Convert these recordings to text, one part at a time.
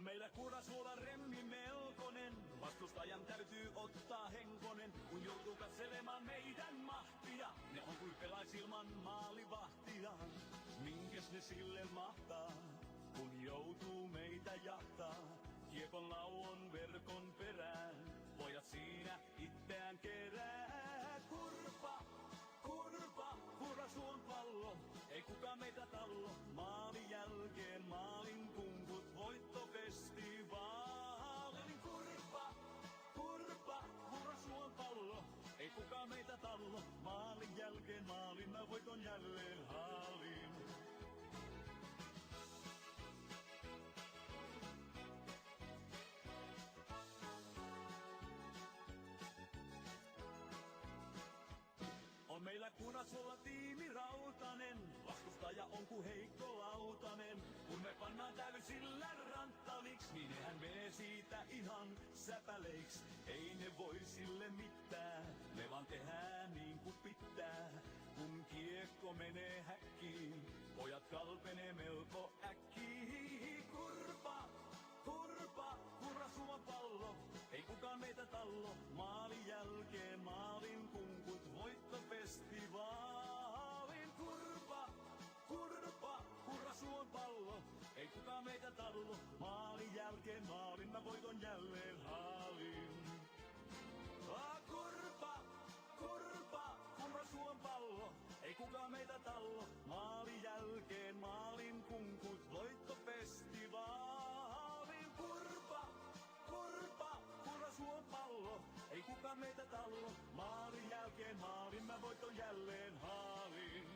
meillä kurasuola remmi melkonen. Vastustajan täytyy ottaa henkonen, kun joutuu katselemaan meidän mahtia. Ne on kuin pelais ilman maalivahtia. Minkäs ne sille mahtaa, kun joutuu meitä jahtaa? Kiekon lauon verkon perään, pojat siinä itseään kerää. Kurpa, kurasuon pallo, ei kukaan meitä tallo. Maalin jälkeen maalin kunkut, voittofestivaalin. Kurasuon pallo, ei kukaan meitä tallo. Maalin jälkeen maalin, mä voiton jälleen haalin. On meillä Kurasuolla tiimi rautanen, vastustaja on ku heikko lautanen. Kun me pannaan täysillä ranttaliks, niin nehän menee siitä ihan säpäleiks. Ei ne voi sille mitään, me vaan tehdään niin kuin pitää. Kun kiekko menee häkkiin, pojat kalpenee melko äkkiin. Kurasuon pallo, ei kukaan meitä tallo. Maalin jälkeen maalin kunkut, voittofestivaalin. Kurasuon pallo, ei kukaan meitä tallo. Maalin jälkeen maalin, mä voiton jälleen haalin. Kurasuon pallo, ei kukaan meitä tallo. Maalin jälkeen maalin kunkut, voittofestivaalin. Kurasuon pallo, ei kukaan meitä tallo. Maalin jälkeen maalin, mä voiton jälleen haalin.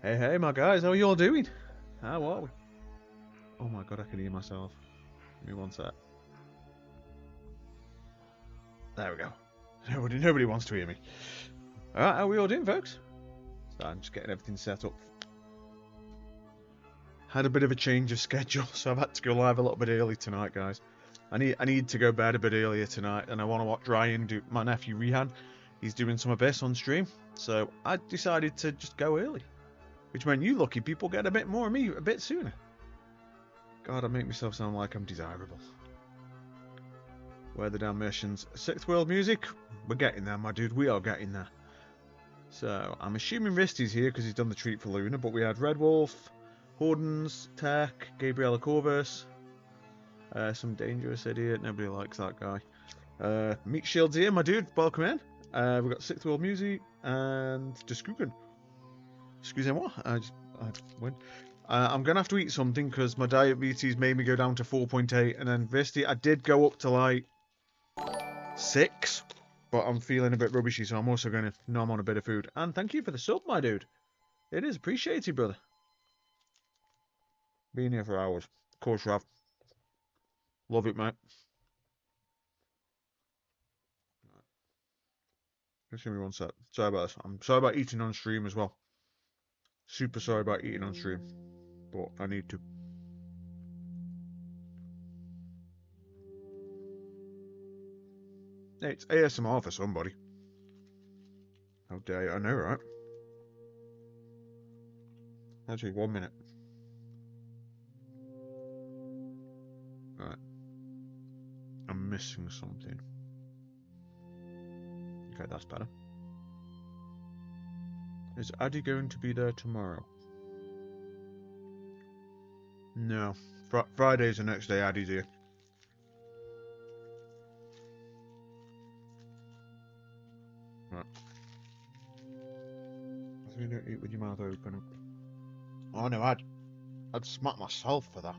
Hey, hey, my guys, how are you all doing? How are we? Oh my god, I can hear myself. Give me one sec. There we go. Nobody wants to hear me. Alright, how are we all doing, folks? So I'm just getting everything set up had a bit of a change of schedule, so I've had to go live a little bit early tonight, guys. I need to go bed a bit earlier tonight, and I want to watch Ryan do my nephew Rehan. He's doing some of this on stream, so I decided to just go early, which meant you lucky people get a bit more of me a bit sooner. God, I make myself sound like I'm desirable. Where are the damn missions? Sixth World Music? We're getting there, my dude. We are getting there. So, I'm assuming Risty's here because he's done the treat for Luna, but we had Red Wolf, Hordens, Tech, Gabriella Corvus, some dangerous idiot. Nobody likes that guy. Meat Shield's here, my dude. Welcome in. We've got Sixth World Music and Deskuken. Excusez-moi. I went. I'm going to have to eat something because my diabetes made me go down to 4.8. And then Visty, I did go up to like 6. But I'm feeling a bit rubbishy, so I'm also going to nom on a bit of food. And thank you for the sub, my dude. It is appreciated, brother. Been here for hours. Of course you have. Love it, mate. Just give me one sec. Sorry about this. I'm sorry about eating on stream as well. Super sorry about eating on stream. But I need to. Hey, it's ASMR for somebody. How dare you? I know, right? Actually, 1 minute. Right. I'm missing something. Okay, that's better. Is Addy going to be there tomorrow? No. Friday's the next day Addy's here. Right. I think you don't eat with your mouth open. Oh no, I'd smack myself for that.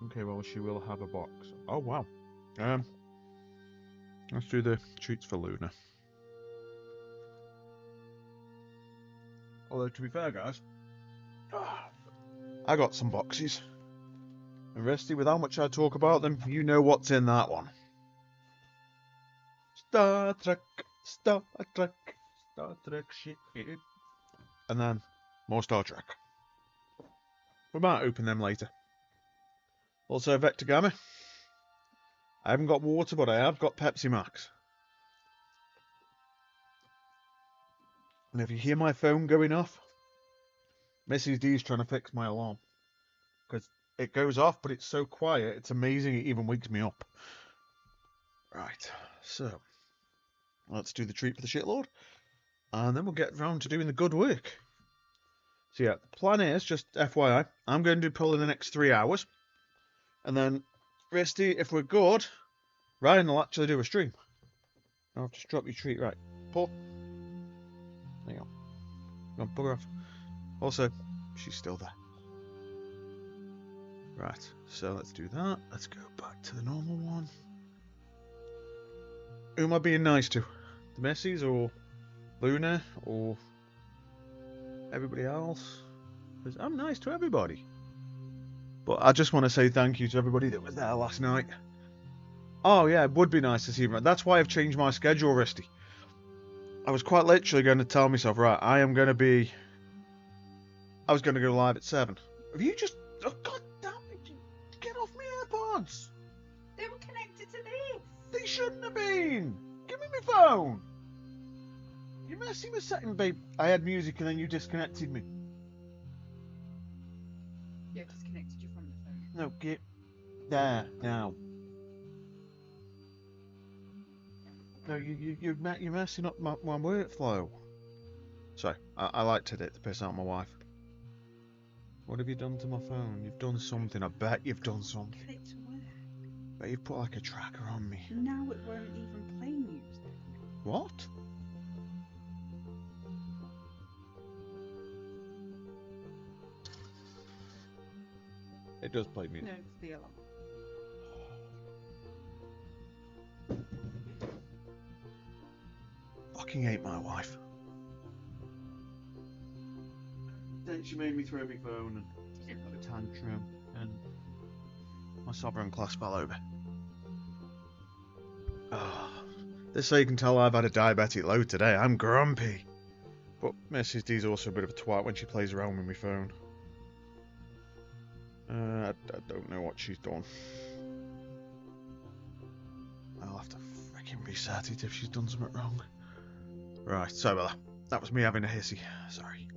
Okay, well she will have a box. Oh wow. Let's do the treats for Luna. Although to be fair, guys, I got some boxes. And Resty, with how much I talk about them, you know what's in that one. Star Trek, Star Trek, Star Trek shit. And then more Star Trek. We might open them later. Also Vector Gamma. I haven't got water, but I have got Pepsi Max. And if you hear my phone going off, Mrs. D's trying to fix my alarm. Because it goes off, but it's so quiet, it's amazing it even wakes me up. Right, so let's do the treat for the shitlord. And then we'll get round to doing the good work. So yeah, the plan is, just FYI, I'm going to do pull in the next 3 hours. And then, Resty, if we're good, Ryan will actually do a stream. I'll just drop your treat, right. Pull. There you go. Go on, bugger off. Also, she's still there. Right, so let's do that. Let's go back to the normal one. Who am I being nice to? The Messies or Luna or everybody else? Because I'm nice to everybody. But I just want to say thank you to everybody that was there last night. Oh yeah, it would be nice to see him. That's why I've changed my schedule, Risty. I was quite literally going to tell myself, right, I was going to go live at 7. Have you just... Oh, God damn it. Get off my AirPods. They were connected to this. They shouldn't have been. Give me my phone. You're messing with setting, babe. I had music and then you disconnected me. Yeah, disconnected you from the phone. No, get there now. No, you're messing up my workflow. Sorry, I liked it to piss out my wife. What have you done to my phone? You've done something. I bet you've done something. Put it to work. Bet you've put like a tracker on me. Now it won't even play music. What? It does play music. No, it's the alarm. Fucking hate my wife. Then she made me throw my phone and got a tantrum and my sovereign class fell over. This so you can tell I've had a diabetic load today. I'm grumpy. But Mrs. D's also a bit of a twat when she plays around with my phone. I don't know what she's done. I'll have to freaking reset it if she's done something wrong. Right, sorry about that. That was me having a hissy. Sorry.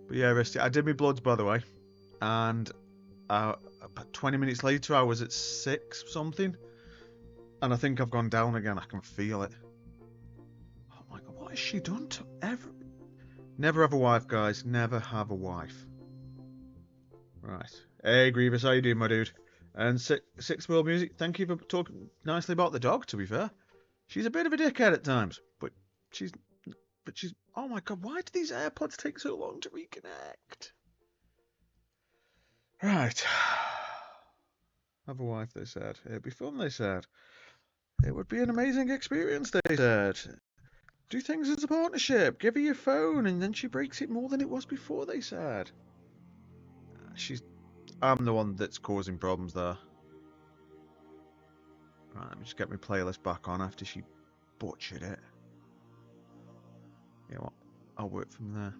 But yeah, Rusty, I did my bloods, by the way. And about 20 minutes later, I was at 6 something. And I think I've gone down again. I can feel it. Oh my god, what has she done to Never have a wife, guys. Never have a wife. Right. Hey, Grievous, how you doing, my dude? And Six World Music, thank you for talking nicely about the dog, to be fair. She's a bit of a dickhead at times, but she's... Oh my god, why do these AirPods take so long to reconnect? Right. Have a wife, they said. It'd be fun, they said. It would be an amazing experience, they said. Do things as a partnership. Give her your phone, and then she breaks it more than it was before, they said. I'm the one that's causing problems there. Right, let me just get my playlist back on after she butchered it. You know what? I'll work from there.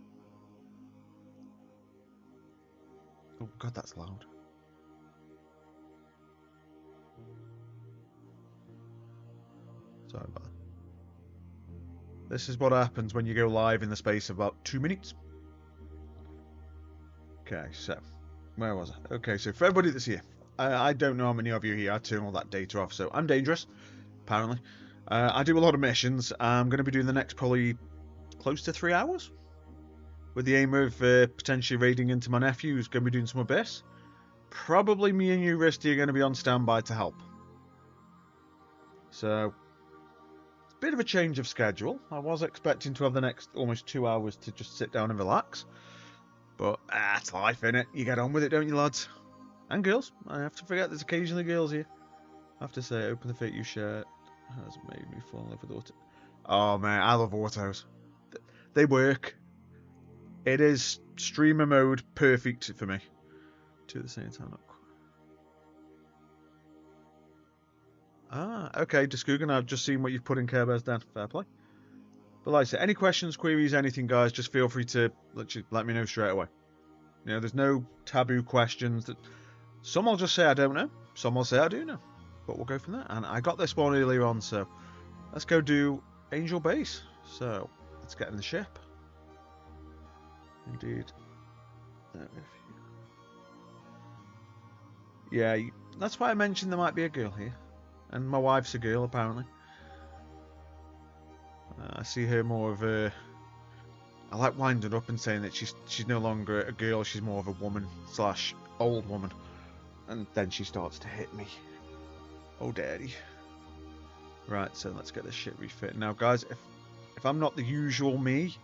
Oh god, that's loud. Sorry about that. This is what happens when you go live in the space of about 2 minutes. Okay, so where was I? Okay, so for everybody that's here, I don't know how many of you here. I turn all that data off, so I'm dangerous, apparently. I do a lot of missions. I'm going to be doing the next probably close to 3 hours, with the aim of potentially raiding into my nephew who's going to be doing some abyss. Probably me and you, Risty, are going to be on standby to help. So, it's a bit of a change of schedule. I was expecting to have the next almost 2 hours to just sit down and relax. But that's life, innit? You get on with it, don't you, lads? And girls. I have to forget there's occasionally girls here. I have to say, open the fate you share has made me fall in love with auto. Oh man, I love autos. They work. It is streamer mode perfect for me. Two at the same time. Ah, okay, Discoogan, I've just seen what you've put in Care Bears down. Fair play. But like I said, any questions, queries, anything, guys, just feel free to let me know straight away. You know, there's no taboo questions. Some will just say I don't know. Some will say I do know. But we'll go from there. And I got this one earlier on, so let's go do Angel Base. So let's get in the ship. Indeed. Yeah, that's why I mentioned there might be a girl here. And my wife's a girl, apparently. I see her more of a... I like winding up and saying that she's no longer a girl, she's more of a woman / old woman. And then she starts to hit me. Oh, daddy. Right, so let's get this shit refit. Now, guys, if I'm not the usual me,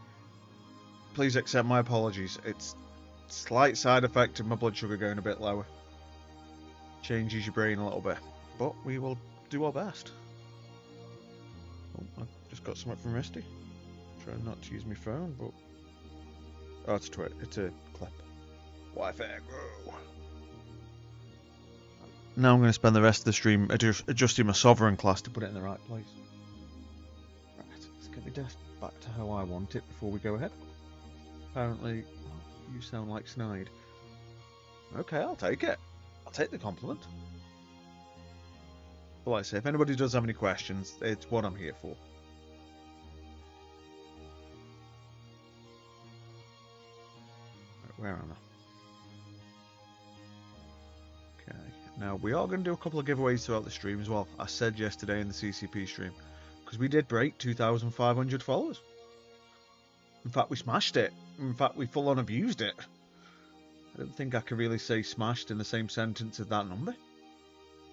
please accept my apologies. It's a slight side effect of my blood sugar going a bit lower. Changes your brain a little bit. But we will do our best. Oh, I've just got something from Misty. Trying not to use my phone, but... Oh, it's a clip. Wi-Fi, grow. Now I'm going to spend the rest of the stream adjusting my sovereign class to put it in the right place. Right, let's get my desk back to how I want it before we go ahead. Apparently, you sound like Snide. Okay, I'll take it. I'll take the compliment. But like I say, if anybody does have any questions, it's what I'm here for. Right, where am I? Okay, now we are going to do a couple of giveaways throughout the stream as well. I said yesterday in the CCP stream, because we did break 2,500 followers. In fact, we smashed it. In fact, we full on abused it. I don't think I can really say smashed in the same sentence as that number.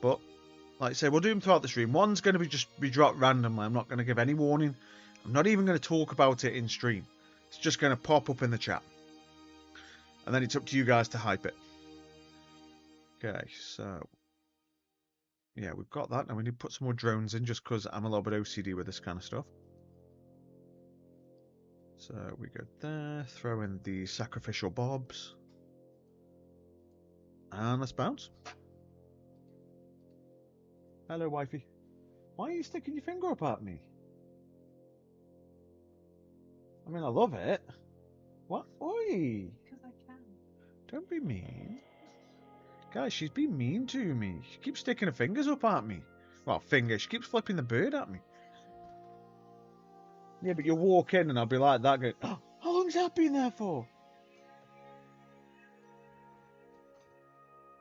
But, like I say, we'll do them throughout the stream. One's going to be dropped randomly. I'm not going to give any warning. I'm not even going to talk about it in stream. It's just going to pop up in the chat. And then it's up to you guys to hype it. Okay, so... yeah, we've got that. Now we need to put some more drones in just because I'm a little bit OCD with this kind of stuff. So we go there, throw in the sacrificial bobs. And let's bounce. Hello, wifey. Why are you sticking your finger up at me? I mean, I love it. What? Oi! Because I can. Don't be mean. Guys, she's being mean to me. She keeps sticking her fingers up at me. Well, fingers. She keeps flipping the bird at me. Yeah, but you'll walk in and I'll be like that going, oh, how long's that been there for?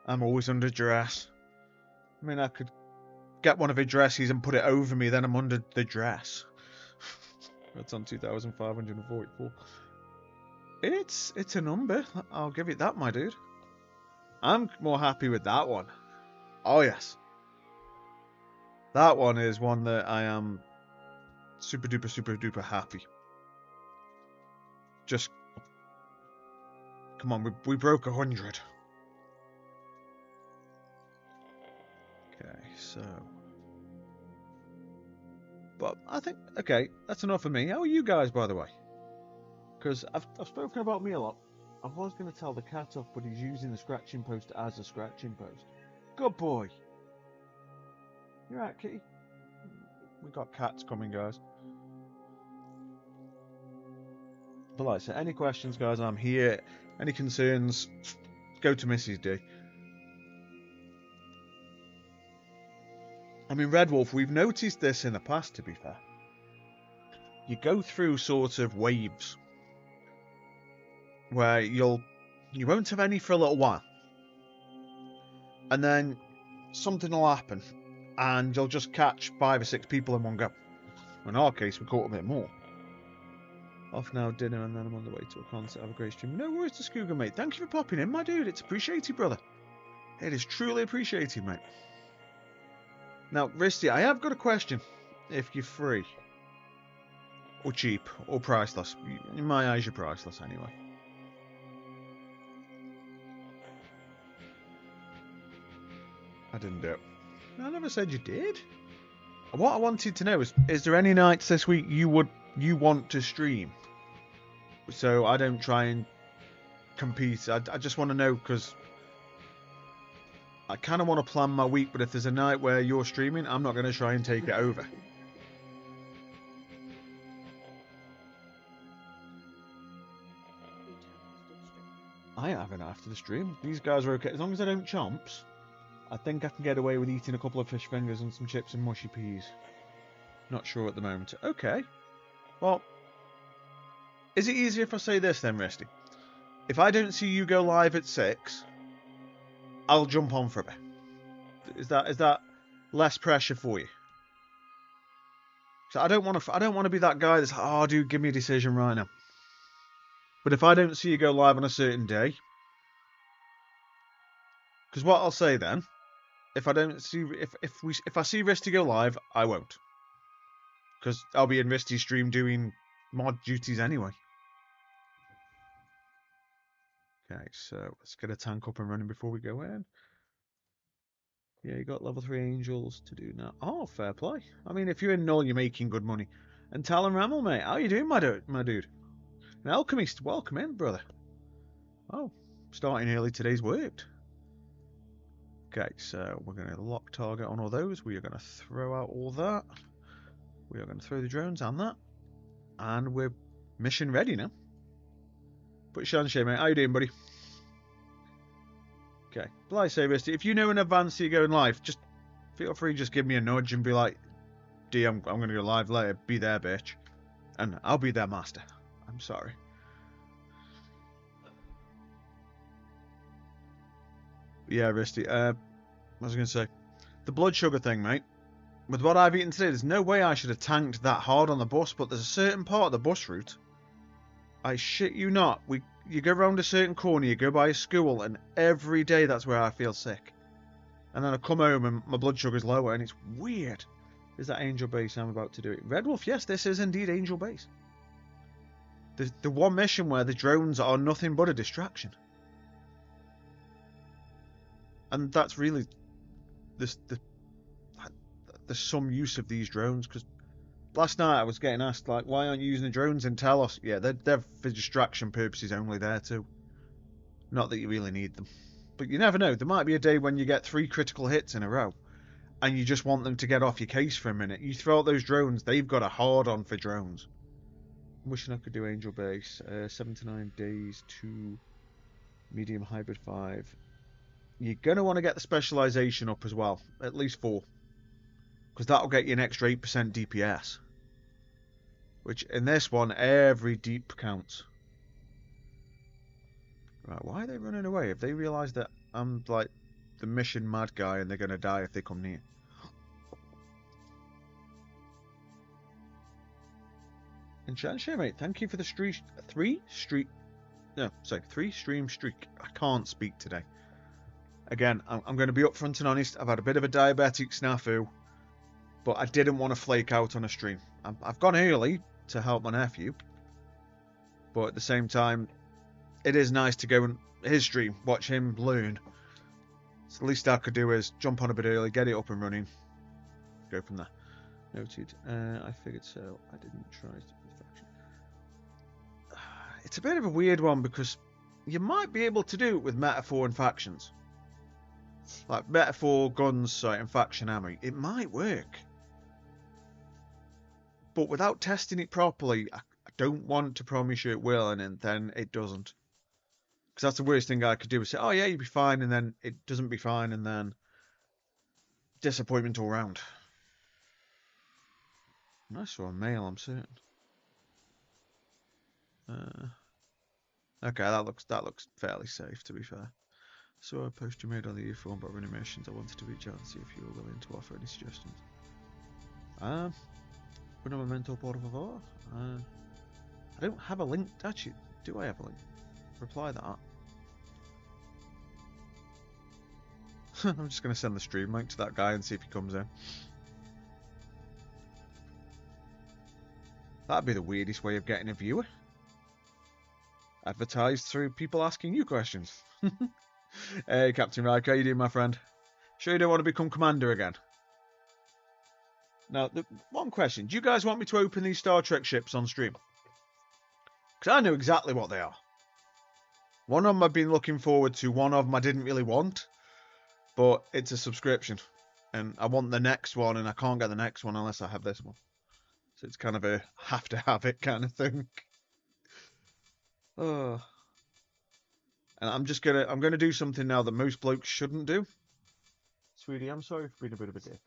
I'm always under dress. I mean, I could get one of her dresses and put it over me, then I'm under the dress. That's on 2,544. It's a number. I'll give it that, my dude. I'm more happy with that one. Oh, yes. That one is one that I am super duper happy. Just, come on, we broke 100. Okay, so... But I think, okay, that's enough for me. How are you guys, by the way? Because I've spoken about me a lot. I was going to tell the cat off, but he's using the scratching post as a scratching post. Good boy. You right, kitty? We got cats coming, guys. But like I said, any questions, guys, I'm here. Any concerns, go to Mrs. D. I mean, Red Wolf, we've noticed this in the past, to be fair. You go through sort of waves where you won't have any for a little while, and then something will happen and you'll just catch 5 or 6 people in one go. In our case, we caught a bit more. Off now, dinner, and then I'm on the way to a concert. Have a great stream. No worries to Scooger, mate. Thank you for popping in, my dude. It's appreciated, brother. It is truly appreciated, mate. Now, Risty, I have got a question. If you're free, or cheap, or priceless. In my eyes, you're priceless anyway. I didn't do it. I never said you did. What I wanted to know is there any nights this week you want to stream? So I don't try and compete. I just want to know, because I kind of want to plan my week, but if there's a night where you're streaming, I'm not going to try and take it over. I haven't after the stream. These guys are okay. As long as I don't chomps, I think I can get away with eating a couple of fish fingers and some chips and mushy peas. Not sure at the moment. Okay. Well, is it easier if I say this then, Resty? If I don't see you go live at 6, I'll jump on for a bit. Is that less pressure for you? So I don't want to be that guy that's like, oh, dude, give me a decision right now. But if I don't see you go live on a certain day, because what I'll say then, if I don't see if I see Risty go live, I won't, because I'll be in Risty's stream doing mod duties anyway. Okay, so let's get a tank up and running before we go in. Yeah, you got level 3 angels to do now. Oh, fair play. I mean, if you're in Null, you're making good money. And Talon Ramel, mate, how you doing, my dude? An Alchemist, welcome in, brother. Oh, starting early today's worked. Okay, so we're going to lock target on all those. We are going to throw out all that. We are going to throw the drones and that. And we're mission ready now. But Shanshay, mate, how you doing, buddy? Okay, but like I say, Risty, if you know in advance that you're going live, just feel free to just give me a nudge and be like, D, I'm going to go live later. Be there, bitch. And I'll be there, master. I'm sorry. Yeah, Risty, I was going to say, the blood sugar thing, mate. With what I've eaten today, there's no way I should have tanked that hard on the bus, but there's a certain part of the bus route, I shit you not, you go around a certain corner, you go by a school, and every day that's where I feel sick. And then I come home and my blood sugar's lower, and it's weird. Is that Angel Base? I'm about to do it. Red Wolf, yes, this is indeed Angel Base. The one mission where the drones are nothing but a distraction. And that's really there's some use of these drones, because last night I was getting asked, like, why aren't you using the drones in Talos? Yeah, they're for distraction purposes only there too. Not that you really need them. But you never know, there might be a day when you get 3 critical hits in a row and you just want them to get off your case for a minute. You throw out those drones, they've got a hard on for drones. wishing I could do Angel Base. 7 to 9 days, 2 medium hybrid 5. You're going to want to get the specialization up as well. At least 4. Because that'll get you an extra 8% DPS. Which, in this one, every deep counts. Right, why are they running away? Have they realised that I'm, like, the mission mad guy and they're going to die if they come near? And mate, thank you for the 3 stream streak. I can't speak today. Again, I'm going to be upfront and honest. I've had a bit of a diabetic snafu, but I didn't want to flake out on a stream. I've gone early to help my nephew, but at the same time, it is nice to go and his stream, watch him learn. So the least I could do is jump on a bit early, get it up and running, go from there. Noted. I figured so. I didn't try to perfection. It's a bit of a weird one because you might be able to do it with metaphor and factions. Like metaphor, guns, sight, and faction ammo. It might work. But without testing it properly, I don't want to promise you it will, and then it doesn't. Because that's the worst thing I could do is say, oh yeah, you'll be fine, and then it doesn't be fine, and then disappointment all round. I saw a male, I'm certain. Okay, that looks fairly safe, to be fair. So a post you made on the U4 about running missions. I wanted to reach out and see if you were willing to offer any suggestions. Una momento, por favor. I don't have a link. Actually, do I have a link? Reply that. I'm just going to send the stream link to that guy and see if he comes in. That'd be the weirdest way of getting a viewer. Advertised through people asking you questions. Hey, Captain Riker, how you doing, my friend? Sure you don't want to become commander again? Now, one question. Do you guys want me to open these Star Trek ships on stream? Because I know exactly what they are. One of them I've been looking forward to. One of them I didn't really want. But it's a subscription. And I want the next one, and I can't get the next one unless I have this one. So it's kind of a have to have it kind of thing. Oh. And I'm gonna do something now that most blokes shouldn't do. Sweetie, I'm sorry for being a bit of a dick.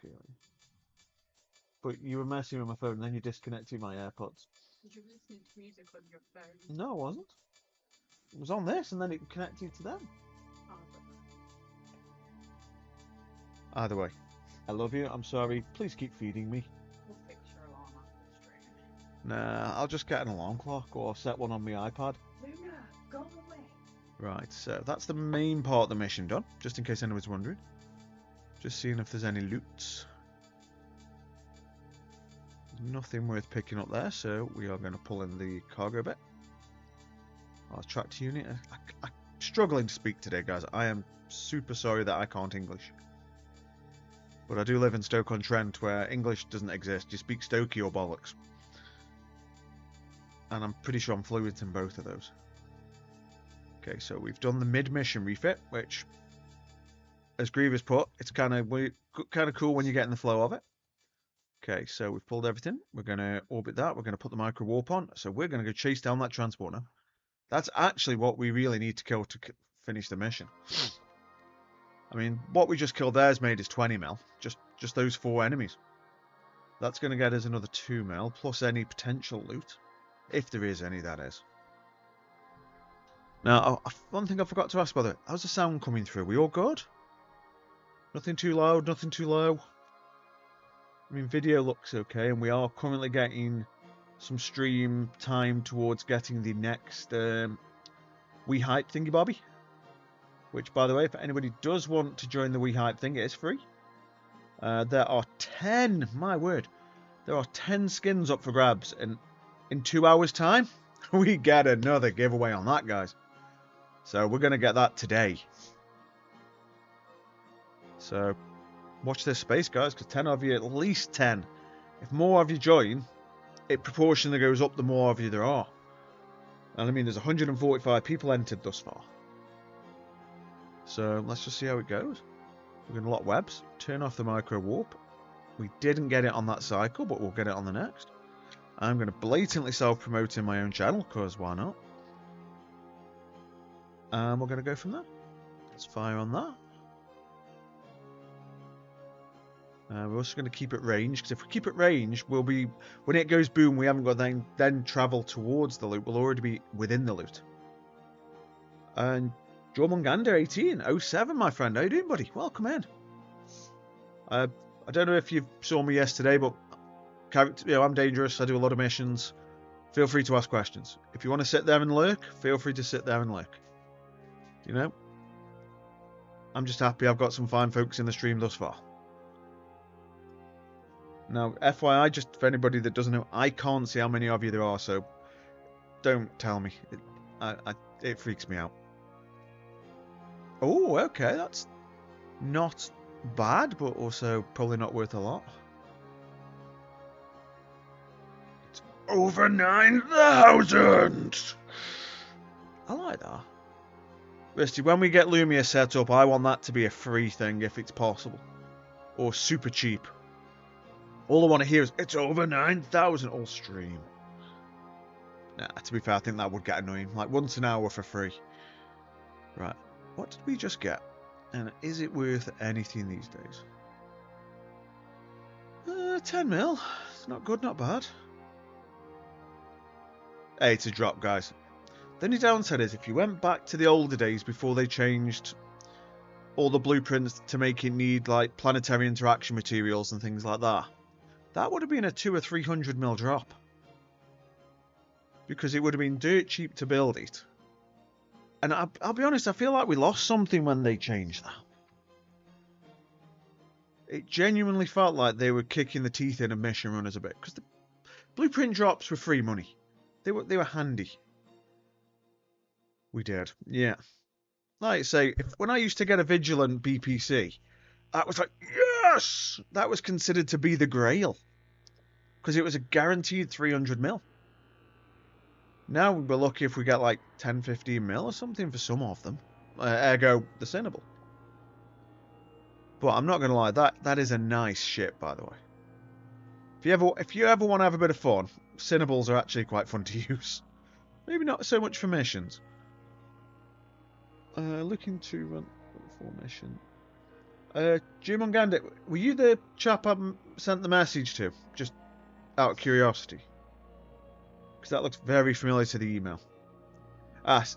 But you were messing with my phone and then you disconnected my AirPods. You were listening to music on your phone. No, I wasn't. It was on this and then it connected to them. Oh, Either way, I love you. I'm sorry. Please keep feeding me. we'll fix your alarm after the stream. Nah, I'll just get an alarm clock or set one on my iPad. Luna, go away. Right, so that's the main part of the mission done, just in case anyone's wondering. Just seeing if there's any loots. Nothing worth picking up there, so we are going to pull in the cargo bit. Our tracked unit. I'm struggling to speak today, guys. I am super sorry that I can't English. But I do live in Stoke-on-Trent, where English doesn't exist. You speak Stokey or bollocks. And I'm pretty sure I'm fluent in both of those. Okay, so we've done the mid-mission refit, which, as Grievous put, it's kind of cool when you get in the flow of it. Okay, so we've pulled everything. We're going to orbit that. We're going to put the micro warp on. So we're going to go chase down that transporter. That's actually what we really need to kill to finish the mission. I mean, what we just killed there's made is 20 mil. Just those 4 enemies. That's going to get us another 2 mil, plus any potential loot. If there is any, that is. Now, one thing I forgot to ask, by the way. How's the sound coming through? We all good? Nothing too loud, nothing too low? I mean, video looks okay, and we are currently getting some stream time towards getting the next We Hype thingy bobby. Which, by the way, if anybody does want to join the We Hype thing, it is free. There are 10, my word, there are 10 skins up for grabs, and in 2 hours' time, we get another giveaway on that, guys. So we're going to get that today. So watch this space, guys, because 10 of you, at least 10. If more of you join, it proportionally goes up the more of you there are. And I mean, there's 145 people entered thus far. So let's just see how it goes. We're going to lock webs, turn off the micro warp. We didn't get it on that cycle, but we'll get it on the next. I'm going to blatantly self-promote in my own channel, because why not? And we're going to go from there. Let's fire on that. We're also going to keep it range, because if we keep it range, we'll be, when it goes boom, we haven't got to then travel towards the loot. We'll already be within the loot. And Joe Munganda, 1807, my friend. How you doing, buddy? Welcome in. I don't know if you saw me yesterday, but I'm dangerous. I do a lot of missions. Feel free to ask questions. If you want to sit there and lurk, feel free to sit there and lurk. You know? I'm just happy I've got some fine folks in the stream thus far. Now, FYI, just for anybody that doesn't know, I can't see how many of you there are, so don't tell me. It freaks me out. Oh, okay, that's not bad, but also probably not worth a lot. It's over 9,000! I like that. Risty, when we get Lumia set up, I want that to be a free thing if it's possible. Or super cheap. All I want to hear is, it's over 9,000 all stream. Nah, to be fair, I think that would get annoying. Like, once an hour for free. Right, what did we just get? And is it worth anything these days? 10 mil. It's not good, not bad. Hey, it's a drop, guys. The only downside is, if you went back to the older days before they changed all the blueprints to make it need, like, planetary interaction materials and things like that, that would have been a 200 or 300 mil drop. Because it would have been dirt cheap to build it. And I'll be honest, I feel like we lost something when they changed that. It genuinely felt like they were kicking the teeth in of mission runners a bit. Because the blueprint drops were free money. They were handy. We did, yeah. Like I say, when I used to get a Vigilant BPC, I was like, yes! That was considered to be the grail. Because it was a guaranteed 300 mil. Now we're lucky if we get like 10, 15 mil or something for some of them. Ergo, the Cinnable. But I'm not going to lie, that is a nice ship, by the way. If you ever want to have a bit of fun, Cinnables are actually quite fun to use. Maybe not so much for missions. Looking to run for mission. Jim Gandit, were you the chap I sent the message to? Just out of curiosity. Because that looks very familiar to the email.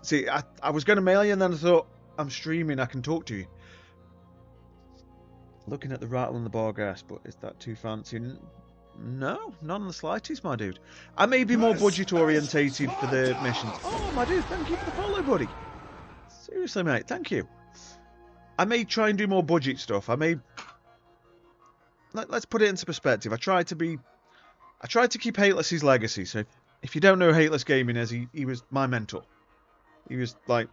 See, I was going to mail you and then I thought, I'm streaming, I can talk to you. Looking at the rattle and the bar gas, but is that too fancy? No, not in the slightest, my dude. I may be more budget orientated for the missions. Oh, my dude, thank you for the follow, buddy. Seriously, mate, thank you. I may try and do more budget stuff. I may... Let's put it into perspective. I tried to keep Hateless's legacy. So if you don't know Hateless Gaming as he was my mentor. He was like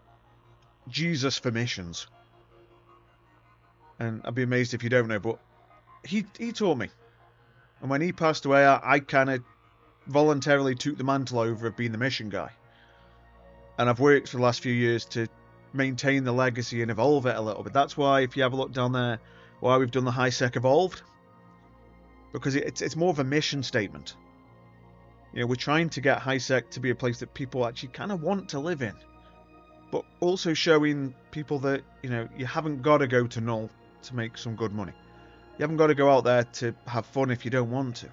Jesus for missions. And I'd be amazed if you don't know, but he taught me. And when he passed away, I kind of voluntarily took the mantle over of being the mission guy. And I've worked for the last few years to maintain the legacy and evolve it a little bit. That's why, if you have a look down there, why we've done the high-sec evolved. Because it's more of a mission statement. You know, we're trying to get high-sec to be a place that people actually kind of want to live in. But also showing people that, you know, you haven't got to go to Null to make some good money. You haven't got to go out there to have fun if you don't want to.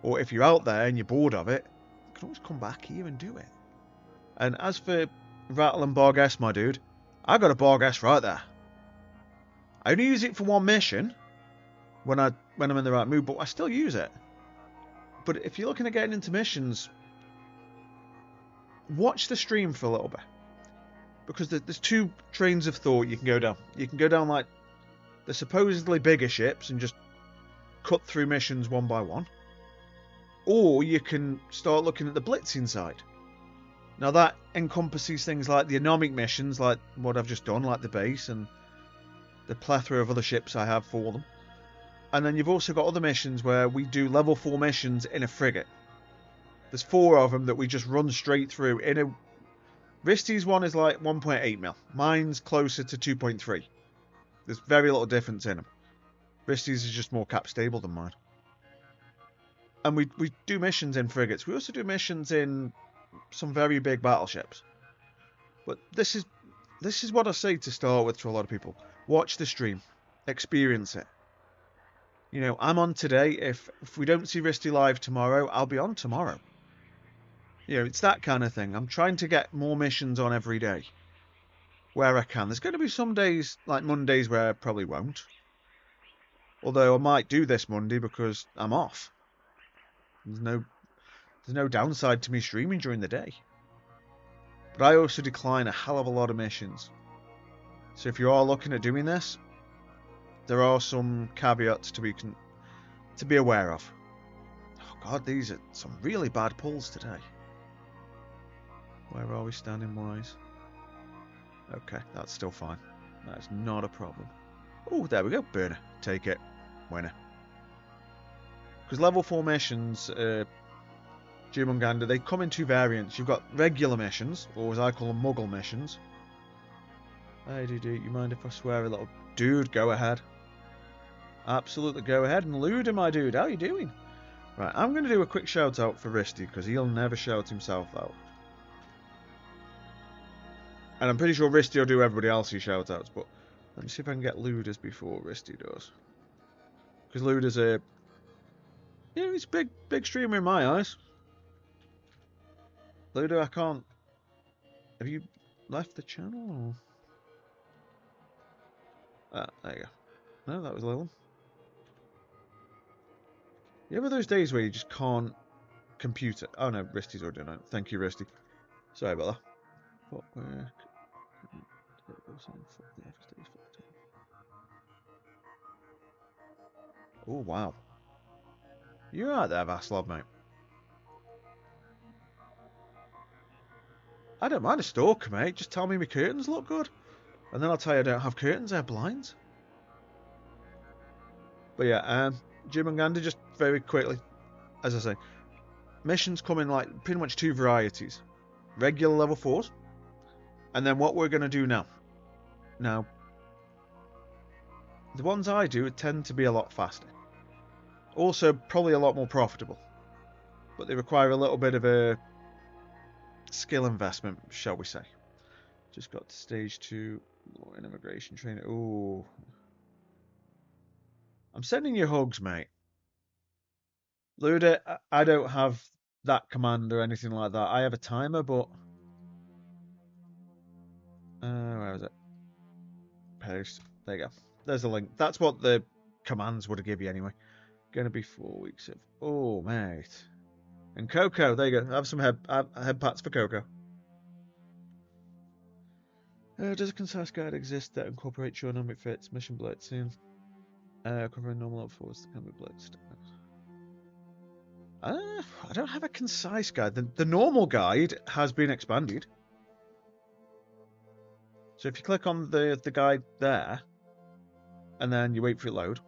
Or if you're out there and you're bored of it, you can always come back here and do it. And as for Rattle and Bargas, my dude, I got a Bargas right there. I only use it for one mission when I'm in the right mood, but I still use it. But if you're looking at getting into missions, watch the stream for a little bit. Because there's two trains of thought you can go down. You can go down like the supposedly bigger ships and just cut through missions one by one. Or you can start looking at the blitzing side. Now that encompasses things like the anomic missions, like what I've just done, like the base and the plethora of other ships I have for them. And then you've also got other missions where we do level 4 missions in a frigate. There's 4 of them that we just run straight through. Risty's one is like 1.8 mil. Mine's closer to 2.3. There's very little difference in them. Risty's is just more cap stable than mine. And we do missions in frigates. We also do missions in some very big battleships. But this is what I say to start with to a lot of people. Watch the stream. Experience it. You know, I'm on today. If we don't see Risty live tomorrow, I'll be on tomorrow. You know, it's that kind of thing. I'm trying to get more missions on every day. Where I can. There's going to be some days, like Mondays, where I probably won't. Although I might do this Monday because I'm off. There's no downside to me streaming during the day. But I also decline a hell of a lot of missions. So if you are looking at doing this, there are some caveats to be aware of. Oh god, these are some really bad pulls today. Where are we standing wise? Okay, that's still fine. That's not a problem. Oh, there we go. Burner. Take it. Winner. Because level 4 missions, Jumunganda, they come in two variants. You've got regular missions, or as I call them, muggle missions. Hey, dude, you mind if I swear a little? Dude, go ahead. Absolutely, go ahead. And Luda, my dude, how you doing? Right, I'm going to do a quick shout out for Risty, because he'll never shout himself out. And I'm pretty sure Risty will do everybody else's shout outs, but let me see if I can get Luda's before Risty does. Because Luda's a... yeah, he's a big streamer in my eyes. Luda, I can't... have you left the channel? Or... ah, there you go. No, that was Lilum. You ever those days where you just can't compute it? Oh no, Risty's already done it. Thank you, Risty. Sorry about that. Footwork. Oh wow. You're right there, Vaslov, mate. I don't mind a stalker, mate. Just tell me my curtains look good. And then I'll tell you I don't have curtains, I have blinds. But yeah, Jim and Gander, just very quickly, as I say, missions come in like pretty much two varieties. Regular level 4s. And then what we're going to do now. Now, the ones I do tend to be a lot faster. Also, probably a lot more profitable. But they require a little bit of a skill investment, shall we say. Just got to stage 2 in immigration training. Ooh. I'm sending you hugs, mate. Luda, I don't have that command or anything like that. I have a timer, but... where is it? Post. There you go. There's a link. That's what the commands would have given you anyway. Gonna be 4 weeks of... oh, mate. And Coco, there you go. Have some head pats for Coco. Does a concise guide exist that incorporates your numeric fits, mission blitzing, covering normal level 4s that can be blitzed? I don't have a concise guide. The normal guide has been expanded. So if you click on the guide there, and then you wait for it to load,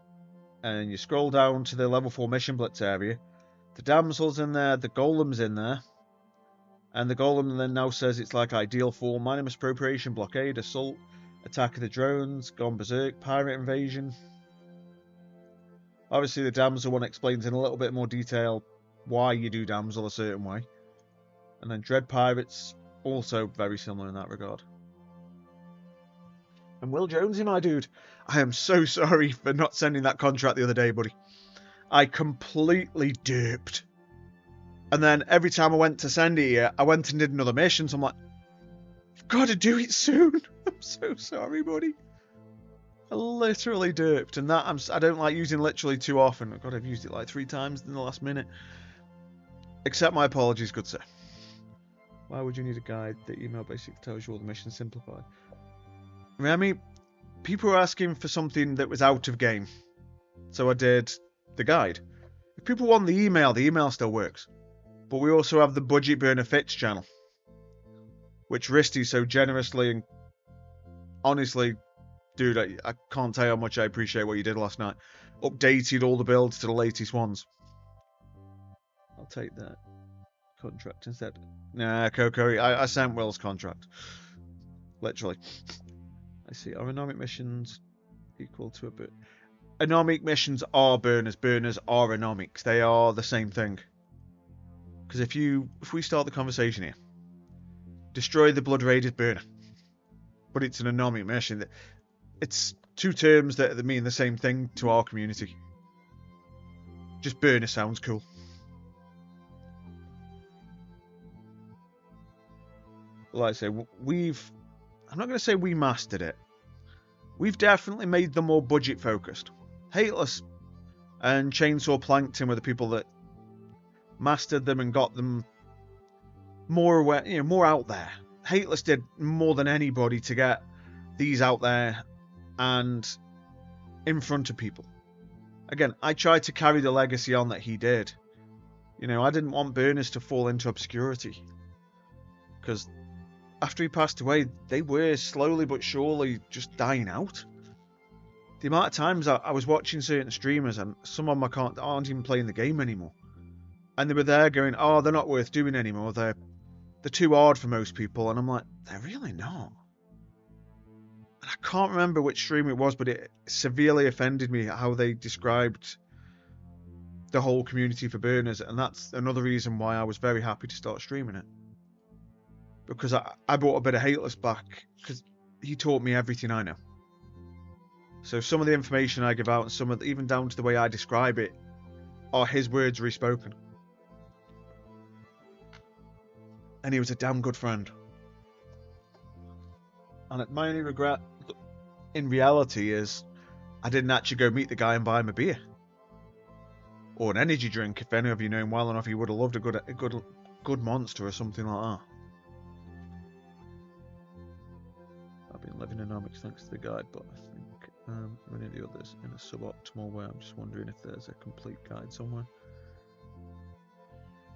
and you scroll down to the level 4 mission blitz area, the damsel's in there, the golem's in there, and the golem then now says it's like ideal for minor misappropriation, blockade, assault, attack of the drones, gone berserk, pirate invasion. Obviously the damsel one explains in a little bit more detail why you do damsel a certain way. And then dread pirates, also very similar in that regard. And Will Jonesy, my dude, I am so sorry for not sending that contract the other day, buddy. I completely derped. And then every time I went to send it here, I went and did another mission, so I'm like, I've got to do it soon. I'm so sorry, buddy. I literally derped, and that I don't like using literally too often. God, I've used it like 3 times in the last minute. Accept my apologies, good sir. Why would you need a guide? The email basically tells you all the missions simplified. Remy, people were asking for something that was out of game, so I did the guide. If people want the email still works. But we also have the Budget Burner Fits channel, which Risty so generously and honestly, dude, I can't tell you how much I appreciate what you did last night. Updated all the builds to the latest ones. I'll take that contract instead. Nah, Coco, I sent Will's contract. Literally. I see. Are anomic missions equal to a bit? anomic missions are burners. Burners are anomics. They are the same thing. Because if we start the conversation here, destroy the blood raided burner, but it's an anomic mission. It's two terms that mean the same thing to our community. Just burner sounds cool. Like I say, I'm not going to say we mastered it. We've definitely made them more budget focused. Hateless and Chainsaw Plankton were the people that mastered them and got them more aware, more out there. Hateless did more than anybody to get these out there and in front of people. Again, I tried to carry the legacy on that he did. I didn't want burners to fall into obscurity. Because after he passed away, they were slowly but surely just dying out. The amount of times I was watching certain streamers and some of them aren't even playing the game anymore. And they were there going, oh, they're not worth doing anymore. They're too hard for most people. And I'm like, they're really not. And I can't remember which stream it was, but it severely offended me how they described the whole community for burners. And that's another reason why I was very happy to start streaming it. Because I brought a bit of Hateless back, because he taught me everything I know. So some of the information I give out, and even down to the way I describe it, are his words re-spoken. And he was a damn good friend. And my only regret, in reality, is I didn't actually go meet the guy and buy him a beer. Or an energy drink, if any of you know him well enough, he would have loved a good monster or something like that. I've been living in anomics thanks to the guide, but I think many of the others in a suboptimal way. I'm just wondering if there's a complete guide somewhere.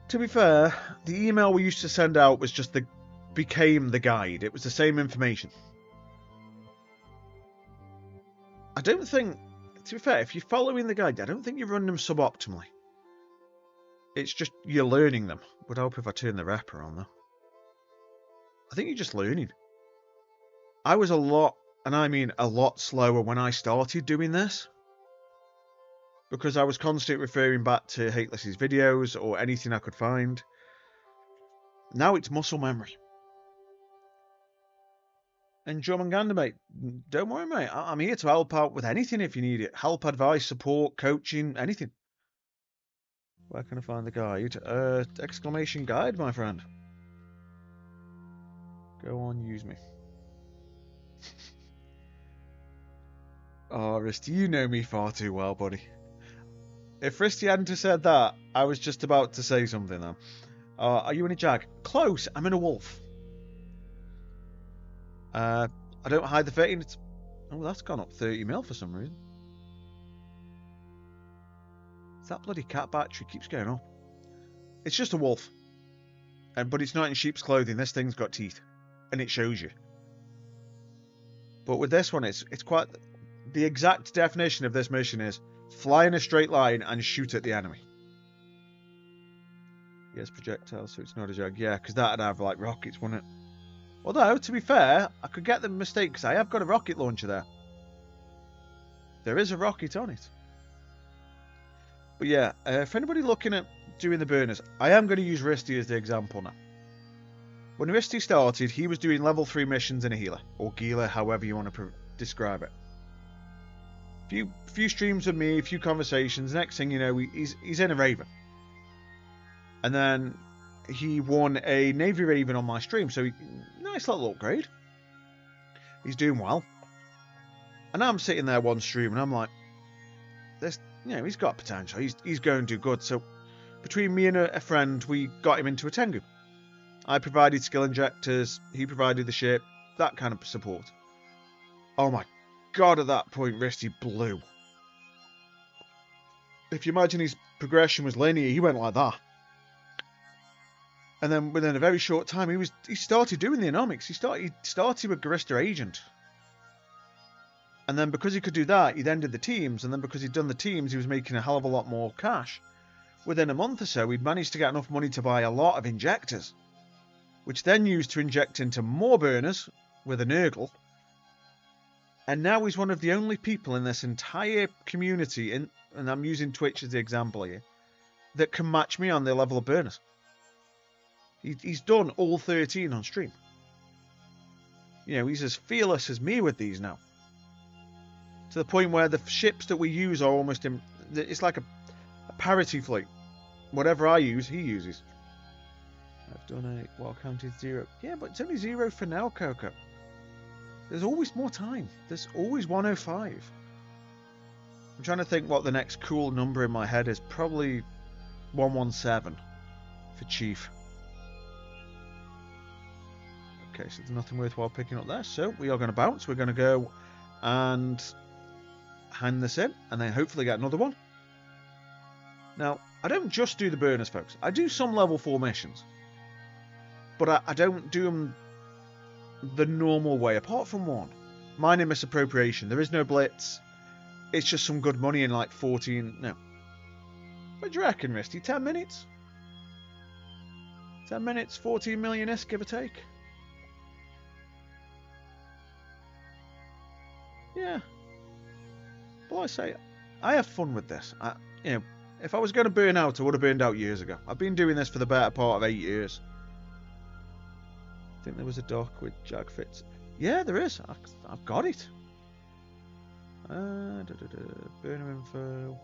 To be fair, the email we used to send out was just became the guide. It was the same information. I don't think, to be fair, if you're following the guide, I don't think you run them suboptimally. It's just you're learning them. Would help if I turn the wrapper on though. I think you're just learning. I was a lot, and I mean a lot slower when I started doing this. Because I was constantly referring back to Hateless's videos or anything I could find. Now it's muscle memory. And Jormungandr, mate, don't worry, mate. I'm here to help out with anything if you need it. Help, advice, support, coaching, anything. Where can I find the guide? Exclamation guide, my friend. Go on, use me. Oh, Risty, you know me far too well, buddy. If Risty hadn't have said that, I was just about to say something then. Are you in a jag? Close, I'm in a wolf. I don't hide the 13. Oh, that's gone up 30 mil for some reason. That bloody cat battery keeps going up. It's just a wolf. But it's not in sheep's clothing. This thing's got teeth. And it shows you. But with this one, it's quite... The exact definition of this mission is fly in a straight line and shoot at the enemy. Yes, projectiles, so it's not a jag. Yeah, because that'd have like rockets, wouldn't it? Although, to be fair, I could get the mistake because I have got a rocket launcher there. There is a rocket on it. But yeah, for anybody looking at doing the burners, I am going to use Risty as the example now. When Risty started, he was doing level 3 missions in a healer, or Gila, however you want to describe it. Few streams with me, a few conversations. Next thing you know, he's in a Raven. And then he won a Navy Raven on my stream, so nice little upgrade. He's doing well. And I'm sitting there one stream, and I'm like, he's got potential. He's going to do good. So between me and a friend, we got him into a Tengu. I provided skill injectors, he provided the ship, that kind of support. Oh my god, at that point, Risty blew. If you imagine his progression was linear, he went like that. And then within a very short time, he started doing the anomics. He started with Garista Agent. And then because he could do that, he then did the teams. And then because he'd done the teams, he was making a hell of a lot more cash. Within a month or so, he'd managed to get enough money to buy a lot of injectors. Which then used to inject into more burners with a Nurgle. And now he's one of the only people in this entire community, and I'm using Twitch as the example here, that can match me on the level of burners. He's done all 13 on stream. You know, he's as fearless as me with these now. To the point where the ships that we use are almost in... It's like a parity fleet. Whatever I use, he uses. I've done a... Well, counted 0. Yeah, but it's only 0 for now, Coco. There's always more time. There's always 105. I'm trying to think what the next cool number in my head is. Probably 117 for Chief. Okay, so there's nothing worthwhile picking up there. So we are going to bounce. We're going to go and hand this in and then hopefully get another one. Now, I don't just do the burners, folks. I do some level 4 missions. But I don't do them the normal way, apart from one. Minor misappropriation. There is no Blitz. It's just some good money in like 14... No. What do you reckon, Misty? 10 minutes? 10 minutes, 14 million-ish, give or take? Yeah. But like I say, I have fun with this. You know, if I was going to burn out, I would have burned out years ago. I've been doing this for the better part of 8 years. I think there was a dock with Jag Fits. Yeah, there is. I've got it. Burner info.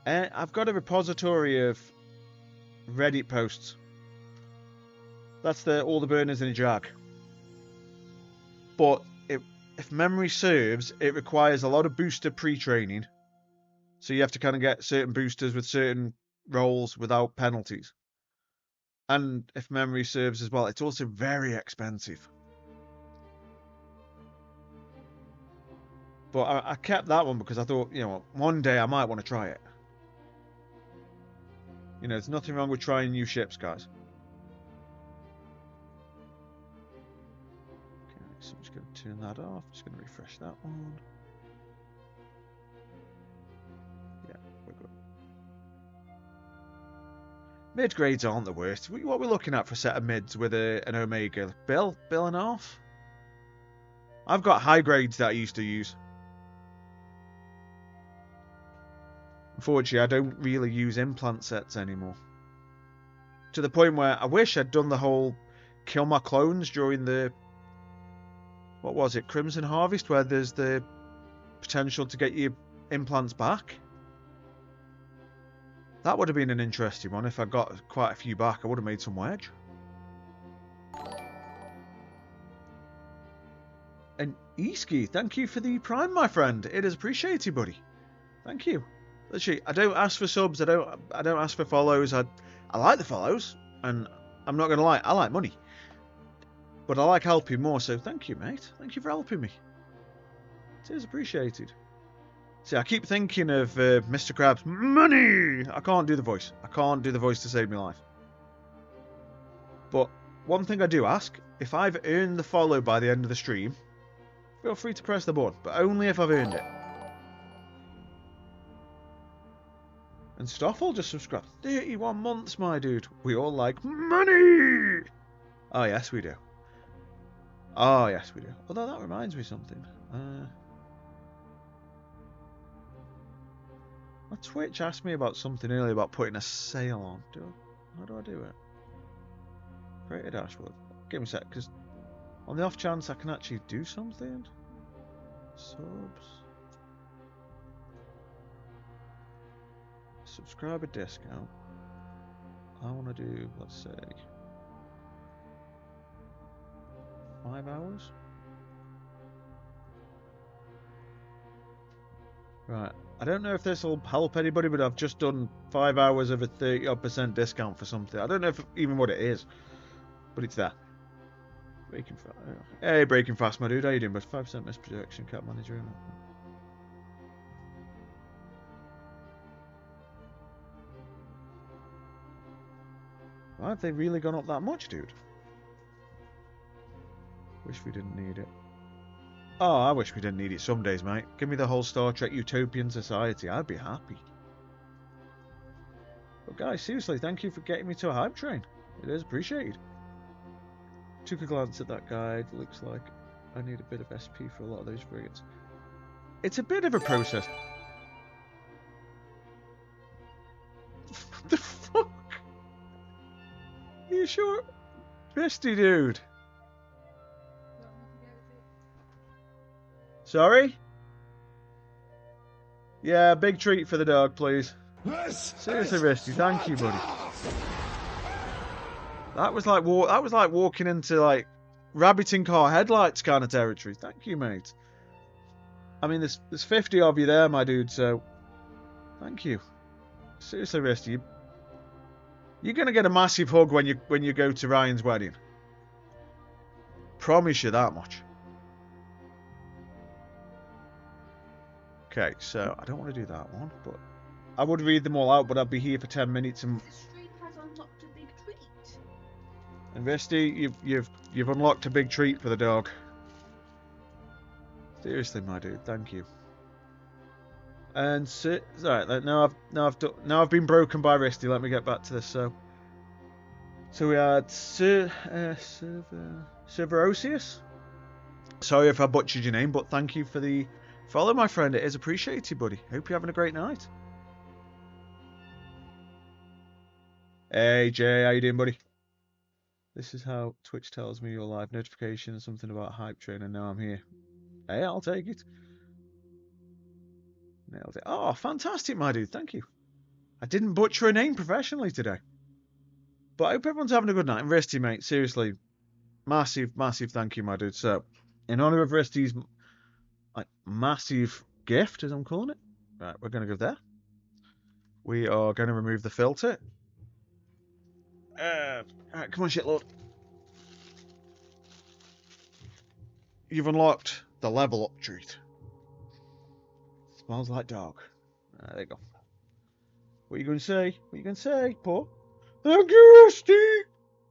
I've got a repository of Reddit posts. That's all the burners in a Jag. But if memory serves, it requires a lot of booster pre-training. So you have to kind of get certain boosters with certain roles without penalties. And if memory serves as well, it's also very expensive. But I kept that one because I thought, you know, one day I might want to try it. You know, there's nothing wrong with trying new ships, guys. Okay, so I'm just going to turn that off. Just going to refresh that one. Yeah, we're good. Mid grades aren't the worst. What we're looking at for a set of mids with an Omega? Bill and a half? I've got high grades that I used to use. Unfortunately, I don't really use implant sets anymore. To the point where I wish I'd done the whole kill my clones during the... What was it? Crimson Harvest, where there's the potential to get your implants back. That would have been an interesting one. If I got quite a few back, I would have made some wedge. And Eski, thank you for the Prime, my friend. It is appreciated, buddy. Thank you. Literally, I don't ask for subs. I don't ask for follows. I like the follows, and I'm not gonna lie, I like money. But I like helping more, so thank you, mate. Thank you for helping me. It is appreciated. See, I keep thinking of Mr. Krabs. Money! I can't do the voice. I can't do the voice to save my life. But one thing I do ask, if I've earned the follow by the end of the stream, feel free to press the button, but only if I've earned it. And Stoffel just subscribed. 31 months, my dude. We all like money! Oh, yes, we do. Oh, yes, we do. Although that reminds me of something. My Twitch asked me about something earlier about putting a sale on. How do I do it? Create a dashboard. Give me a sec, because on the off chance I can actually do something. Subs. Subscriber discount. I want to do, let's say, 5 hours. Right. I don't know if this will help anybody, but I've just done 5 hours of a 30% discount for something. I don't know if even what it is, but it's there. Breaking fast. Hey, breaking fast, my dude. How you doing? But 5% misprojection, cap manager. Why have they really gone up that much, dude? Wish we didn't need it. Oh, I wish we didn't need it some days, mate. Give me the whole Star Trek utopian society. I'd be happy. But guys, seriously, thank you for getting me to a hype train. It is appreciated. Took a glance at that guide. Looks like I need a bit of SP for a lot of those frigates. It's a bit of a process. What the fuck? Are you sure? Misty, dude. Sorry? Yeah, big treat for the dog, please. Seriously, Misty, thank you, buddy. That was like walking into like rabbit in car headlights kind of territory. Thank you, mate. I mean, there's 50 of you there, my dude. So, thank you. Seriously, Misty, you're gonna get a massive hug when you go to Ryan's wedding. Promise you that much. Okay, so I don't want to do that one, but I would read them all out, but I'd be here for 10 minutes and. The street has unlocked a big treat. And Misty, you've unlocked a big treat for the dog. Seriously, my dude, thank you. And right, now I've been broken by Misty. Let me get back to this. So we had Severosius. Sorry if I butchered your name, but thank you for the follow, my friend. It is appreciated, buddy. Hope you're having a great night. Hey Jay, how you doing, buddy? This is how Twitch tells me your live notification. Something about hype train, and now I'm here. Hey, I'll take it. Nailed it. Oh, fantastic, my dude. Thank you. I didn't butcher a name professionally today. But I hope everyone's having a good night. And Risty, mate, seriously, massive, massive thank you, my dude. So, in honour of Risty's massive gift, as I'm calling it, right, we're going to go there. We are going to remove the filter. Alright, come on, shitlord. You've unlocked the level up treat. Smells like dog. There you go. What are you going to say? What are you going to say, Paul? Thank you, Rusty.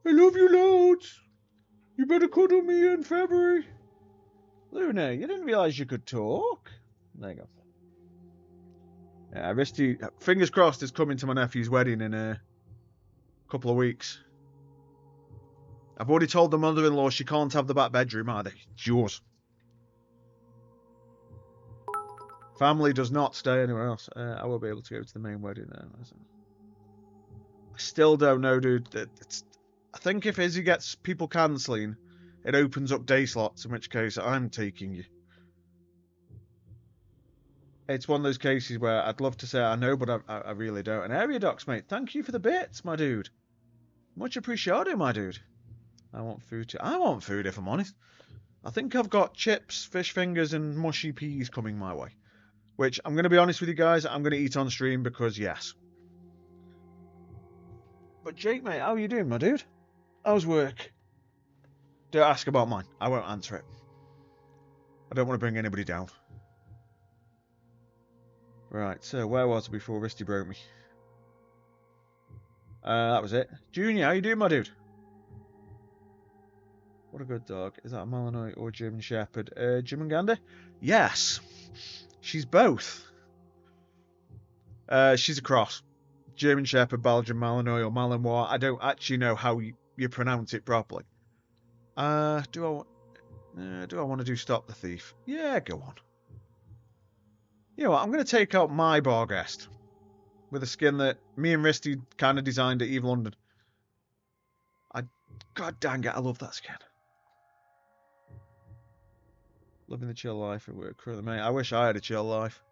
I love you loads. You better cuddle me in February. Luna, you didn't realise you could talk. There you go. Yeah, Rusty, fingers crossed, is coming to my nephew's wedding in a couple of weeks. I've already told the mother-in-law she can't have the back bedroom either. It's yours. Family does not stay anywhere else. I will be able to go to the main wedding then. I still don't know, dude. I think if Izzy gets people cancelling, it opens up day slots, in which case I'm taking you. It's one of those cases where I'd love to say I know, but I really don't. And Area Docs, mate, thank you for the bits, my dude. Much appreciated, my dude. I want food too. I want food, if I'm honest. I think I've got chips, fish fingers, and mushy peas coming my way. Which, I'm going to be honest with you guys, I'm going to eat on stream because, yes. But Jake, mate, how are you doing, my dude? How's work? Don't ask about mine. I won't answer it. I don't want to bring anybody down. Right, so where was I before Risty broke me? That was it. Junior, how you doing, my dude? What a good dog. Is that a Malinois or German Shepherd? German Gander? Yes. She's both. She's a cross. German Shepherd, Belgian Malinois, or Malinois. I don't actually know how you pronounce it properly. Do I want to do Stop the Thief? Yeah, go on. You know what? I'm going to take out my Barghest with a skin that me and Risty kind of designed at Eve London. God dang it, I love that skin. Living the chill life at work, currently, mate. I wish I had a chill life.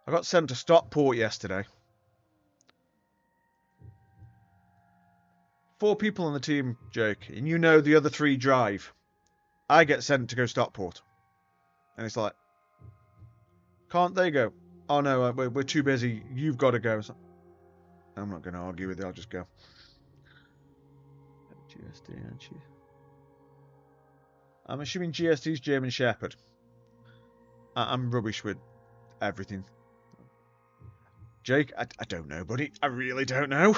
I got sent to Stockport yesterday. 4 people on the team, Jake, and you know the other 3 drive. I get sent to go Stockport. And it's like, can't they go? Oh no, we're too busy. You've got to go. So, I'm not going to argue with you. I'll just go. GSD, aren't you? I'm assuming GSD's German Shepherd. I'm rubbish with everything. Jake, I don't know, buddy. I really don't know.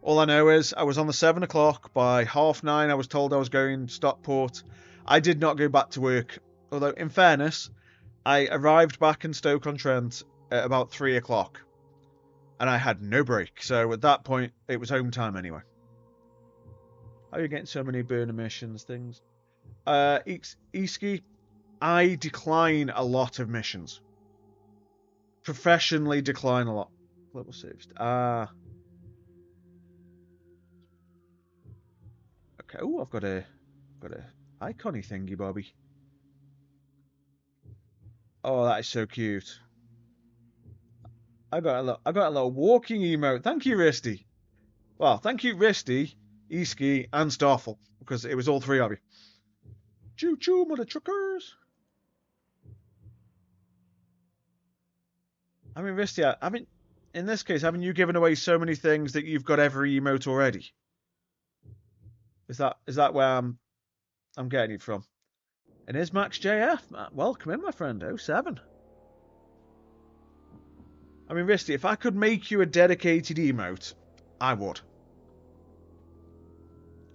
All I know is I was on the 7 o'clock. By 9:30, I was told I was going to Stockport. I did not go back to work. Although, in fairness, I arrived back in Stoke-on-Trent at about 3 o'clock. And I had no break. So at that point, it was home time anyway. How are you getting so many burner missions things? Iski, I decline a lot of missions. Professionally decline a lot. Global saved. Okay. Oh, I've got a icony thingy, Bobby. Oh, that is so cute. I got a little walking emote. Thank you, Risty. Well, thank you, Risty, Iski, and Starful, because it was all three of you. Choo choo, mother truckers. I mean, Risty, in this case, haven't you given away so many things that you've got every emote already? Is that where I'm getting it from? And here's Max JF. Welcome in, my friend. 07. I mean, Risty, if I could make you a dedicated emote, I would.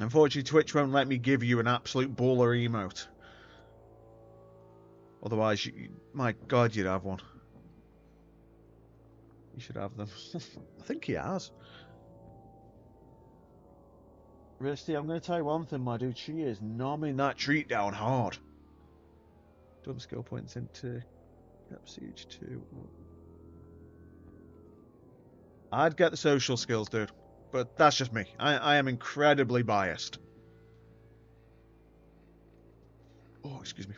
Unfortunately, Twitch won't let me give you an absolute baller emote. Otherwise, my God, you'd have one. You should have them. I think he has. Risty, I'm going to tell you one thing, my dude. She is nomming that treat down hard. Double skill points into Siege 2. I'd get the social skills, dude. But that's just me. I am incredibly biased. Oh, excuse me.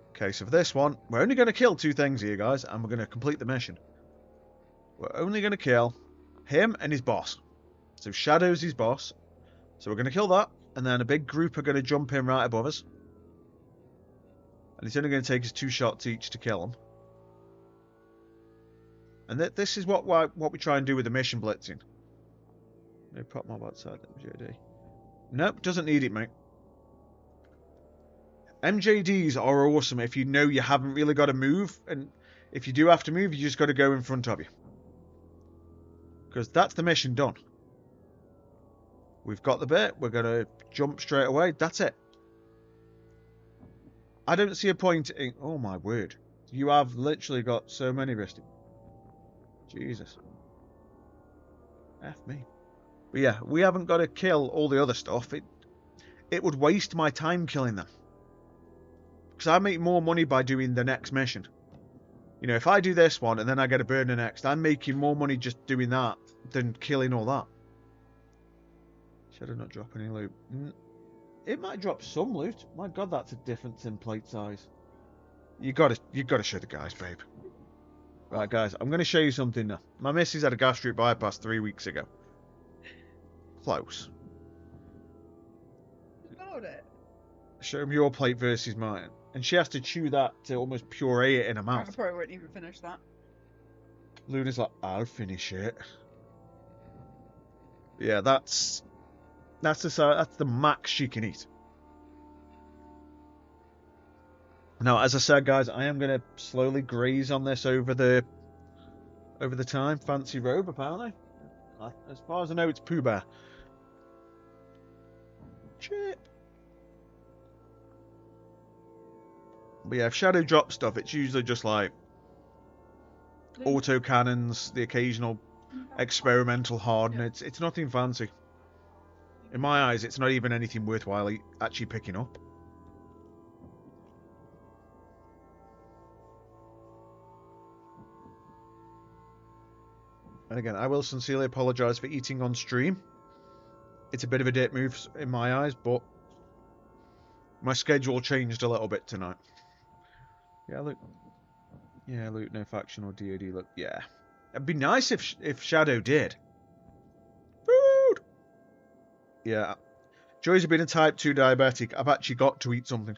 Okay, so for this one, we're only going to kill 2 things here, guys, and we're going to complete the mission. We're only going to kill him and his boss. So Shadow's his boss. So we're going to kill that, and then a big group are going to jump in right above us. And it's only going to take us 2 shots each to kill him. And this is what we try and do with the mission blitzing. Maybe pop mob outside MJD. Nope, doesn't need it, mate. MJDs are awesome if you know you haven't really got to move, and if you do have to move, you just got to go in front of you. Because that's the mission done. We've got the bit, we're going to jump straight away, that's it. I don't see a point in... Oh my word. You have literally got so many, Risty. Jesus. F me. But yeah, we haven't got to kill all the other stuff. It would waste my time killing them. Because I make more money by doing the next mission. You know, if I do this one and then I get a burner next, I'm making more money just doing that than killing all that. Should I not drop any loot? It might drop some loot. My God, that's a difference in plate size. You gotta show the guys, babe. Right, guys, I'm gonna show you something now. My missus had a gastric bypass 3 weeks ago. Close. Got it. Show him your plate versus mine. And she has to chew that to almost puree it in her mouth. I probably won't even finish that. Luna's like, I'll finish it. Yeah, that's the max she can eat. Now, as I said, guys, I am going to slowly graze on this over the time. Fancy robe, apparently. As far as I know, it's Pooh Bear. Chip. But yeah, if Shadow drops stuff, it's usually just like auto cannons, the occasional experimental harden. It's nothing fancy. In my eyes, it's not even anything worthwhile actually picking up. And again, I will sincerely apologise for eating on stream. It's a bit of a dick move in my eyes, but my schedule changed a little bit tonight. Yeah, look. Yeah, loot, no faction or DoD. Look, yeah. It'd be nice if Shadow did. Food! Yeah. Joys have been a type 2 diabetic. I've actually got to eat something.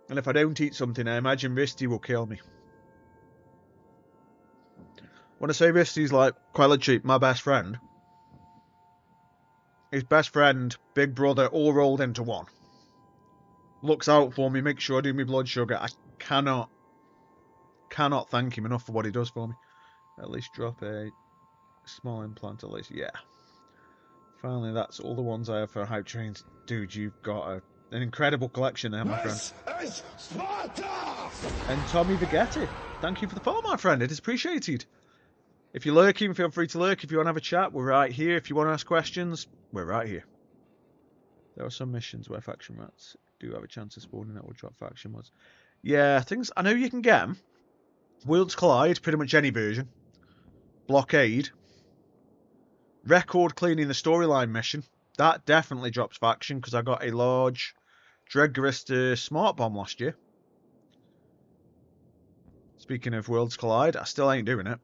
And if I don't eat something, I imagine Risty will kill me. When I say Risty's like quite literally my best friend, his best friend, big brother, all rolled into one. Looks out for me, makes sure I do my blood sugar. I cannot thank him enough for what he does for me. At least drop a small implant, at least. Yeah. Finally, that's all the ones I have for hype trains. Dude, you've got an incredible collection there, my friend. Is Sparta! And Tommy Vigetti, thank you for the follow, my friend. It is appreciated. If you're lurking, feel free to lurk. If you want to have a chat, we're right here. If you want to ask questions, we're right here. There are some missions where faction rats do have a chance of spawning that will drop faction mods. Yeah, things I know you can get them. Worlds Collide, pretty much any version. Blockade. Record cleaning the storyline mission. That definitely drops faction because I got a large Dreadgarista smart bomb last year. Speaking of Worlds Collide, I still ain't doing it.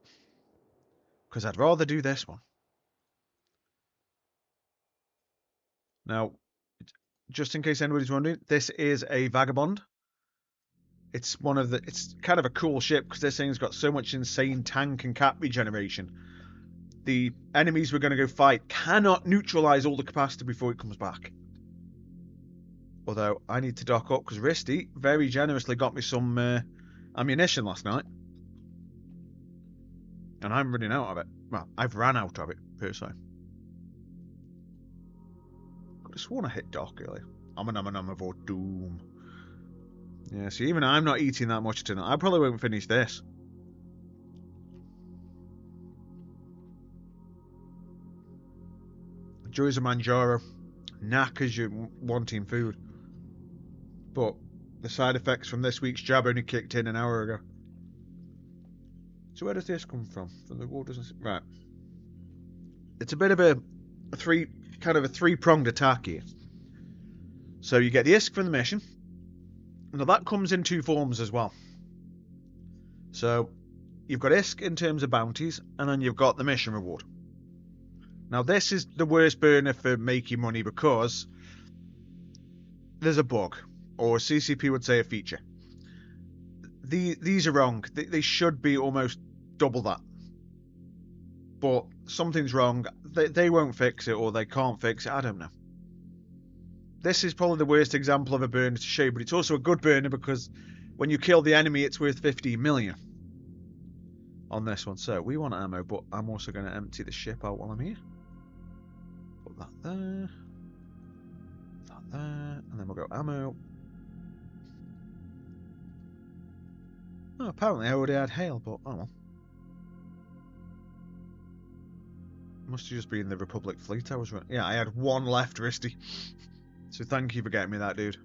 Because I'd rather do this one. Now, just in case anybody's wondering, this is a Vagabond. It's kind of a cool ship because this thing's got so much insane tank and cap regeneration. The enemies we're going to go fight cannot neutralize all the capacity before it comes back. Although, I need to dock up because Risty very generously got me some ammunition last night. And I'm running out of it. Well, I've ran out of it, per se. Could have sworn I hit dock earlier. I'm for doom. Yeah, see, even I'm not eating that much tonight. I probably won't finish this. Joys of Manjaro. Knackers you wanting food. But the side effects from this week's jab only kicked in an hour ago. So where does this come from? From the wall, doesn't it? Right. It's a bit of a three-pronged attack here. So you get the ISK from the mission. Now that comes in two forms as well. So you've got ISK in terms of bounties, and then you've got the mission reward. Now this is the worst burner for making money because there's a bug, or CCP would say a feature. These are wrong. They should be almost double that. But something's wrong. They won't fix it, or they can't fix it. I don't know. This is probably the worst example of a burner to show, but it's also a good burner because when you kill the enemy, it's worth 15 million on this one. So we want ammo, but I'm also going to empty the ship out while I'm here. Put that there. That there. And then we'll go ammo. Oh, apparently I already had hail, but oh well. Must have just been the Republic fleet I was running. Yeah, I had one left, Risty. So thank you for getting me that, dude.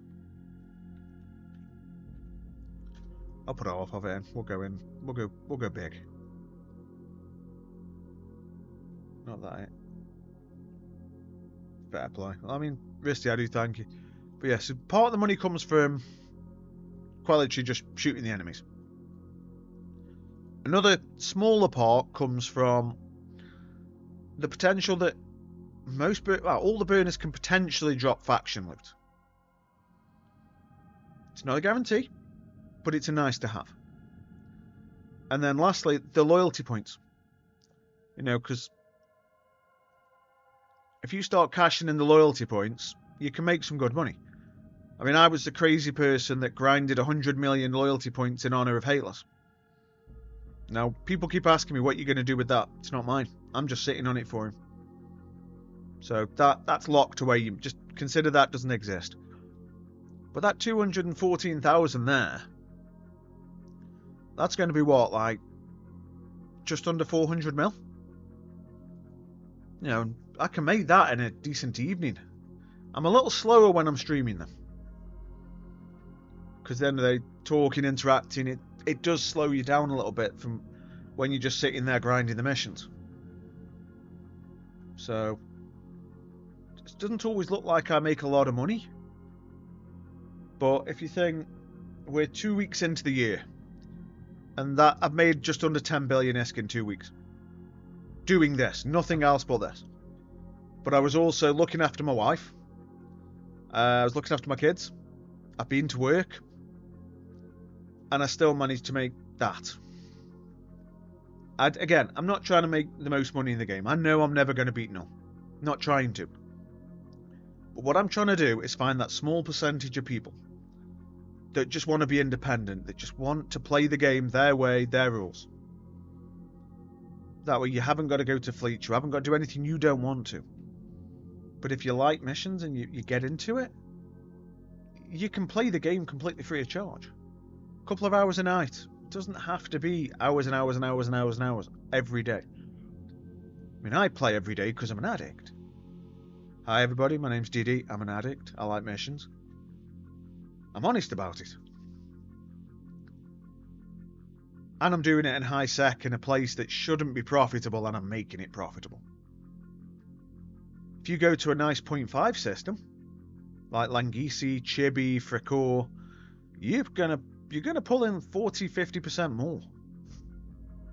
I'll put half of it in. We'll go in. We'll go big. Not that. Fair play. I mean, Risty, I do thank you. But yeah, so part of the money comes from quite literally just shooting the enemies. Another smaller part comes from the potential that all the burners can potentially drop faction loot. It's not a guarantee, but it's a nice to have. And then lastly, the loyalty points. You know, because if you start cashing in the loyalty points, you can make some good money. I mean, I was the crazy person that grinded 100 million loyalty points in honor of Halos. Now, people keep asking me what you're going to do with that. It's not mine. I'm just sitting on it for him. So that's locked away. You just consider that doesn't exist. But that 214,000 there, that's going to be what, like just under 400 mil? You know, I can make that in a decent evening. I'm a little slower when I'm streaming them. Because then they talking, interacting, it does slow you down a little bit from when you're just sitting there grinding the missions. So it doesn't always look like I make a lot of money. But if you think we're 2 weeks into the year, and that I've made just under 10 billion ISK in 2 weeks. Doing this, nothing else but this. But I was also looking after my wife. I was looking after my kids. I've been to work. And I still managed to make that. Again, I'm not trying to make the most money in the game. I know I'm never going to beat none. Not trying to. But what I'm trying to do is find that small percentage of people that just want to be independent, that just want to play the game their way, their rules. That way you haven't got to go to fleet, you haven't got to do anything you don't want to. But if you like missions and you get into it, you can play the game completely free of charge. A couple of hours a night, doesn't have to be hours and hours and hours and hours and hours every day. I mean, I play every day because I'm an addict. Hi everybody, my name's Didi. I'm an addict. I like missions. I'm honest about it. And I'm doing it in high sec in a place that shouldn't be profitable, and I'm making it profitable. If you go to a nice 0.5 system, like Langhisi, Chibi, Fricourt, you're gonna pull in 40-50% more.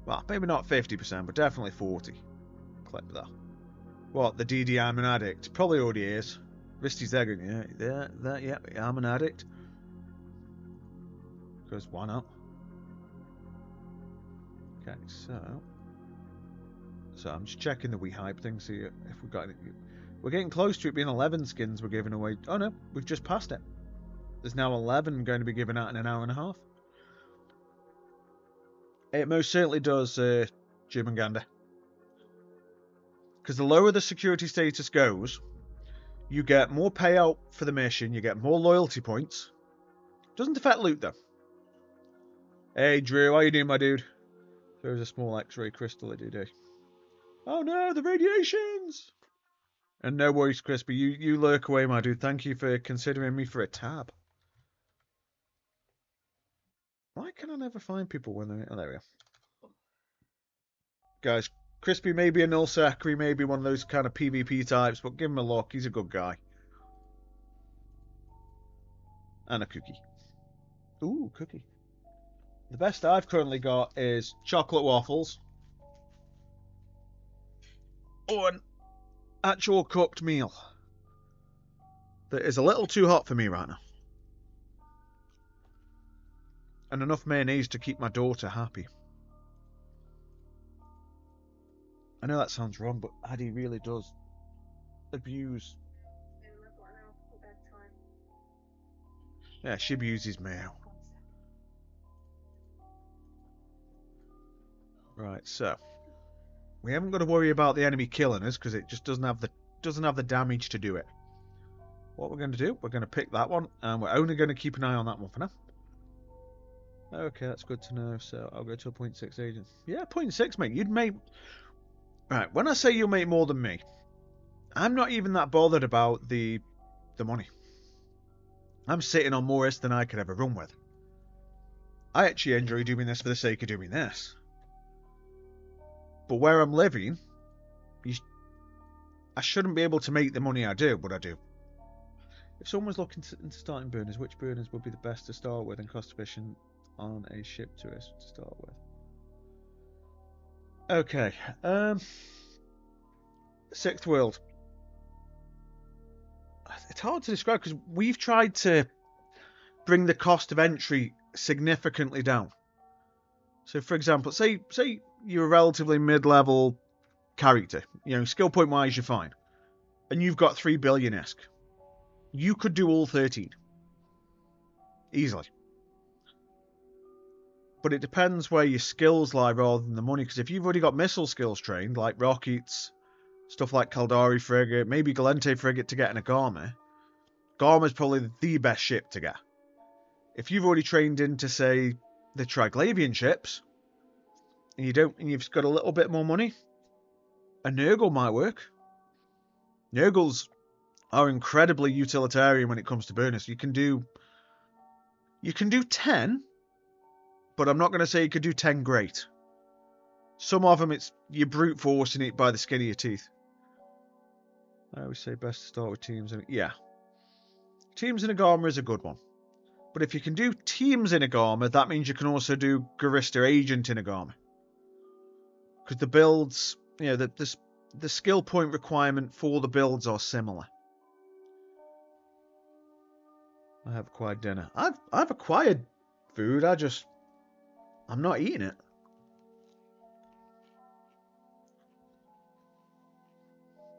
Well, maybe not 50%, but definitely 40. Clip that. What, the DD I'm an addict? Probably already is. Visty's there going, yeah, I'm an addict. Because why not? Okay, so I'm just checking the hype thing, see if we've got any. We're getting close to it being 11 skins we're giving away. Oh no, we've just passed it. There's now 11 going to be given out in an hour and a half. It most certainly does, Jim and Gander. Because the lower the security status goes, you get more payout for the mission, you get more loyalty points. Doesn't affect loot though. Hey Drew, how you doing, my dude? There's a small X-ray crystal I do. Oh no, the radiations! And no worries, Crispy. You lurk away, my dude. Thank you for considering me for a tab. Why can I never find people when they're... Oh, there we are. Guys, Crispy may be a null sacri, may be one of those kind of PvP types, but give him a look. He's a good guy. And a cookie. Ooh, cookie. The best I've currently got is chocolate waffles. Or an actual cooked meal. That is a little too hot for me right now. And enough mayonnaise to keep my daughter happy. I know that sounds wrong, but Addie really does abuse. Yeah, she abuses mayo. Right, so we haven't got to worry about the enemy killing us because it just doesn't have the damage to do it. What we're going to do, we're going to pick that one, and we're only going to keep an eye on that one for now. Okay, that's good to know. So I'll go to a 0.6 agent. Yeah, 0.6, mate. You'd make... Right, when I say you'll make more than me, I'm not even that bothered about the money. I'm sitting on more than I could ever run with. I actually enjoy doing this for the sake of doing this. But where I'm living, I shouldn't be able to make the money I do, but I do. If someone's looking into starting burners, which burners would be the best to start with and cost efficient on a ship to us to start with? Okay, Sixth World. It's hard to describe because we've tried to bring the cost of entry significantly down. So, for example, say you're a relatively mid-level character. You know, skill point wise, you're fine, and you've got 3 billion ISK. You could do all 13 easily. But it depends where your skills lie rather than the money. Because if you've already got missile skills trained, like rockets, stuff like Caldari frigate, maybe Galente frigate to get in a Garma, Garma's probably the best ship to get. If you've already trained into, say, the Triglavian ships, and you've got a little bit more money, a Nurgle might work. Nurgles are incredibly utilitarian when it comes to burners. You can do 10, but I'm not going to say you could do 10 great. Some of them, you're brute forcing it by the skin of your teeth. I always say best to start with teams. Yeah. Teams in a Garma is a good one. But if you can do teams in a Garma, that means you can also do Garista Agent in a Garma. Because the builds, you know, the skill point requirement for the builds are similar. I have acquired dinner. I've acquired food, I'm not eating it.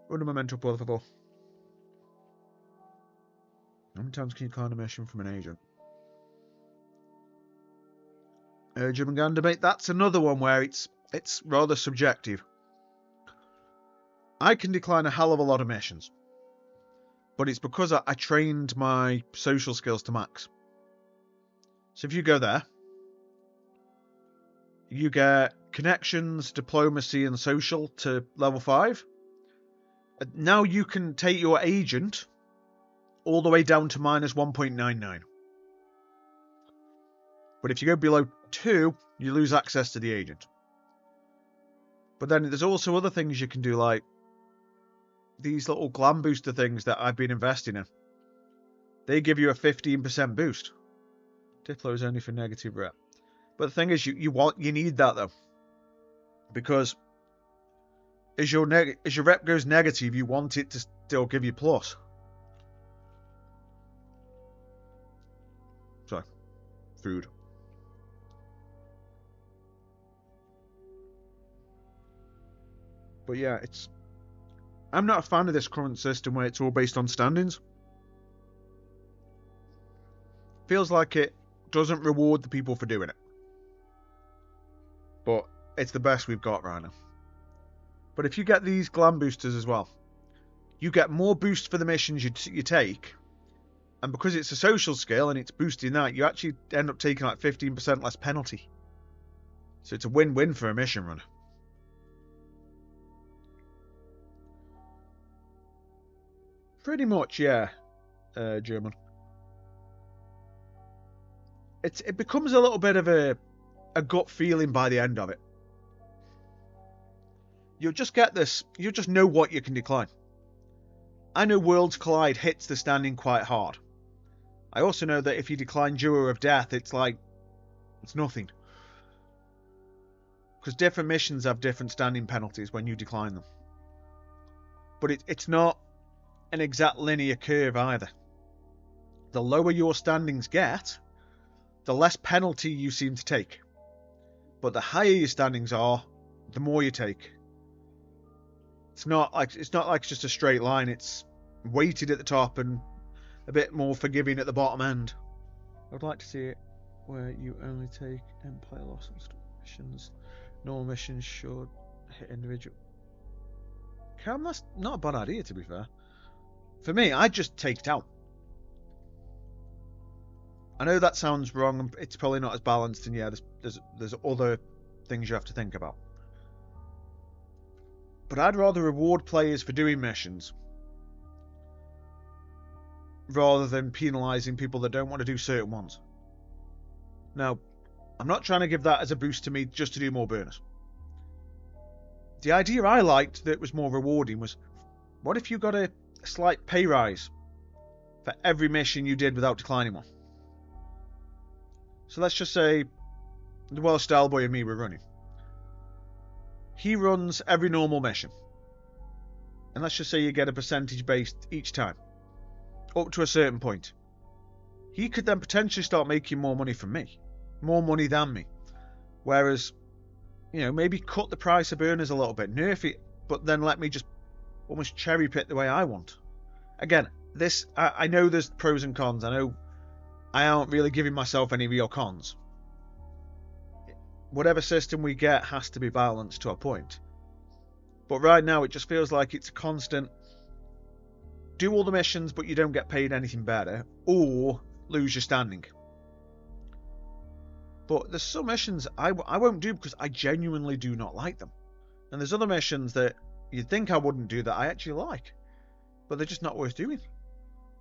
Un momento, por favor. How many times can you decline a mission from an agent? Jim and Gander, mate, that's another one where it's rather subjective. I can decline a hell of a lot of missions. But it's because I trained my social skills to max. So if you go there, You get connections, diplomacy, and social to level 5. Now you can take your agent all the way down to minus 1.99. But if you go below 2, you lose access to the agent. But then there's also other things you can do, like these little glam booster things that I've been investing in. They give you a 15% boost. Diplo is only for negative rep. But the thing is, you need that though, because as your rep goes negative, you want it to still give you plus. Sorry, food. But yeah, I'm not a fan of this current system where it's all based on standings. Feels like it doesn't reward the people for doing it. But it's the best we've got right now. But if you get these glam boosters as well, you get more boost for the missions you take. And because it's a social skill and it's boosting that, you actually end up taking like 15% less penalty. So it's a win-win for a mission runner. Pretty much, yeah, German. It becomes a little bit of a gut feeling by the end of it. You'll just get this, you'll just know what you can decline. I know Worlds Collide hits the standing quite hard. I also know that if you decline Duo of Death, it's nothing. Because different missions have different standing penalties when you decline them. But it's not an exact linear curve either. The lower your standings get, the less penalty you seem to take. But the higher your standings are, the more you take. It's not like it's just a straight line. It's weighted at the top and a bit more forgiving at the bottom end. I would like to see it where you only take Empire loss missions. Normal missions should hit individual. Cam, that's not a bad idea, to be fair. For me, I'd just take it out. I know that sounds wrong. It's probably not as balanced, and yeah, there's other things you have to think about. But I'd rather reward players for doing missions rather than penalising people that don't want to do certain ones. Now, I'm not trying to give that as a boost to me just to do more burners. The idea I liked that was more rewarding was, what if you got a slight pay rise for every mission you did without declining one? So let's just say the Well Style Boy and me were running. He runs every normal mission. And let's just say you get a percentage based each time. Up to a certain point. He could then potentially start making more money from me. More money than me. Whereas, maybe cut the price of burners a little bit. Nerf it, but then let me just almost cherry pick the way I want. Again, I know there's pros and cons. I know I aren't really giving myself any real cons. Whatever system we get has to be balanced to a point. But right now it just feels like it's a constant do all the missions but you don't get paid anything better, or lose your standing. But there's some missions I won't do because I genuinely do not like them. And there's other missions that you'd think I wouldn't do that I actually like. But they're just not worth doing.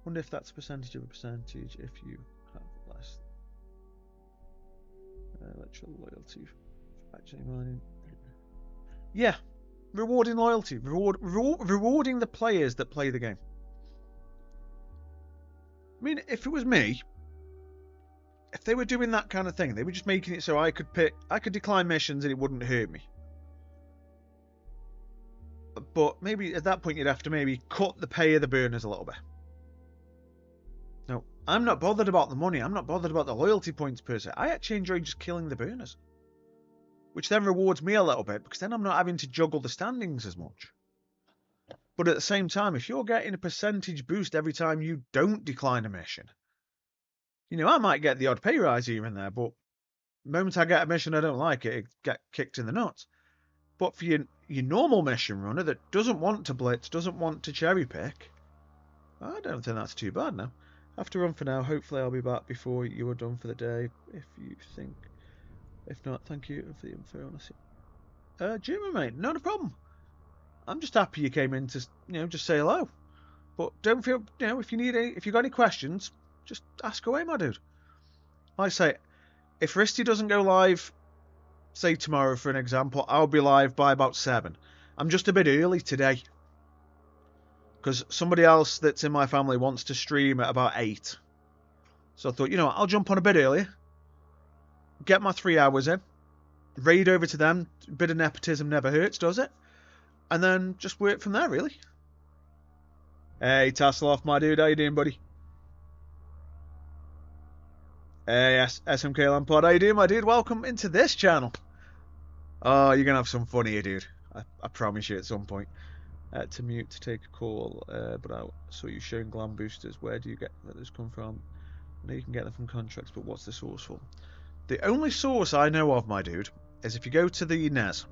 Wonder if that's a percentage of a percentage if you have less electoral loyalty for actually mining. Yeah, rewarding loyalty, rewarding the players that play the game. I mean, if it was me, if they were doing that kind of thing, they were just making it so I could decline missions and it wouldn't hurt me. But maybe at that point you'd have to maybe cut the pay of the burners a little bit. No, I'm not bothered about the money. I'm not bothered about the loyalty points per se. I actually enjoy just killing the burners. Which then rewards me a little bit, because then I'm not having to juggle the standings as much. But at the same time, if you're getting a percentage boost every time you don't decline a mission, I might get the odd pay rise here and there, but the moment I get a mission I don't like, it get kicked in the nuts. But for your normal mission runner that doesn't want to blitz, doesn't want to cherry pick, I don't think that's too bad now. I have to run for now. Hopefully I'll be back before you are done for the day. If you think If not, thank you for the info, honestly. Jimmy, mate, not a problem. I'm just happy you came in to, just say hello. But don't feel, if you got any questions, just ask away, my dude. Like I say, if Risty doesn't go live, say tomorrow for an example, I'll be live by about 7. I'm just a bit early today. Because somebody else that's in my family wants to stream at about 8. So I thought, I'll jump on a bit earlier. Get my 3 hours in. Raid over to them. A bit of nepotism never hurts, does it? And then just work from there, really. Hey, Tasseloff, my dude. How you doing, buddy? Hey, SMK Lampard. How you doing, my dude? Welcome into this channel. Oh, you're going to have some fun here, dude. I promise you at some point. To mute to take a call, but I saw you showing glam boosters. Where do you get those come from? I know you can get them from contracts, but what's the source for? The only source I know of, my dude, is if you go to the NES.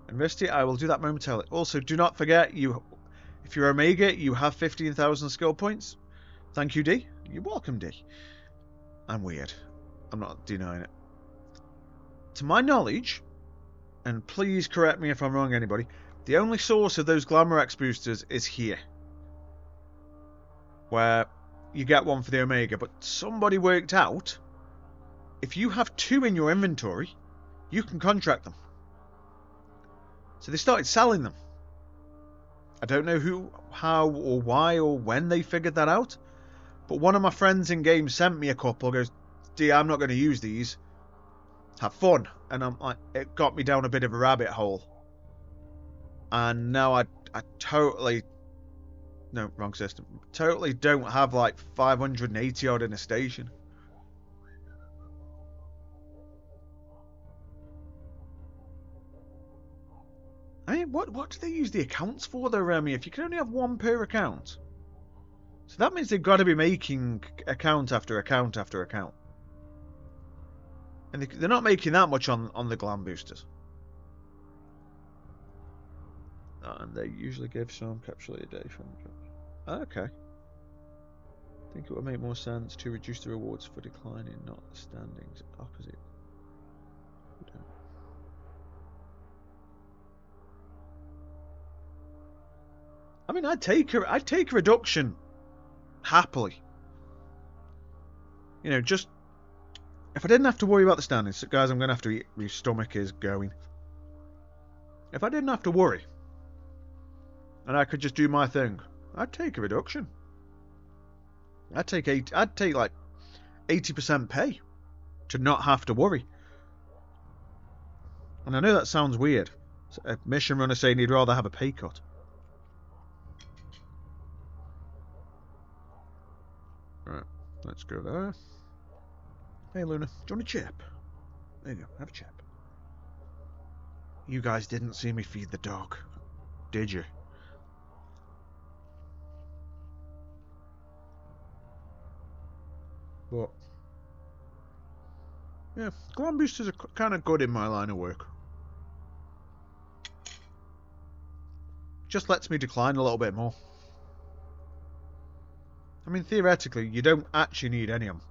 And Risty, I will do that momentarily. Also, do not forget, if you're Omega, you have 15,000 skill points. Thank you, D. You're welcome, D. I'm weird. I'm not denying it. To my knowledge, and please correct me if I'm wrong, anybody, the only source of those Glamour X boosters is here. Where you get one for the Omega, but somebody worked out, if you have 2 in your inventory, you can contract them. So they started selling them. I don't know who, how, or why, or when they figured that out, but one of my friends in game sent me a couple, goes, D, I'm not going to use these. Have fun. And I'm like, it got me down a bit of a rabbit hole. And now I totally, no, wrong system, totally don't have like 580 odd in a station. I mean, what do they use the accounts for though, Remy? If you can only have 1 per account. So that means they've got to be making account after account after account. And they're not making that much on the glam boosters. And they usually give some capsule a day from. Okay. I think it would make more sense to reduce the rewards for declining, not the standings opposite. I mean, I'd take a reduction happily. Just if I didn't have to worry about the standings, guys, I'm gonna have to eat. My stomach is going. If I didn't have to worry, and I could just do my thing, I'd take a reduction. I'd take like 80% pay to not have to worry. And I know that sounds weird. A mission runner saying he'd rather have a pay cut. Right, let's go there. Hey Luna, do you want a chip? There you go, have a chip. You guys didn't see me feed the dog, did you? But yeah, glam boosters are kind of good in my line of work. Just lets me decline a little bit more. I mean, theoretically, you don't actually need any of them.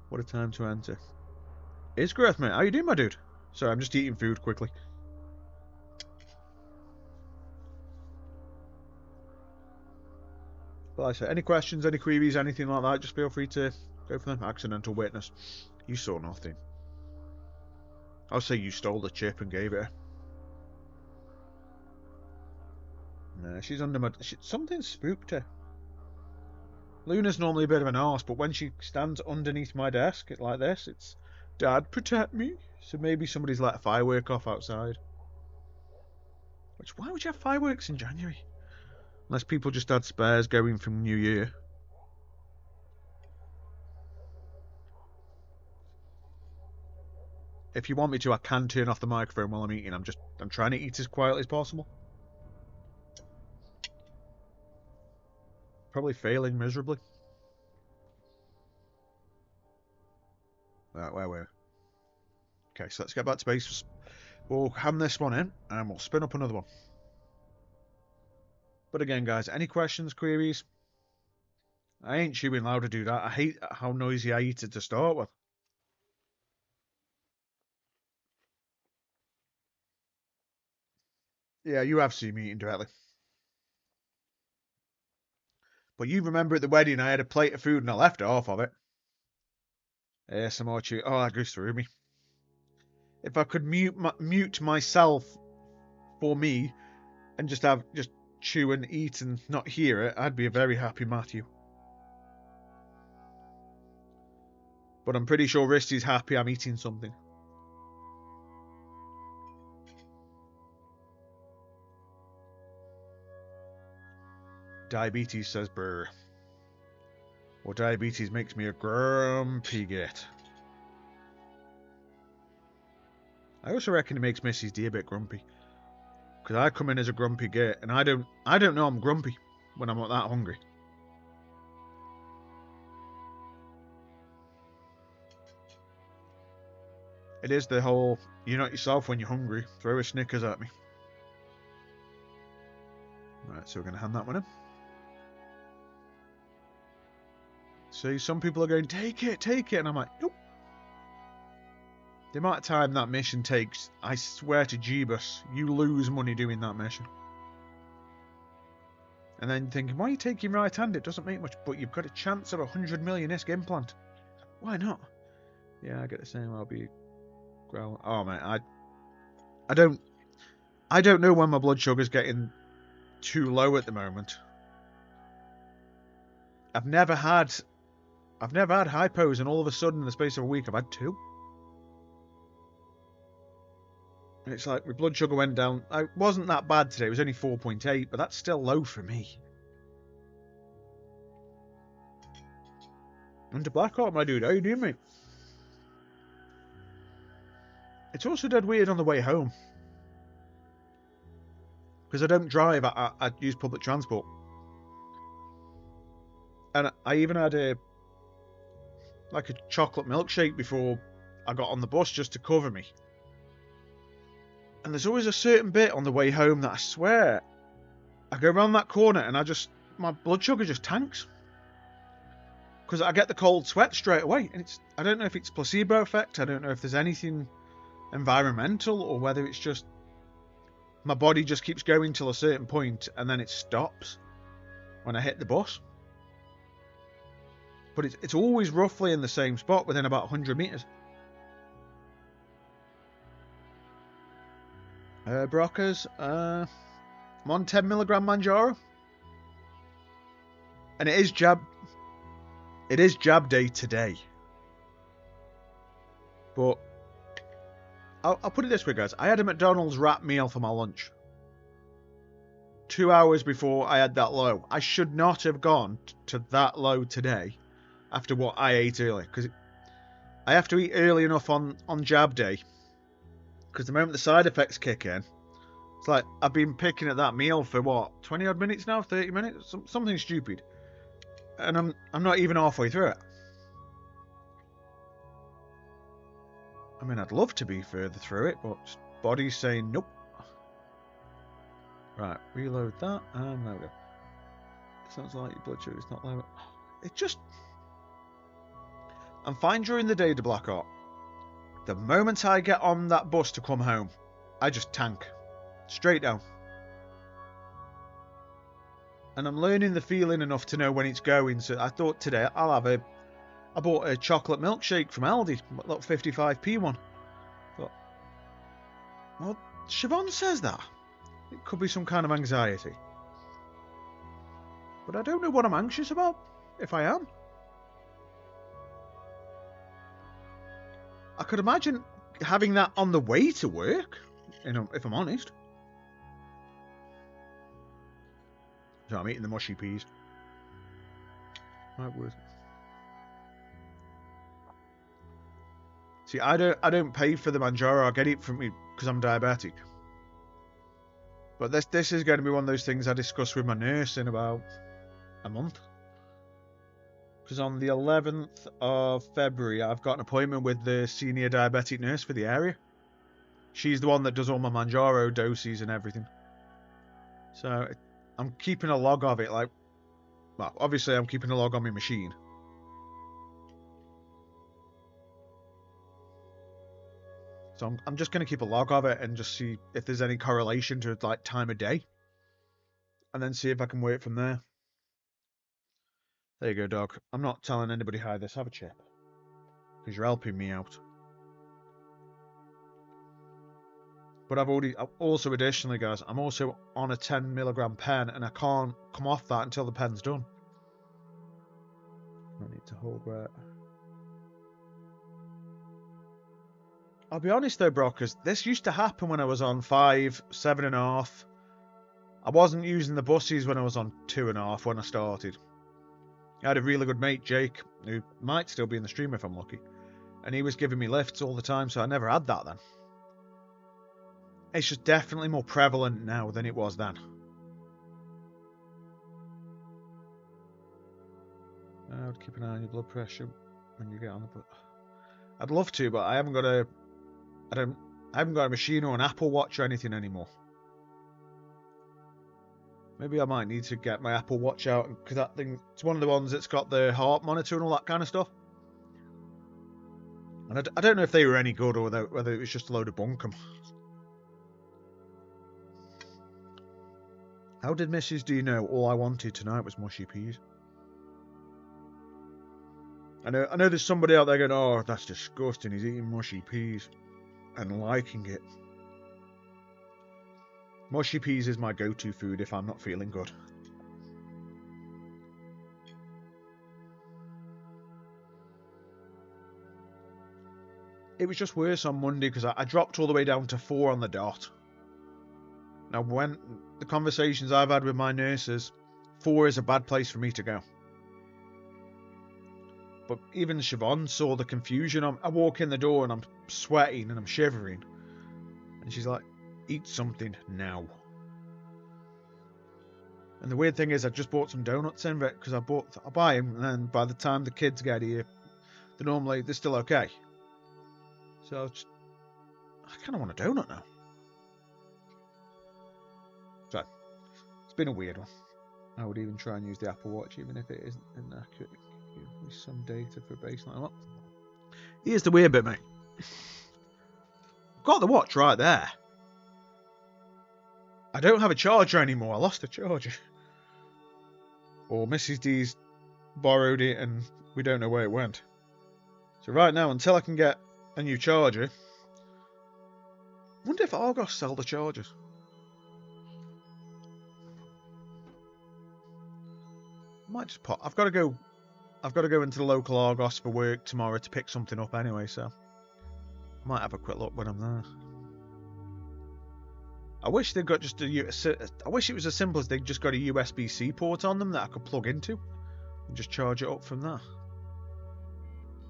What a time to enter. It's Growth, mate. How you doing, my dude? Sorry, I'm just eating food quickly. But like I say, any questions, any queries, anything like that, just feel free to go for them. Accidental witness. You saw nothing. I'll say you stole the chip and gave it her. Nah, she's under my... something spooked her. Luna's normally a bit of an arse, but when she stands underneath my desk like this, it's... Dad, protect me. So maybe somebody's let a firework off outside. Which, why would you have fireworks in January? Unless people just had spares going from New Year. If you want me to, I can turn off the microphone while I'm eating. I'm trying to eat as quietly as possible. Probably failing miserably. Right, where were we? Okay, so let's get back to base. We'll ham this one in, and we'll spin up another one. But again, guys, any questions, queries? I ain't chewing loud to do that. I hate how noisy I eat it to start with. Yeah, you have seen me eating directly. But you remember at the wedding I had a plate of food and I left half of it. ASMR chew. Oh, that goes through me. If I could mute myself for me and just chew and eat and not hear it, I'd be a very happy Matthew. But I'm pretty sure Risty's happy I'm eating something. Diabetes, says Brr. Well, diabetes makes me a grumpy git. I also reckon it makes Mrs. D a bit grumpy. Because I come in as a grumpy git, and I don't know I'm grumpy when I'm not that hungry. It is the whole, you're not yourself when you're hungry. Throw a Snickers at me. Right, so we're going to hand that one in. See, some people are going, take it, and I'm like, nope. The amount of time that mission takes, I swear to Jeebus, you lose money doing that mission. And then thinking, why are you taking right hand? It doesn't make much, but you've got a chance of 100 million ISK implant. Why not? Yeah, I get the same. I'll be growling. Oh man, I don't know when my blood sugar's getting too low at the moment. I've never had hypos, and all of a sudden, in the space of a week, I've had 2. And it's like my blood sugar went down. It wasn't that bad today. It was only 4.8, but that's still low for me. Under Blackhawk, my dude. How you doing, mate? It's also dead weird on the way home. Because I don't drive, I use public transport. And I even had a chocolate milkshake before I got on the bus just to cover me. And there's always a certain bit on the way home that I swear, I go around that corner and my blood sugar just tanks. Because I get the cold sweat straight away. And I don't know if it's placebo effect, I don't know if there's anything environmental, or whether it's just my body just keeps going till a certain point and then it stops when I hit the bus. But it's always roughly in the same spot within about 100 meters. Brockers, I'm on 10 milligram Manjaro, and it is jab day today. But I'll put it this way, guys. I had a McDonald's wrap meal for my lunch 2 hours before I had that low. I should not have gone to that low today after what I ate earlier, because I have to eat early enough on jab day. Because the moment the side effects kick in, it's like I've been picking at that meal for what, 20 odd minutes now, 30 minutes, something stupid, and I'm not even halfway through it. I mean, I'd love to be further through it, but body's saying nope. Right, reload that, and there we go. Sounds like your blood sugar's not low. I'm fine during the day to Black Ops. The moment I get on that bus to come home, I just tank. Straight down. And I'm learning the feeling enough to know when it's going, so I thought today I bought a chocolate milkshake from Aldi, a little 55p one. But, well, Siobhan says that. It could be some kind of anxiety. But I don't know what I'm anxious about, if I am. I could imagine having that on the way to work, if I'm honest. So I'm eating the mushy peas. Right, worth it. See, I don't pay for the Manjaro. I get it from me because I'm diabetic. But this is going to be one of those things I discuss with my nurse in about a month. Because on the 11th of February, I've got an appointment with the senior diabetic nurse for the area. She's the one that does all my Manjaro doses and everything. So I'm keeping a log of it. Well, obviously I'm keeping a log on my machine. So I'm just going to keep a log of it and just see if there's any correlation to like time of day. And then see if I can work from there. There you go, dog. I'm not telling anybody hi this. Have a chip. Because you're helping me out. But I've also additionally, guys, I'm also on a 10 milligram pen and I can't come off that until the pen's done. I need to hold where. I'll be honest though, bro, because this used to happen when I was on 5, 7.5. I wasn't using the buses when I was on 2.5 when I started. I had a really good mate, Jake, who might still be in the stream if I'm lucky. And he was giving me lifts all the time, so I never had that then. It's just definitely more prevalent now than it was then. I would keep an eye on your blood pressure when you get on the bus. I'd love to, but I haven't got a machine or an Apple Watch or anything anymore. Maybe I might need to get my Apple Watch out, because that thing, it's one of the ones that's got the heart monitor and all that kind of stuff. And I don't know if they were any good or whether it was just a load of bunkum. How did Mrs. D know all I wanted tonight was mushy peas? I know there's somebody out there going, oh, that's disgusting, he's eating mushy peas and liking it. Mushy peas is my go-to food if I'm not feeling good. It was just worse on Monday because I dropped all the way down to 4 on the dot. Now, when the conversations I've had with my nurses, 4 is a bad place for me to go. But even Siobhan saw the confusion. I walk in the door and I'm sweating and I'm shivering. And she's like, eat something now. And the weird thing is I just bought some donuts in it because I buy them and then by the time the kids get here, they're still okay. So I kind of want a donut now. So it's been a weird one. I would even try and use the Apple Watch even if it isn't inaccurate. Give me some data for baseline. Well, here's the weird bit, mate. I've got the watch right there. I don't have a charger anymore. I lost the charger. Or Mrs. D's borrowed it and we don't know where it went. So right now, until I can get a new charger, I wonder if Argos sell the chargers. I might just pop. I've got to go into the local Argos for work tomorrow to pick something up anyway, so I might have a quick look when I'm there. I wish they'd got just I wish it was as simple as they just got a USB-C port on them that I could plug into and just charge it up from there.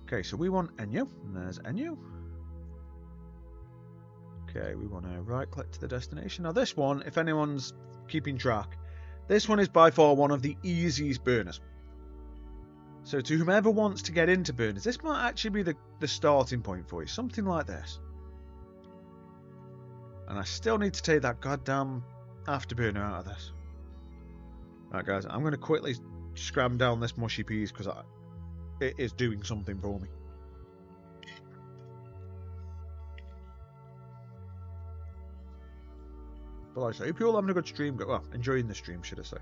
Okay, so we want Enyo, and there's Enyo. Okay, we want to right-click to the destination. Now this one, if anyone's keeping track, this one is by far one of the easiest burners. So to whomever wants to get into burners, this might actually be the starting point for you. Something like this. And I still need to take that goddamn afterburner out of this. Right, guys, I'm going to quickly scram down this mushy peas because it is doing something for me. But like I say, hope you're all having a good stream. Well, enjoying the stream, should I say.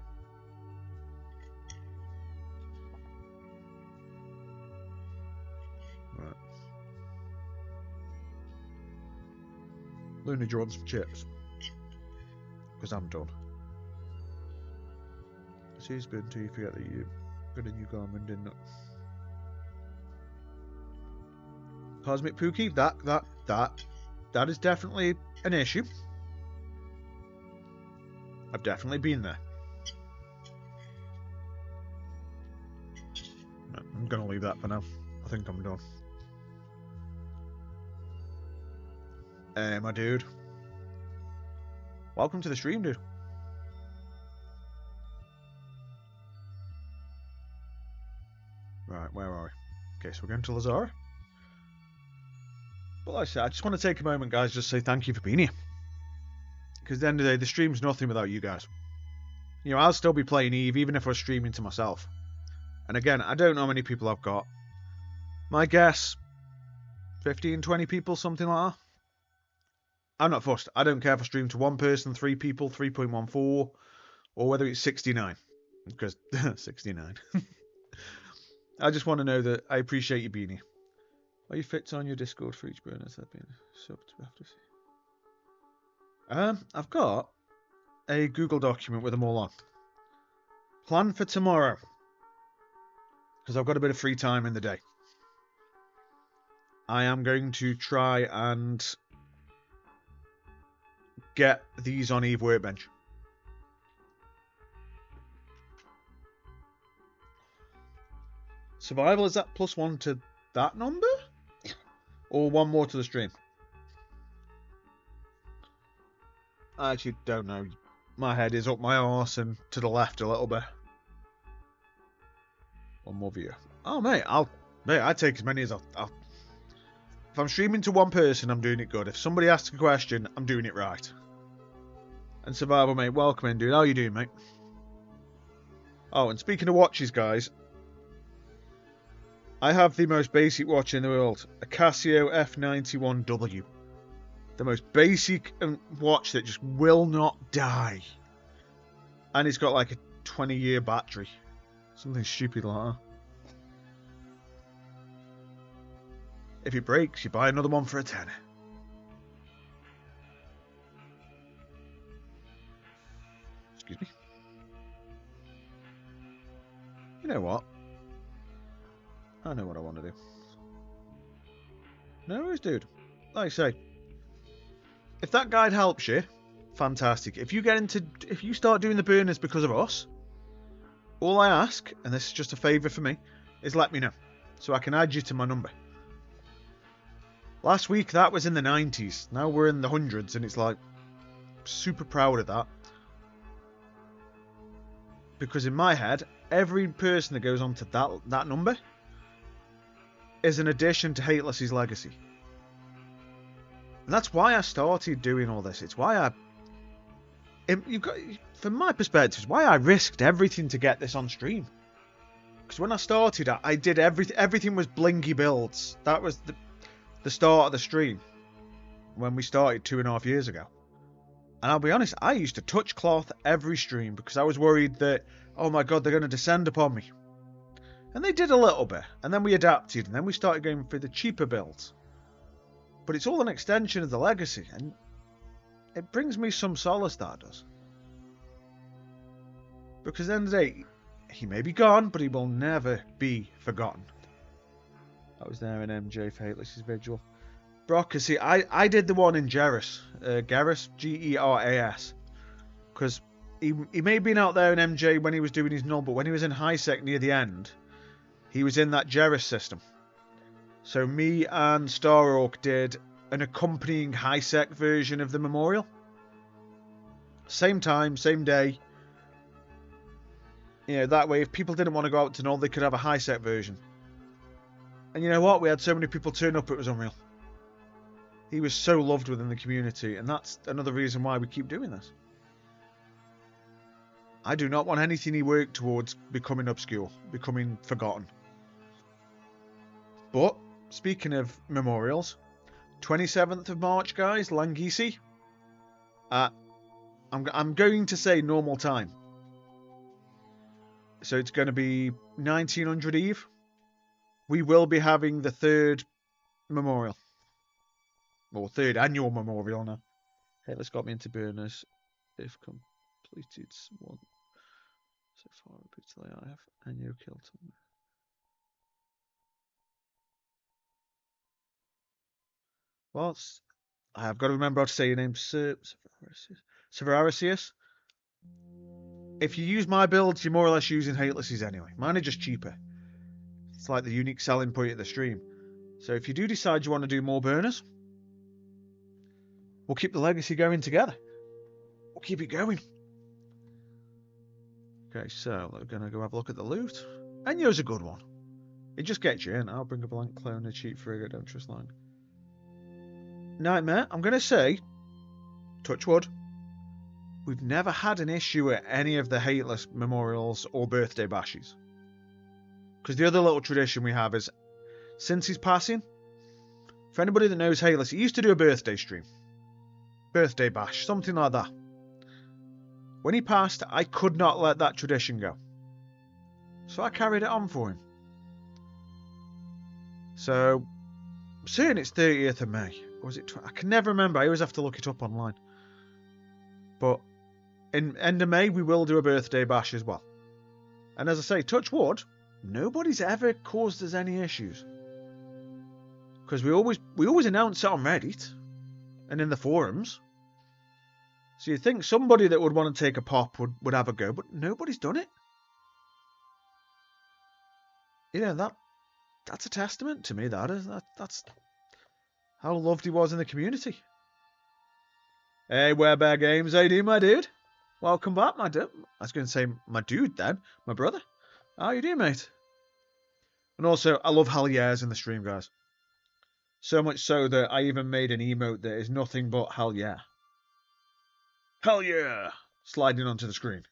Right. Luna, do you want some chips? Because I'm done. See, it's been until you forget that you got a new garment, didn't it? Cosmic Pookie, that is definitely an issue. I've definitely been there. I'm gonna leave that for now. I think I'm done. Hey, my dude. Welcome to the stream, dude. Right, where are we? Okay, so we're going to Lazara. But like I said, I just want to take a moment, guys, just say thank you for being here. Because at the end of the day, the stream's nothing without you guys. You know, I'll still be playing Eve, even if I was streaming to myself. And again, I don't know how many people I've got. My guess, 15, 20 people, something like that. I'm not fussed. I don't care if I stream to 1 person, 3 people, 3.14, or whether it's 69. Because 69. I just want to know that I appreciate you being here. Are you fit on your Discord for each bonus I've been subbed to after? I've got a Google document with them all on. Plan for tomorrow. Because I've got a bit of free time in the day. I am going to try and get these on Eve Workbench. Survival, is that +1 to that number? Or 1 more to the stream? I actually don't know. My head is up my arse and to the left a little bit. 1 more view. Oh, mate, I take as many as I'll... If I'm streaming to 1 person, I'm doing it good. If somebody asks a question, I'm doing it right. And Survival, mate, welcome in, dude. How you doing, mate? Oh, and speaking of watches, guys, I have the most basic watch in the world, a Casio F91W. The most basic watch that just will not die. And it's got like a 20-year battery. Something stupid like that. If it breaks, you buy another one for a tenner. Excuse me. You know what? I know what I want to do. No worries, dude. Like I say, if that guide helps you, fantastic. If you start doing the burners because of us, all I ask, and this is just a favour for me, is let me know, so I can add you to my number. Last week that was in the 90s. Now we're in the hundreds, and it's like super proud of that. Because in my head, every person that goes on to that number is an addition to Hateless's legacy. And that's why I started doing all this. It's why from my perspective, it's why I risked everything to get this on stream. Because when I started, I did everything was blingy builds. That was the start of the stream when we started 2.5 years ago. And I'll be honest, I used to touch cloth every stream because I was worried that, oh my god, they're going to descend upon me. And they did a little bit, and then we adapted, and then we started going for the cheaper builds. But it's all an extension of the legacy, and it brings me some solace, that does. Because at the end of the day, he may be gone, but he will never be forgotten. I was there in MJ for Hateless's Vigil. Brock, see, I did the one in Geras. Geras, Geras. Because he may have been out there in MJ when he was doing his null, but when he was in high sec near the end, he was in that Geras system. So me and Starhawk did an accompanying high sec version of the memorial. Same time, same day. You know, that way if people didn't want to go out to null, they could have a high sec version. And you know what? We had so many people turn up, it was unreal. He was so loved within the community, and that's another reason why we keep doing this. I do not want anything he worked towards becoming obscure, becoming forgotten. But, speaking of memorials, 27th of March, guys, Langisi. I'm going to say normal time. So it's going to be 1900 Eve. We will be having the 3rd memorial. Or 3rd annual memorial now. Okay, let's got me into burners. If completed one. So far repeatedly I have. And you killed him. Well, I have got to remember how to say your name. Severarisius. If you use my builds, you're more or less using Hateless's anyway. Mine are just cheaper. It's like the unique selling point of the stream. So if you do decide you want to do more burners, we'll keep the legacy going together. We'll keep it going. Okay, so we're going to go have a look at the loot. Enyo's a good one. It just gets you in. I'll bring a blank clone, a cheap frigate, don't trust line. Nightmare, I'm going to say, touch wood, we've never had an issue at any of the Hateless memorials or birthday bashes. Because the other little tradition we have is, since his passing, for anybody that knows Hateless, he used to do a birthday stream. birthday bash, something like that. When he passed, I could not let that tradition go. So I carried it on for him. So, I'm saying it's 30th of May. Or was it? I can never remember. I always have to look it up online. But in end of May, we will do a birthday bash as well. And as I say, touch wood, nobody's ever caused us any issues. Because we always announce it on Reddit and in the forums. So you'd think somebody that would want to take a pop would have a go, but nobody's done it. You know, that's a testament to me, that's how loved he was in the community. Hey, Werebear Games, how you doing, my dude? Welcome back, my dude. I was going to say my dude then, my brother. How you doing, mate? And also, I love hell yeahs in the stream, guys. So much so that I even made an emote that is nothing but hell yeah. Hell yeah! Sliding onto the screen.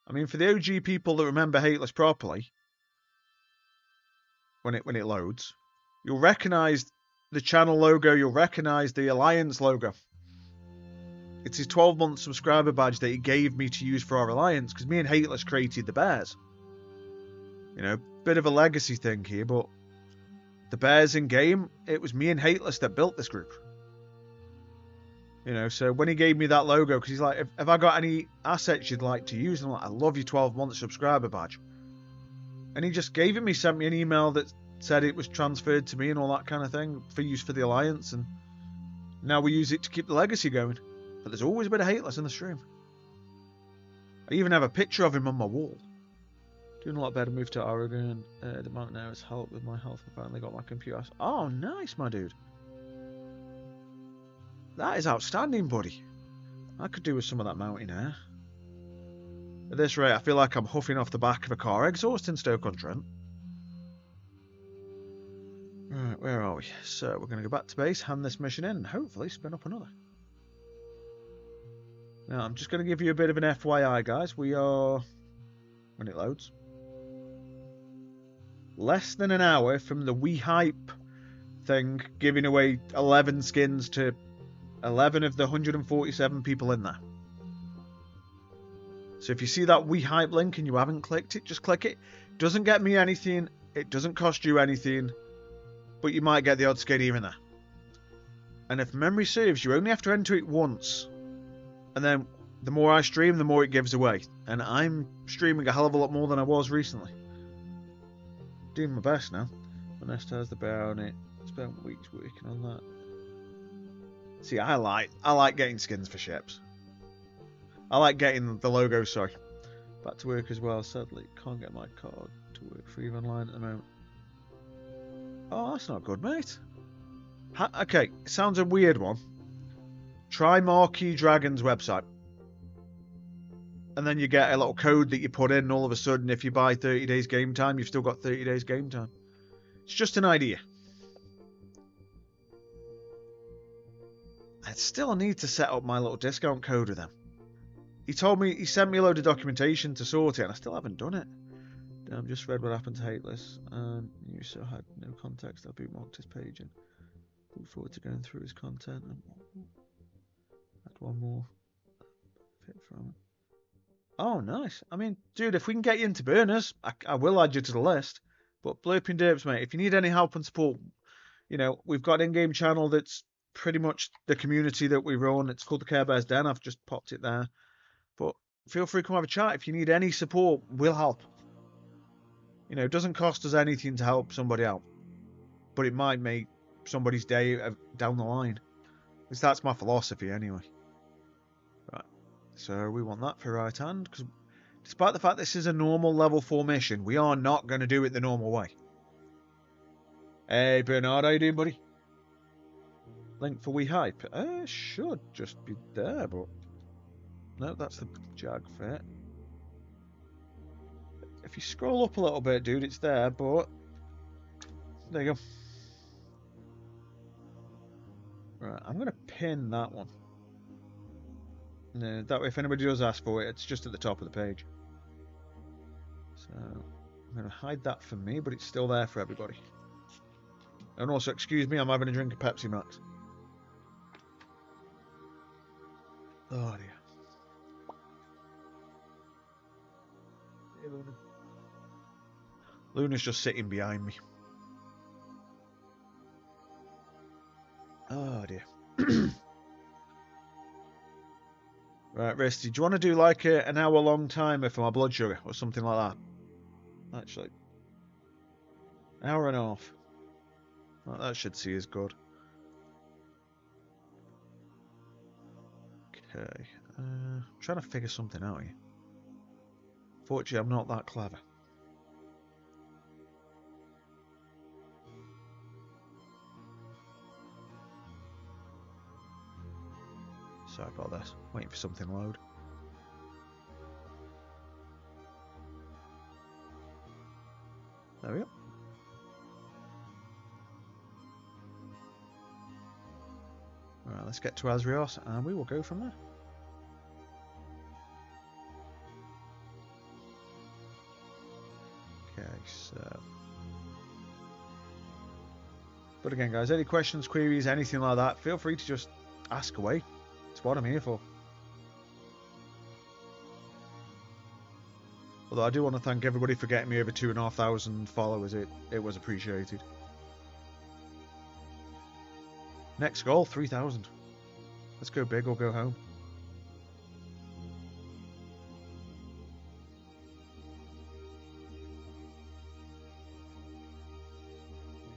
I mean, for the OG people that remember Hateless properly, when it loads, you'll recognise the channel logo, you'll recognise the Alliance logo. It's his 12-month subscriber badge that he gave me to use for our Alliance, because me and Hateless created the Bears. You know, bit of a legacy thing here, but the Bears in game, it was me and Hateless that built this group. You know, so when he gave me that logo, because he's like, have I got any assets you'd like to use? And I'm like, I love your 12-month subscriber badge. And he just gave it me, sent me an email that said it was transferred to me and all that kind of thing for use for the Alliance. And now we use it to keep the legacy going. But there's always a bit of Hateless in the stream. I even have a picture of him on my wall. Doing a lot better, moved to Oregon. The mountain air has helped with my health and finally got my computer. Oh, nice, my dude. That is outstanding, buddy. I could do with some of that mountain air. At this rate, I feel like I'm huffing off the back of a car exhaust in Stoke-on-Trent. Right, where are we? So, we're going to go back to base, hand this mission in, and hopefully spin up another. Now, I'm just going to give you a bit of an FYI, guys. We are, when it loads, less than an hour from the We Hype thing, giving away 11 skins to 11 of the 147 people in there. So if you see that We Hype link and you haven't clicked it, just click it. Doesn't get me anything. It doesn't cost you anything. But you might get the odd skin here and there. And if memory serves, you only have to enter it once. And then the more I stream, the more it gives away. And I'm streaming a hell of a lot more than I was recently. Doing my best now. My nest has the bear on it. Spent weeks working on that. See, I like getting skins for ships. I like getting the logo, sorry. Back to work as well. Sadly, can't get my card to work for EVE Online at the moment. Oh, that's not good, mate. Okay, sounds a weird one. Try Marquee Dragon's website. And then you get a little code that you put in, and all of a sudden, if you buy 30 days game time, you've still got 30 days game time. It's just an idea. I still need to set up my little discount code with them. He told me, he sent me a load of documentation to sort it, and I still haven't done it. I've just read what happened to Hateless, and you so had no context. I bookmarked his page and look forward to going through his content. And add one more fit from it. Oh, nice. I mean, dude, if we can get you into burners, I will add you to the list. But Blurping Derps, mate, if you need any help and support, you know, we've got an in-game channel that's pretty much the community that we run. It's called the Care Bears Den. I've just popped it there. But feel free to come have a chat. If you need any support, we'll help. You know, it doesn't cost us anything to help somebody out. But it might make somebody's day down the line. At least that's my philosophy anyway. Right. So we want that for right hand. Because despite the fact this is a normal level 4 mission, we are not going to do it the normal way. Hey Bernard, how you doing, buddy? Link for We Hype. Should just be there, but no, that's the Jag fit. If you scroll up a little bit, dude, it's there, but there you go. Right, I'm gonna pin that one. No, that way, if anybody does ask for it, it's just at the top of the page. So I'm gonna hide that for me, but it's still there for everybody. And also, excuse me, I'm having a drink of Pepsi Max. Oh dear. Hey, Luna. Luna's just sitting behind me. Oh dear. Right, Risty, do you want to do like an hour-long timer for my blood sugar or something like that? Actually, an hour and a half. Well, that should see as good. Okay, I'm trying to figure something out here. Fortunately, I'm not that clever. Sorry about this. Waiting for something to load. There we go. Alright, let's get to Asrios and we will go from there. Okay, so... But again, guys, any questions, queries, anything like that, feel free to just ask away. It's what I'm here for. Although I do want to thank everybody for getting me over 2,500 followers. It was appreciated. Next goal, 3,000. Let's go big or go home.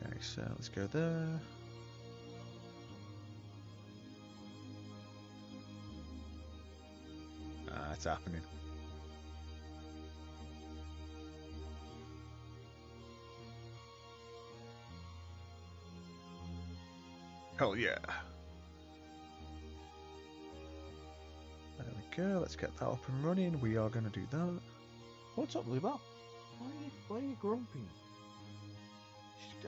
Okay, so let's go there. Ah, it's happening. Hell yeah. There we go, let's get that up and running. We are going to do that. What's up, Bluebell? Why are you grumping?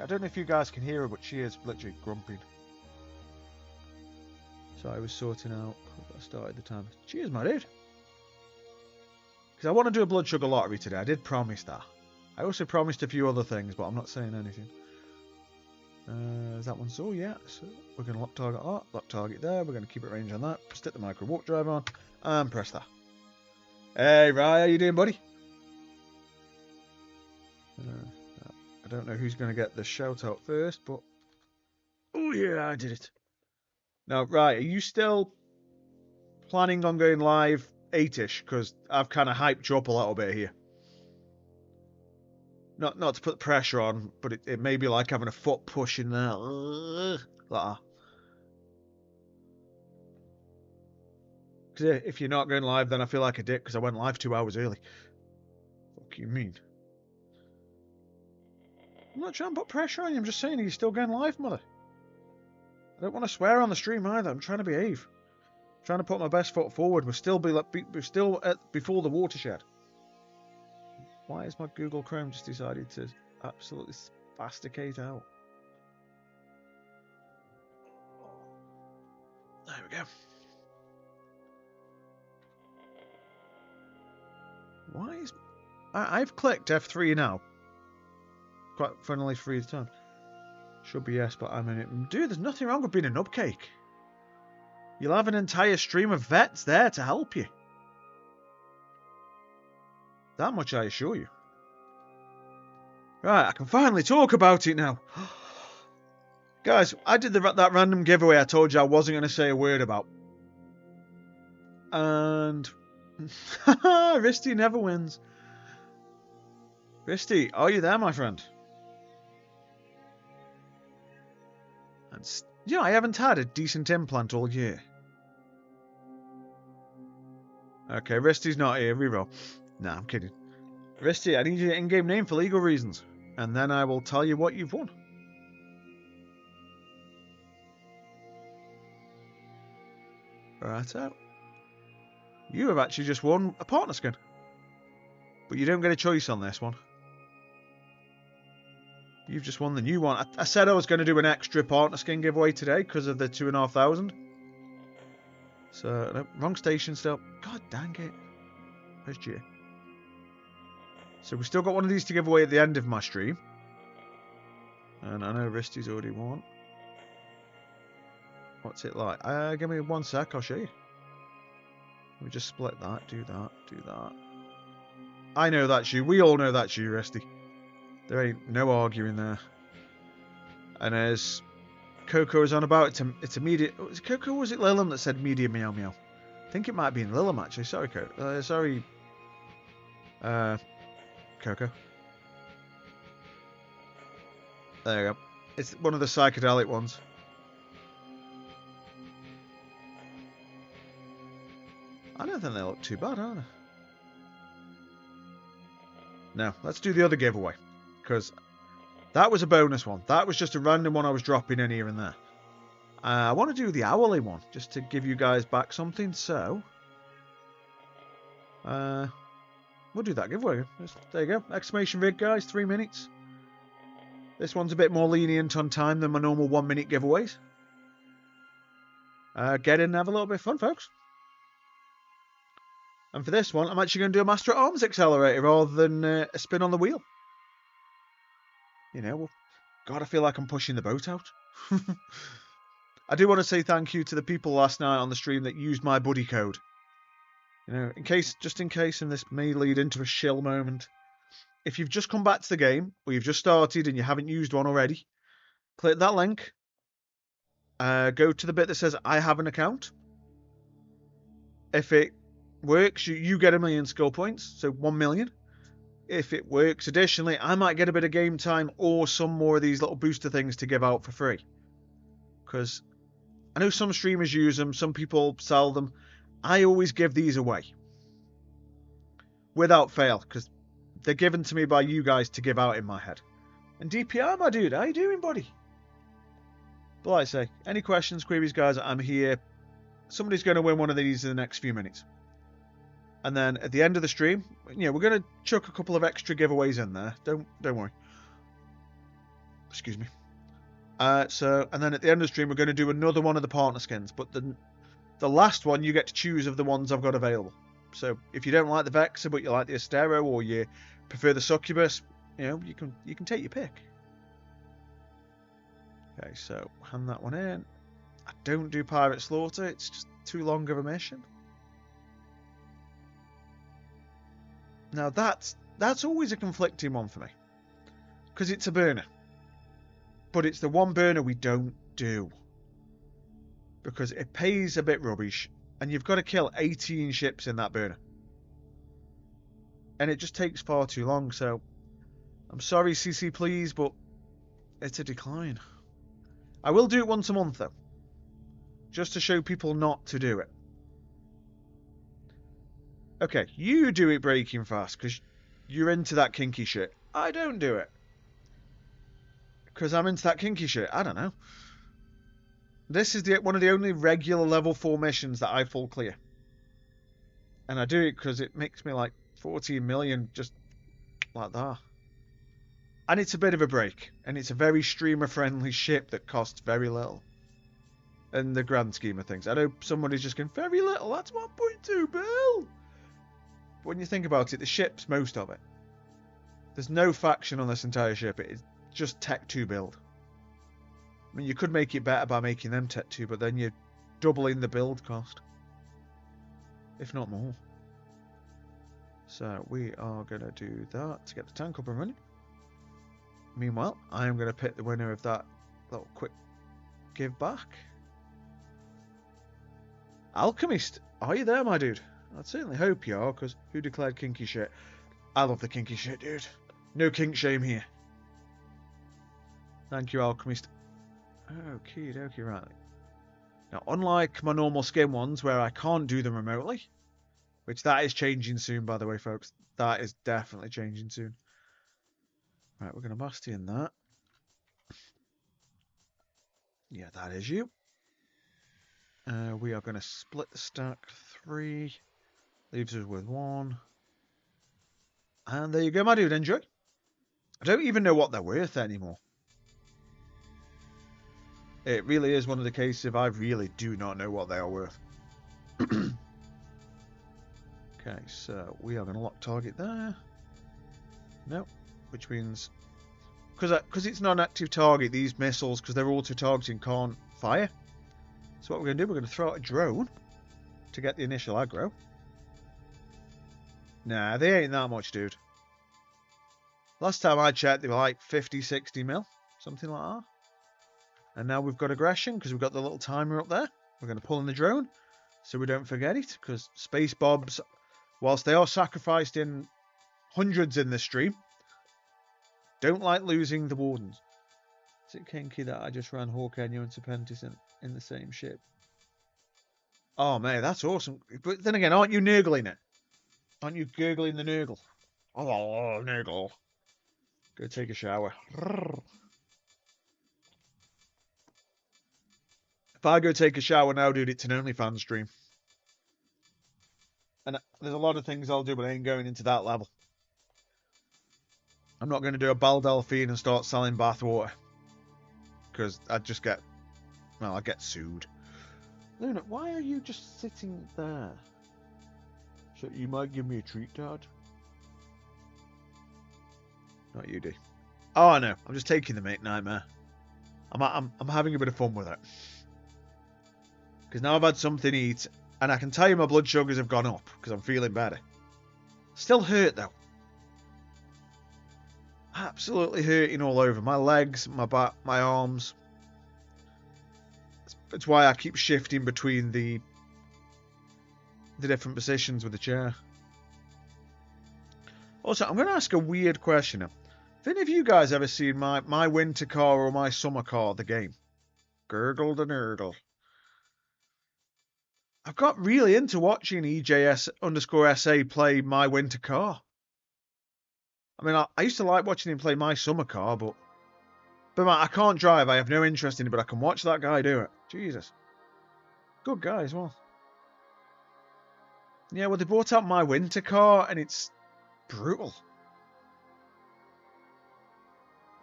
I don't know if you guys can hear her, but she is literally grumping. So I was sorting out, I started the time. Cheers, my dude. Because I want to do a blood sugar lottery today. I did promise that. I also promised a few other things, but I'm not saying anything. Is that one so? Yeah. So we're going to lock target. Oh, lock target there. We're going to keep it range on that. Stick the micro warp drive on. And press that. Hey, Ryan. How you doing, buddy? I don't know who's going to get the shout out first, but... Oh, yeah, I did it. Now, right. Are you still planning on going live 8ish? Because I've kind of hyped you up a little bit here. Not to put pressure on, but it may be like having a foot push in there. Like that. Because if you're not going live, then I feel like a dick because I went live 2 hours early. What you mean? I'm not trying to put pressure on you. I'm just saying, are you still going live, mother? I don't want to swear on the stream either. I'm trying to behave. I'm trying to put my best foot forward. We're still before the watershed. Why has my Google Chrome just decided to absolutely spasticate out? There we go. Why is... I've clicked F3 now. Quite funnily 3 times. Should be yes, but I'm in it. Dude, there's nothing wrong with being a nubcake. You'll have an entire stream of vets there to help you. That much I assure you. Right, I can finally talk about it now. Guys, I did that random giveaway I told you I wasn't going to say a word about. And... Risty never wins. Risty, are you there, my friend? And, you know, I haven't had a decent implant all year. Okay, Risty's not here, reroll. Nah, I'm kidding. Risty, I need your in-game name for legal reasons. And then I will tell you what you've won. Right out. You have actually just won a partner skin. But you don't get a choice on this one. You've just won the new one. I said I was going to do an extra partner skin giveaway today because of the 2,500. So, no, wrong station still. God dang it. Where's G? So we've still got one of these to give away at the end of my stream. And I know Risty's already won. What's it like? Give me 1 sec, I'll show you. Let me just split that, do that, do that. I know that's you. We all know that's you, Risty. There ain't no arguing there. And as Coco is on about, it's a media... Was it Coco or was it Lilum that said media meow meow? I think it might be in Lilum, actually. Sorry, Coco. Sorry, Coco. There you go. It's one of the psychedelic ones. I don't think they look too bad, are they? No, let's do the other giveaway. Because that was a bonus one. That was just a random one I was dropping in here and there. I want to do the hourly one, just to give you guys back something, so... we'll do that giveaway. There you go. Exclamation rig, guys. 3 minutes. This one's a bit more lenient on time than my normal 1 minute giveaways. Get in and have a little bit of fun, folks. And for this one, I'm actually going to do a Master at Arms accelerator rather than a spin on the wheel. You know, well, God, I feel like I'm pushing the boat out. I do want to say thank you to the people last night on the stream that used my buddy code. You know, just in case, and this may lead into a shill moment. If you've just come back to the game, or you've just started and you haven't used one already, click that link. Go to the bit that says, I have an account. If it works, you get 1 million skill points, so 1 million. If it works, additionally, I might get a bit of game time or some more of these little booster things to give out for free. Because I know some streamers use them, some people sell them. I always give these away. Without fail, because they're given to me by you guys to give out in my head. And DPR, my dude, how you doing, buddy? But like I say, any questions, queries, guys, I'm here. Somebody's going to win one of these in the next few minutes. And then at the end of the stream, you know, we're going to chuck a couple of extra giveaways in there. Don't worry. Excuse me. And then at the end of the stream, we're going to do another one of the partner skins. But the last one, you get to choose of the ones I've got available. So if you don't like the Vexer, but you like the Astero, or you prefer the Succubus, you know, you can take your pick. Okay, so hand that one in. I don't do Pirate Slaughter. It's just too long of a mission. Now that's always a conflicting one for me, because it's a burner, but it's the one burner we don't do because it pays a bit rubbish, and you've got to kill 18 ships in that burner, and it just takes far too long. So I'm sorry, CC, please, but it's a decline. I will do it once a month though, just to show people not to do it. Okay, you do it breaking fast because you're into that kinky shit. I don't do it because I'm into that kinky shit. I don't know. This is one of the only regular level 4 missions that I full clear. And I do it because it makes me like 14 million just like that. And it's a bit of a break. And it's a very streamer-friendly ship that costs very little. In the grand scheme of things. I know somebody's just going, very little, that's 1.2 bill. When you think about it, the ship's most of it. There's no faction on this entire ship. It's just Tech 2 build. I mean, you could make it better by making them Tech 2, but then you're doubling the build cost. If not more. So we are going to do that to get the tank up and running. Meanwhile, I am going to pick the winner of that little quick give back. Alchemist, are you there, my dude? I'd certainly hope you are, because who declared kinky shit? I love the kinky shit, dude. No kink shame here. Thank you, Alchemist. Okie dokie, right. Now, unlike my normal skin ones, where I can't do them remotely, which that is changing soon, by the way, folks. That is definitely changing soon. Right, we're going to Bastion that. Yeah, that is you. We are going to split the stack 3. Leaves us with 1. And there you go, my dude. Enjoy. I don't even know what they're worth anymore. It really is one of the cases of I really do not know what they are worth. Okay, so we are going to lock target there. No, which means because it's not an active target, these missiles, because they're auto-targeting, can't fire. So what we're going to do, we're going to throw out a drone to get the initial aggro. Nah, they ain't that much, dude. Last time I checked, they were like 50, 60 mil, something like that. And now we've got aggression, because we've got the little timer up there. We're going to pull in the drone, so we don't forget it, because space bobs, whilst they are sacrificed in hundreds in this stream, don't like losing the wardens. Is it kinky that I just ran Hawkenyo and Serpentis in the same ship? Oh, man, that's awesome. But then again, aren't you nurgling it? Aren't you gurgling the nurgle? Oh, nurgle. Go take a shower. If I go take a shower now, dude, it's an OnlyFans stream. And there's a lot of things I'll do, but I ain't going into that level. I'm not going to do a Bal Delphine and start selling bathwater. Because I'd just get... Well, I'd get sued. Luna, why are you just sitting there? So you might give me a treat, Dad? Not you, D. Oh, no. I'm just taking the mate nightmare. I'm having a bit of fun with it. Because now I've had something to eat, and I can tell you my blood sugars have gone up, because I'm feeling better. Still hurt, though. Absolutely hurting all over. My legs, my back, my arms. That's why I keep shifting between the different positions with the chair. Also, I'm going to ask a weird question. Have any of you guys ever seen my winter car or my summer car, the game? Gurgle the nurgle. I've got really into watching EJS_SA play my winter car. I mean, I used to like watching him play my summer car, but I can't drive. I have no interest in it, but I can watch that guy do it. Jesus. Good guy as well. Yeah, well, they brought out my winter car, and it's brutal.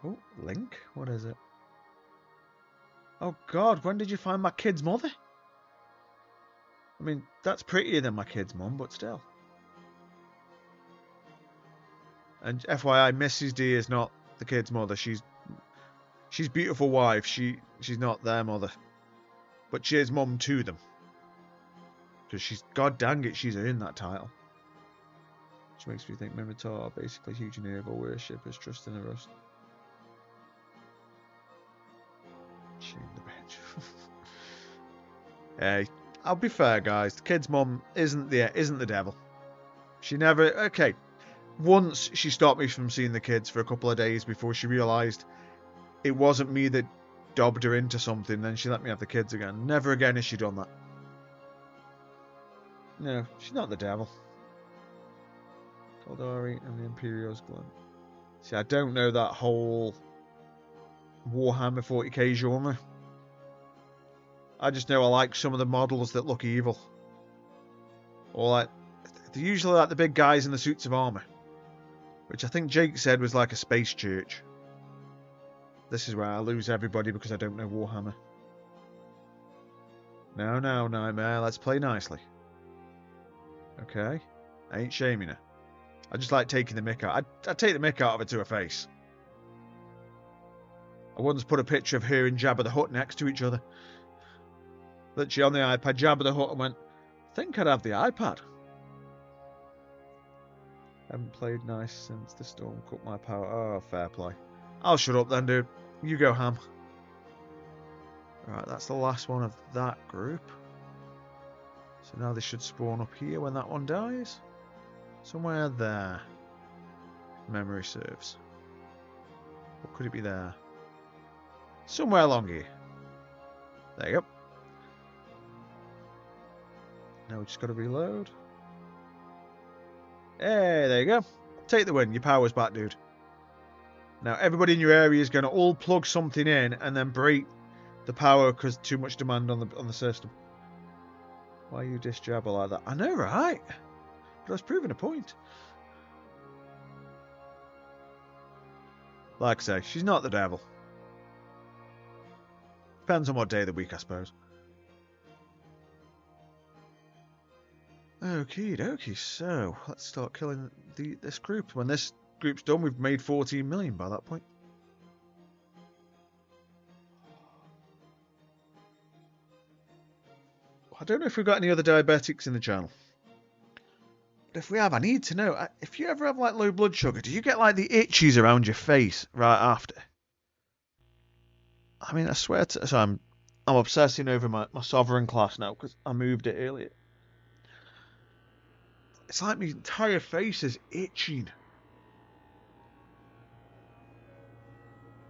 Oh, Link? What is it? Oh, God, when did you find my kid's mother? I mean, that's prettier than my kid's mum, but still. And FYI, Mrs. D is not the kid's mother. She's beautiful wife. She's not their mother. But she is mum to them. Because god dang it, she's earned that title. Which makes me think Minotaur, basically huge enable worshippers, trust in the rust. Shame the bench. Hey, I'll be fair, guys. The kid's mum isn't the devil. She never... Okay. Once she stopped me from seeing the kids for a couple of days before she realised it wasn't me that dobbed her into something, then she let me have the kids again. Never again has she done that. No, she's not the devil. Kaldari and the Imperial's Glint. See, I don't know that whole Warhammer 40k genre. I just know I like some of the models that look evil. Or like, they're usually like the big guys in the suits of armour. Which I think Jake said was like a space church. This is where I lose everybody because I don't know Warhammer. No, Nightmare, let's play nicely. Okay. I ain't shaming her. I just like taking the mick out. I'd take the mick out of her to her face. I once put a picture of her and Jabba the Hutt next to each other. Literally on the iPad, Jabba the Hutt, and went, I think I'd have the iPad. Haven't played nice since the storm cut my power. Oh, fair play. I'll shut up then, dude. You go ham. Alright, that's the last one of that group. So now they should spawn up here when that one dies. Somewhere there. Memory serves. What could it be there? Somewhere along here. There you go. Now we just got to reload. Hey, there you go. Take the win. Your power's back, dude. Now, everybody in your area is going to all plug something in and then break the power because too much demand on the system. Why you diss Jabba like that? I know, right? But I was proving a point. Like I say, she's not the devil. Depends on what day of the week, I suppose. Okie dokie, so let's start killing this group. When this group's done, we've made 14 million by that point. I don't know if we've got any other diabetics in the channel. But if we have, I need to know. If you ever have like low blood sugar, do you get like the itchies around your face right after? I mean, I swear to... So I'm obsessing over my Sovereign class now because I moved it earlier. It's like my entire face is itching.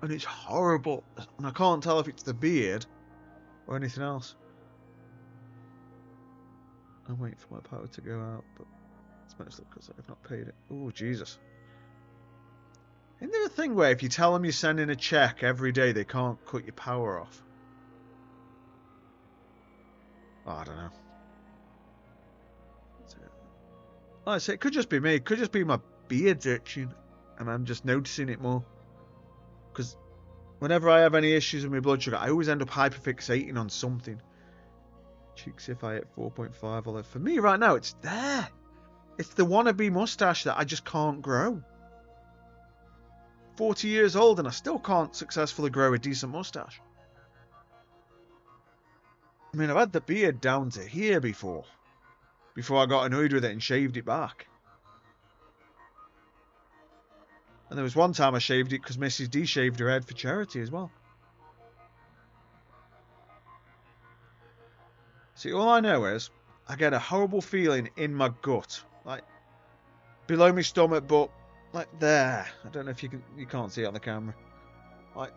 And it's horrible. And I can't tell if it's the beard or anything else. I'm waiting for my power to go out, but it's mostly because I've not paid it. Oh, Jesus. Isn't there a thing where if you tell them you're sending a check every day, they can't cut your power off? Oh, I don't know. Like I say, it could just be me. It could just be my beard's itching, and I'm just noticing it more. Because whenever I have any issues with my blood sugar, I always end up hyperfixating on something. Cheeks if I hit 4.5, although for me right now, it's there. It's the wannabe mustache that I just can't grow. 40 years old and I still can't successfully grow a decent mustache. I mean, I've had the beard down to here before I got annoyed with it and shaved it back. And there was one time I shaved it because Mrs. D shaved her head for charity as well. See, all I know is I get a horrible feeling in my gut, like below my stomach, but like there. I don't know if you can't see it on the camera, like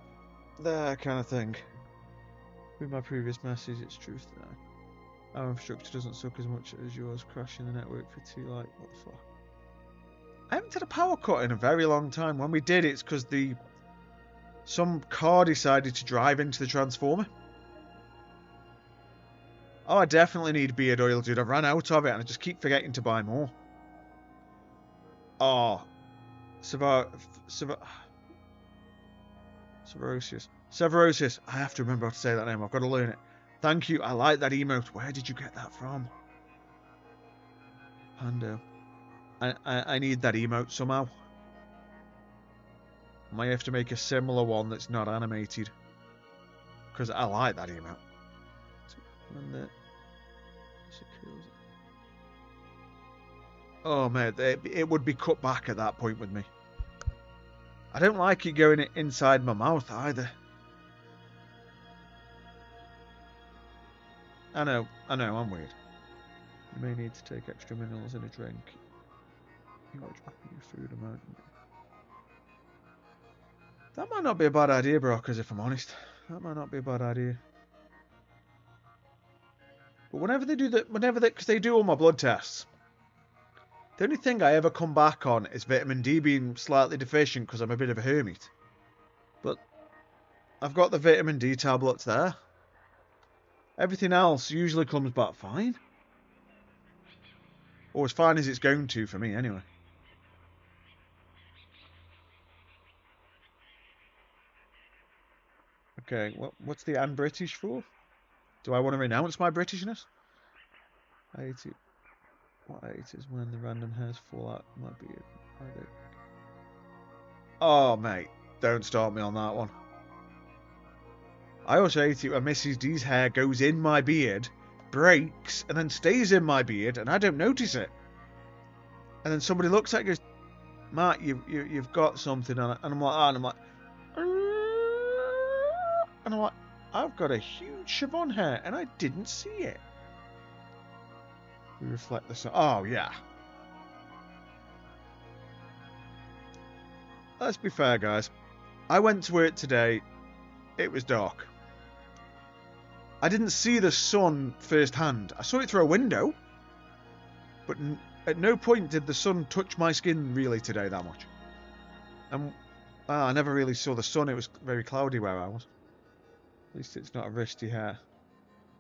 there kind of thing. With my previous message, it's truth now. Our infrastructure doesn't suck as much as yours. Crashing the network for too like what the fuck. I haven't had a power cut in a very long time. When we did, it's because some car decided to drive into the transformer. Oh, I definitely need beard oil, dude. I've ran out of it and I just keep forgetting to buy more. Oh. Severosius. I have to remember how to say that name. I've got to learn it. Thank you. I like that emote. Where did you get that from? Pando. I need that emote somehow. I might have to make a similar one that's not animated. Because I like that emote. Oh mate, it would be cut back at that point with me. I don't like it going inside my mouth either. I know, I'm weird. You may need to take extra minerals in a drink. You are dropping your food amount. That might not be a bad idea, Brockers, if I'm honest. That might not be a bad idea. But whenever they do that, because they do all my blood tests, the only thing I ever come back on is vitamin D being slightly deficient because I'm a bit of a hermit. But I've got the vitamin D tablets there. Everything else usually comes back fine. Or as fine as it's going to for me, anyway. Okay, what's the I'm British for? Do I want to renounce my Britishness? I hate it. What I hate is when the random hairs fall out my beard. Oh, mate. Don't start me on that one. I also hate it when Mrs. D's hair goes in my beard, breaks, and then stays in my beard, and I don't notice it. And then somebody looks at it and goes, Matt, you've got something on it. And I'm like, oh, and I'm like, and I'm like, I've got a huge Siobhan hair, and I didn't see it. We reflect the sun. Oh, yeah. Let's be fair, guys. I went to work today. It was dark. I didn't see the sun firsthand. I saw it through a window. But at no point did the sun touch my skin really today that much. And I never really saw the sun. It was very cloudy where I was. At least it's not a wristy hair.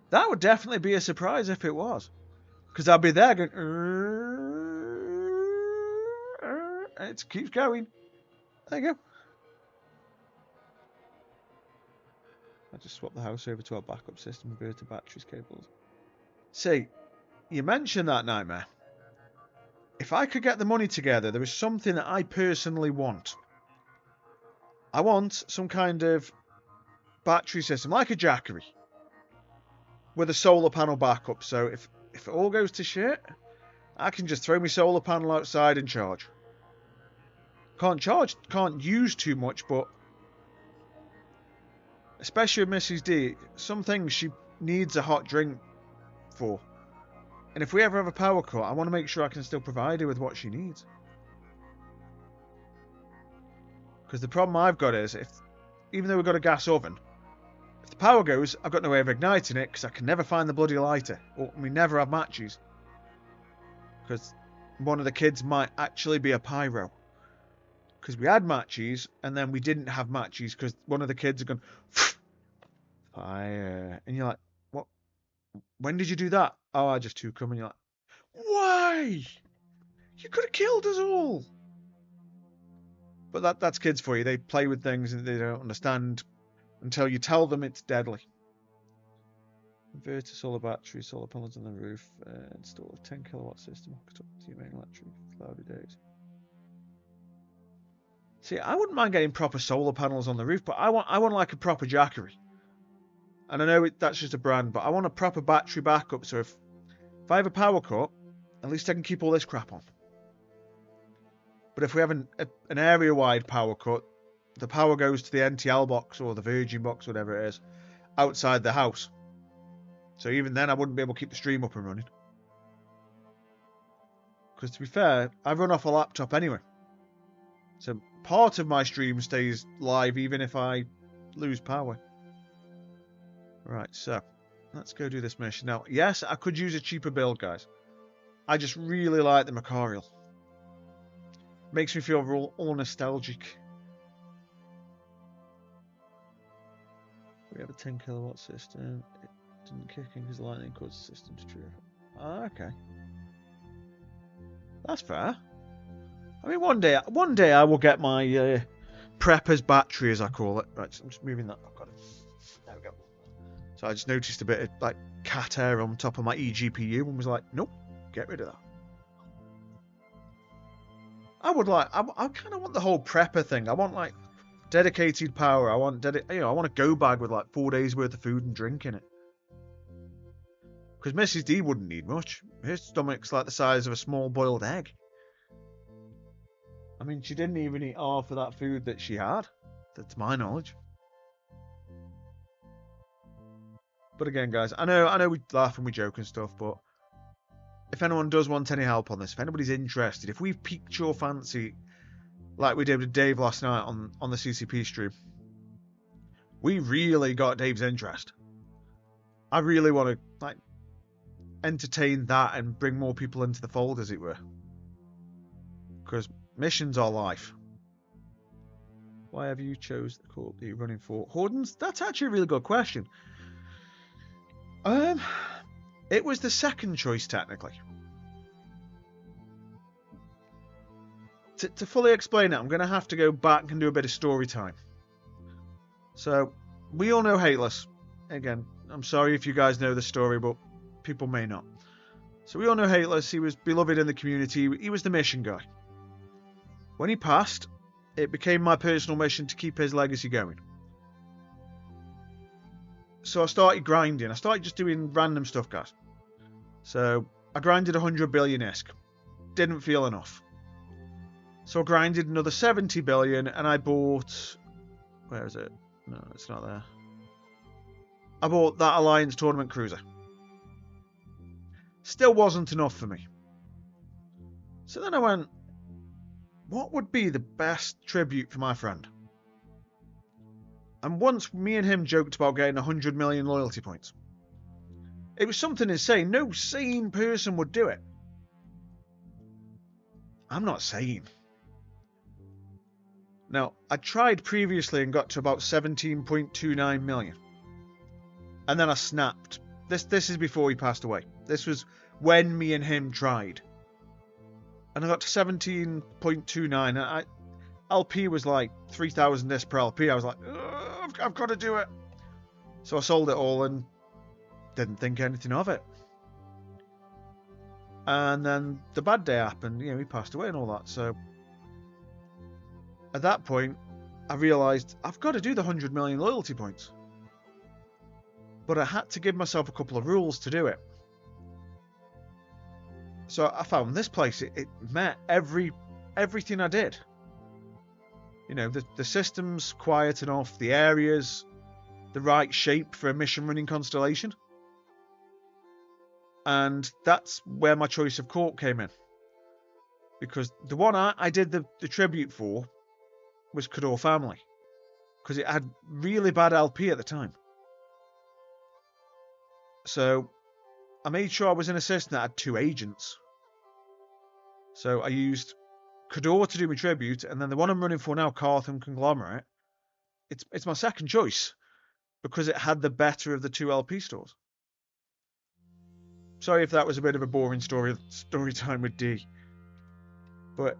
That would definitely be a surprise if it was. Because I'll be there going, and it keeps going. There you go. I just swapped the house over to our backup system, inverter batteries, cables. See, you mentioned that, Nightmare. If I could get the money together, there is something that I personally want. I want some kind of battery system, like a Jackery. with a solar panel backup. So if it all goes to shit, I can just throw my solar panel outside and charge. Can't use too much, but especially with Mrs. D, some things she needs a hot drink for. And if we ever have a power cut, I want to make sure I can still provide her with what she needs. Because the problem I've got is, even though we've got a gas oven, if the power goes, I've got no way of igniting it because I can never find the bloody lighter. Or we never have matches. Because one of the kids might actually be a pyro. Because we had matches, and then we didn't have matches because one of the kids had gone, fire. And you're like, what? When did you do that? Oh, I just took them. And you're like, why? You could have killed us all. But that's kids for you. They play with things and they don't understand until you tell them it's deadly. Inverter, solar battery, solar panels on the roof, install a 10 kilowatt system hooked up to your main electric for cloudy days. See, I wouldn't mind getting proper solar panels on the roof, but I want like a proper Jackery. And I know that's just a brand, but I want a proper battery backup. So if I have a power cut, at least I can keep all this crap on. But if we have an area-wide power cut, the power goes to the NTL box or the Virgin box, whatever it is, outside the house. So even then, I wouldn't be able to keep the stream up and running. Because to be fair, I run off a laptop anyway. So part of my stream stays live even if I lose power. Right, so let's go do this mission. Now, yes, I could use a cheaper build, guys. I just really like the Macarial. Makes me feel all nostalgic. We have a 10 kilowatt system. It didn't kick in because the lightning caused the system to trip. Ah, okay. That's fair. I mean, one day I will get my prepper's battery, as I call it. Right, so I'm just moving that. I've got it. There we go. So I just noticed a bit of like cat hair on top of my eGPU and was like, nope, get rid of that. I kind of want the whole prepper thing. I want like dedicated power. I want I want a go bag with like 4 days worth of food and drink in it. Because Mrs. D wouldn't need much. Her stomach's like the size of a small boiled egg. I mean, she didn't even eat half of that food that she had. That's my knowledge. But again, guys, I know we laugh and we joke and stuff, but if anyone does want any help on this, if anybody's interested, if we've piqued your fancy, like we did with Dave last night on the CCP stream, we really got Dave's interest. I really want to like entertain that and bring more people into the fold, as it were. Because missions are life. Why have you chose the court that you're running for? Hordens? That's actually a really good question. It was the second choice, technically. To fully explain it, I'm going to have to go back and do a bit of story time. So, we all know Hateless. Again, I'm sorry if you guys know the story, but people may not. So we all know Hateless. He was beloved in the community. He was the mission guy. When he passed, it became my personal mission to keep his legacy going. So I started grinding. I started just doing random stuff, guys. So I grinded 100 billion ISK. Didn't feel enough. So I grinded another 70 billion and I bought... Where is it? No, it's not there. I bought that Alliance Tournament Cruiser. Still wasn't enough for me. So then I went, what would be the best tribute for my friend? And once me and him joked about getting 100 million loyalty points. It was something insane. No sane person would do it. I'm not sane. Now, I tried previously and got to about 17.29 million. And then I snapped. This is before he passed away. This was when me and him tried. And I got to 17.29. LP was like 3,000 ISK per LP. I was like, I've got to do it. So I sold it all and didn't think anything of it. And then the bad day happened. You know, he passed away and all that. So at that point, I realised I've got to do the 100 million loyalty points. But I had to give myself a couple of rules to do it. So I found this place, it met everything I did. You know, the system's quiet enough, the area's the right shape for a mission running constellation. And that's where my choice of court came in. Because the one I did the tribute for was Cador Family. Because it had really bad LP at the time. So I made sure I was in a system that had 2 agents. So I used Cador to do my tribute, and then the one I'm running for now, Cartham Conglomerate, it's my second choice because it had the better of the 2 LP stores. Sorry if that was a bit of a boring story time with D, but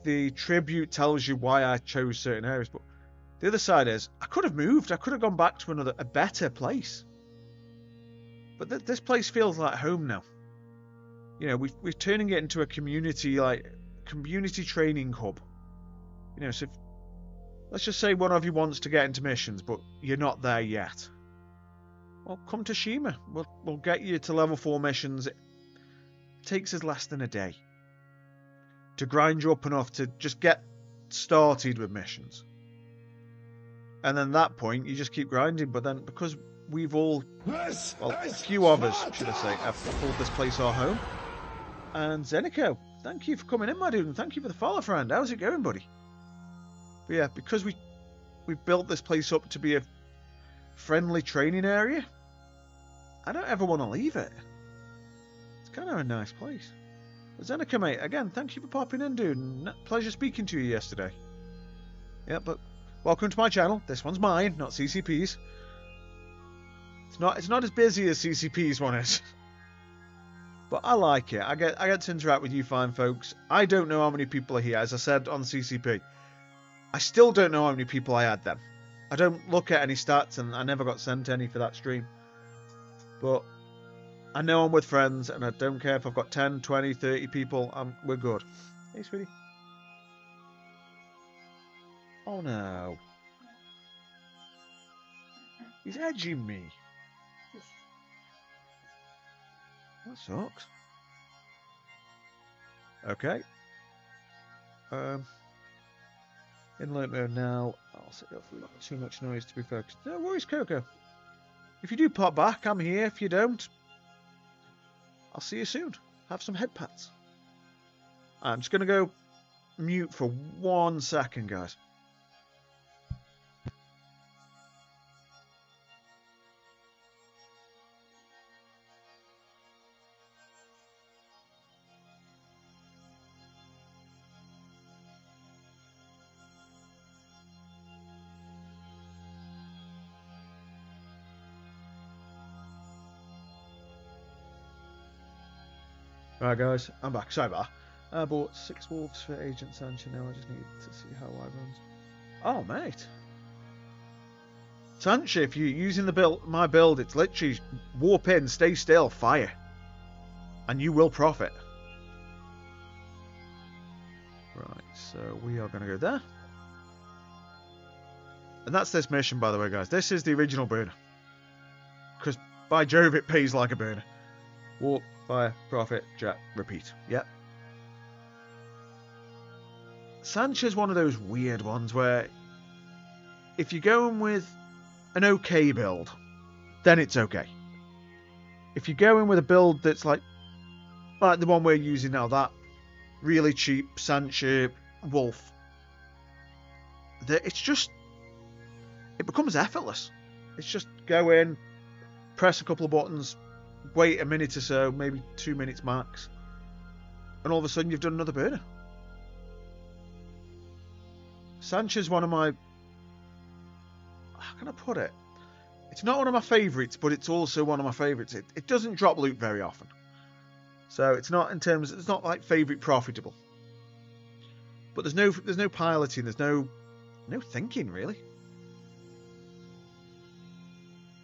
the tribute tells you why I chose certain areas. But the other side is I could have moved. I could have gone back to a better place. But this place feels like home now. You know, we're turning it into a community training hub. You know, so let's just say one of you wants to get into missions, but you're not there yet. Well, come to Shima. We'll get you to level 4 missions. It takes us less than a day to grind you up enough to just get started with missions. And then at that point, you just keep grinding. But then, because we've all, well, a few of us, should I say, have called this place our home. And Zenico, thank you for coming in, my dude, and thank you for the follow, friend. How's it going, buddy? But yeah, because we built this place up to be a friendly training area, I don't ever want to leave it. It's kind of a nice place. But Zenica, mate, again, thank you for popping in, dude. And pleasure speaking to you yesterday. Yeah, but welcome to my channel. This one's mine, not CCP's. It's not as busy as CCP's one is. But I like it. I get to interact with you fine folks. I don't know how many people are here, as I said on CCP. I still don't know how many people I had then. I don't look at any stats, and I never got sent any for that stream. But I know I'm with friends, and I don't care if I've got 10, 20, 30 people. We're good. Hey, sweetie. Oh, no. He's edging me. That sucks. Okay. In light mode now. I'll set it up for not too much noise to be focused. No worries, Coco. If you do pop back, I'm here. If you don't, I'll see you soon. Have some head pats. I'm just going to go mute for 1 second, guys. Alright guys, I'm back. Sorry about that. I bought 6 wolves for Agent Sancho now. I just need to see how I runs. Oh mate. Sancho, if you're using my build, it's literally warp in, stay still, fire. And you will profit. Right, so we are going to go there. And that's this mission, by the way, guys. This is the original burner. Because, by Jove, it pays like a burner. Warp, fire, profit, jet, repeat. Yep. Sancho's one of those weird ones where if you're going with an okay build, then it's okay. If you're going with a build that's like the one we're using now, that really cheap Sancho Wolf, it becomes effortless. It's just go in, press a couple of buttons, wait a minute or so, maybe 2 minutes max, and all of a sudden you've done another burner. Sancho's one of my, how can I put it? It's not one of my favourites, but it's also one of my favourites. It doesn't drop loot very often. So it's not like favourite profitable. But there's no piloting, there's no thinking really.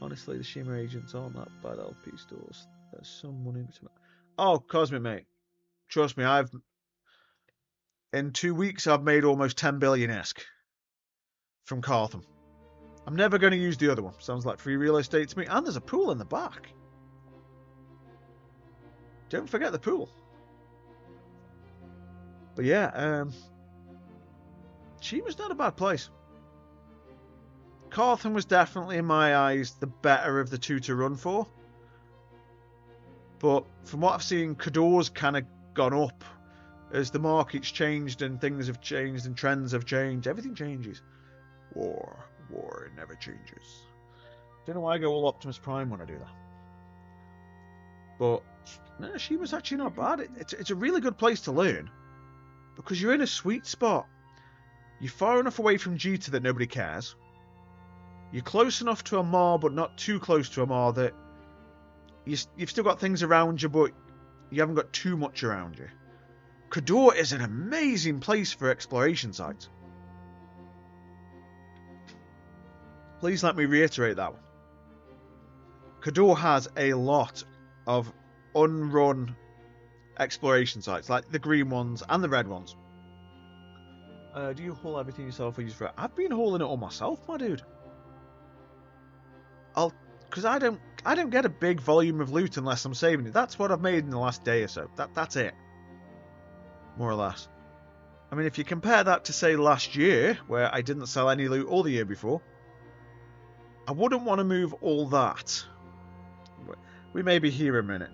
Honestly, the Shimmer agents aren't that bad LP stores. There's some money between. Oh, Cosmic mate. Trust me, in 2 weeks I've made almost 10 billion-esque from Cartham. I'm never going to use the other one. Sounds like free real estate to me. And there's a pool in the back. Don't forget the pool. But yeah, Shima's not a bad place. Carthon was definitely, in my eyes, the better of the two to run for. But from what I've seen, Cador's kind of gone up as the market's changed and things have changed and trends have changed. Everything changes. War, it never changes. Don't know why I go all Optimus Prime when I do that. But no, Shima's actually not bad. It's a really good place to learn because you're in a sweet spot. You're far enough away from Jita that nobody cares. You're close enough to Amar, but not too close to Amar that you've still got things around you, but you haven't got too much around you. Cador is an amazing place for exploration sites. Please let me reiterate that one. Cador has a lot of unrun exploration sites, like the green ones and the red ones. Do you haul everything yourself or use for it? I've been hauling it all myself, my dude. Because I don't get a big volume of loot unless I'm saving it. That's what I've made in the last day or so. That's it. More or less. I mean, if you compare that to, say, last year, where I didn't sell any loot all the year before, I wouldn't want to move all that. We may be here a minute.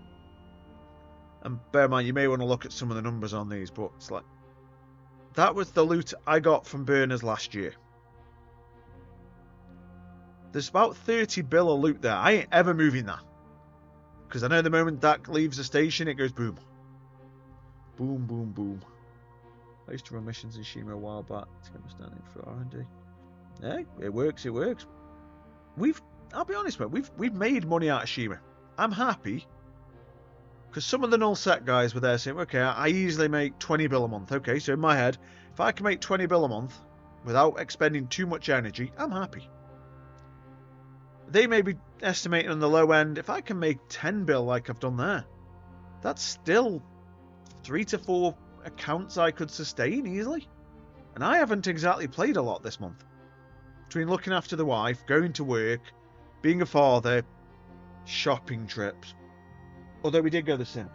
And bear in mind, you may want to look at some of the numbers on these, but it's like, that was the loot I got from burners last year. There's about 30 bill of loot there. I ain't ever moving that. Because I know the moment that leaves the station, it goes boom. Boom, boom, boom. I used to run missions in Shima a while back to understanding for R&D. Hey, it works, it works. I'll be honest, mate, we've made money out of Shima. I'm happy. Because some of the null set guys were there saying, okay, I easily make 20 bill a month. Okay, so in my head, if I can make 20 bill a month without expending too much energy, I'm happy. They may be estimating on the low end, if I can make 10 bill like I've done there, that's still 3 to 4 accounts I could sustain easily. And I haven't exactly played a lot this month. Between looking after the wife, going to work, being a father, shopping trips. Although we did go to the cinema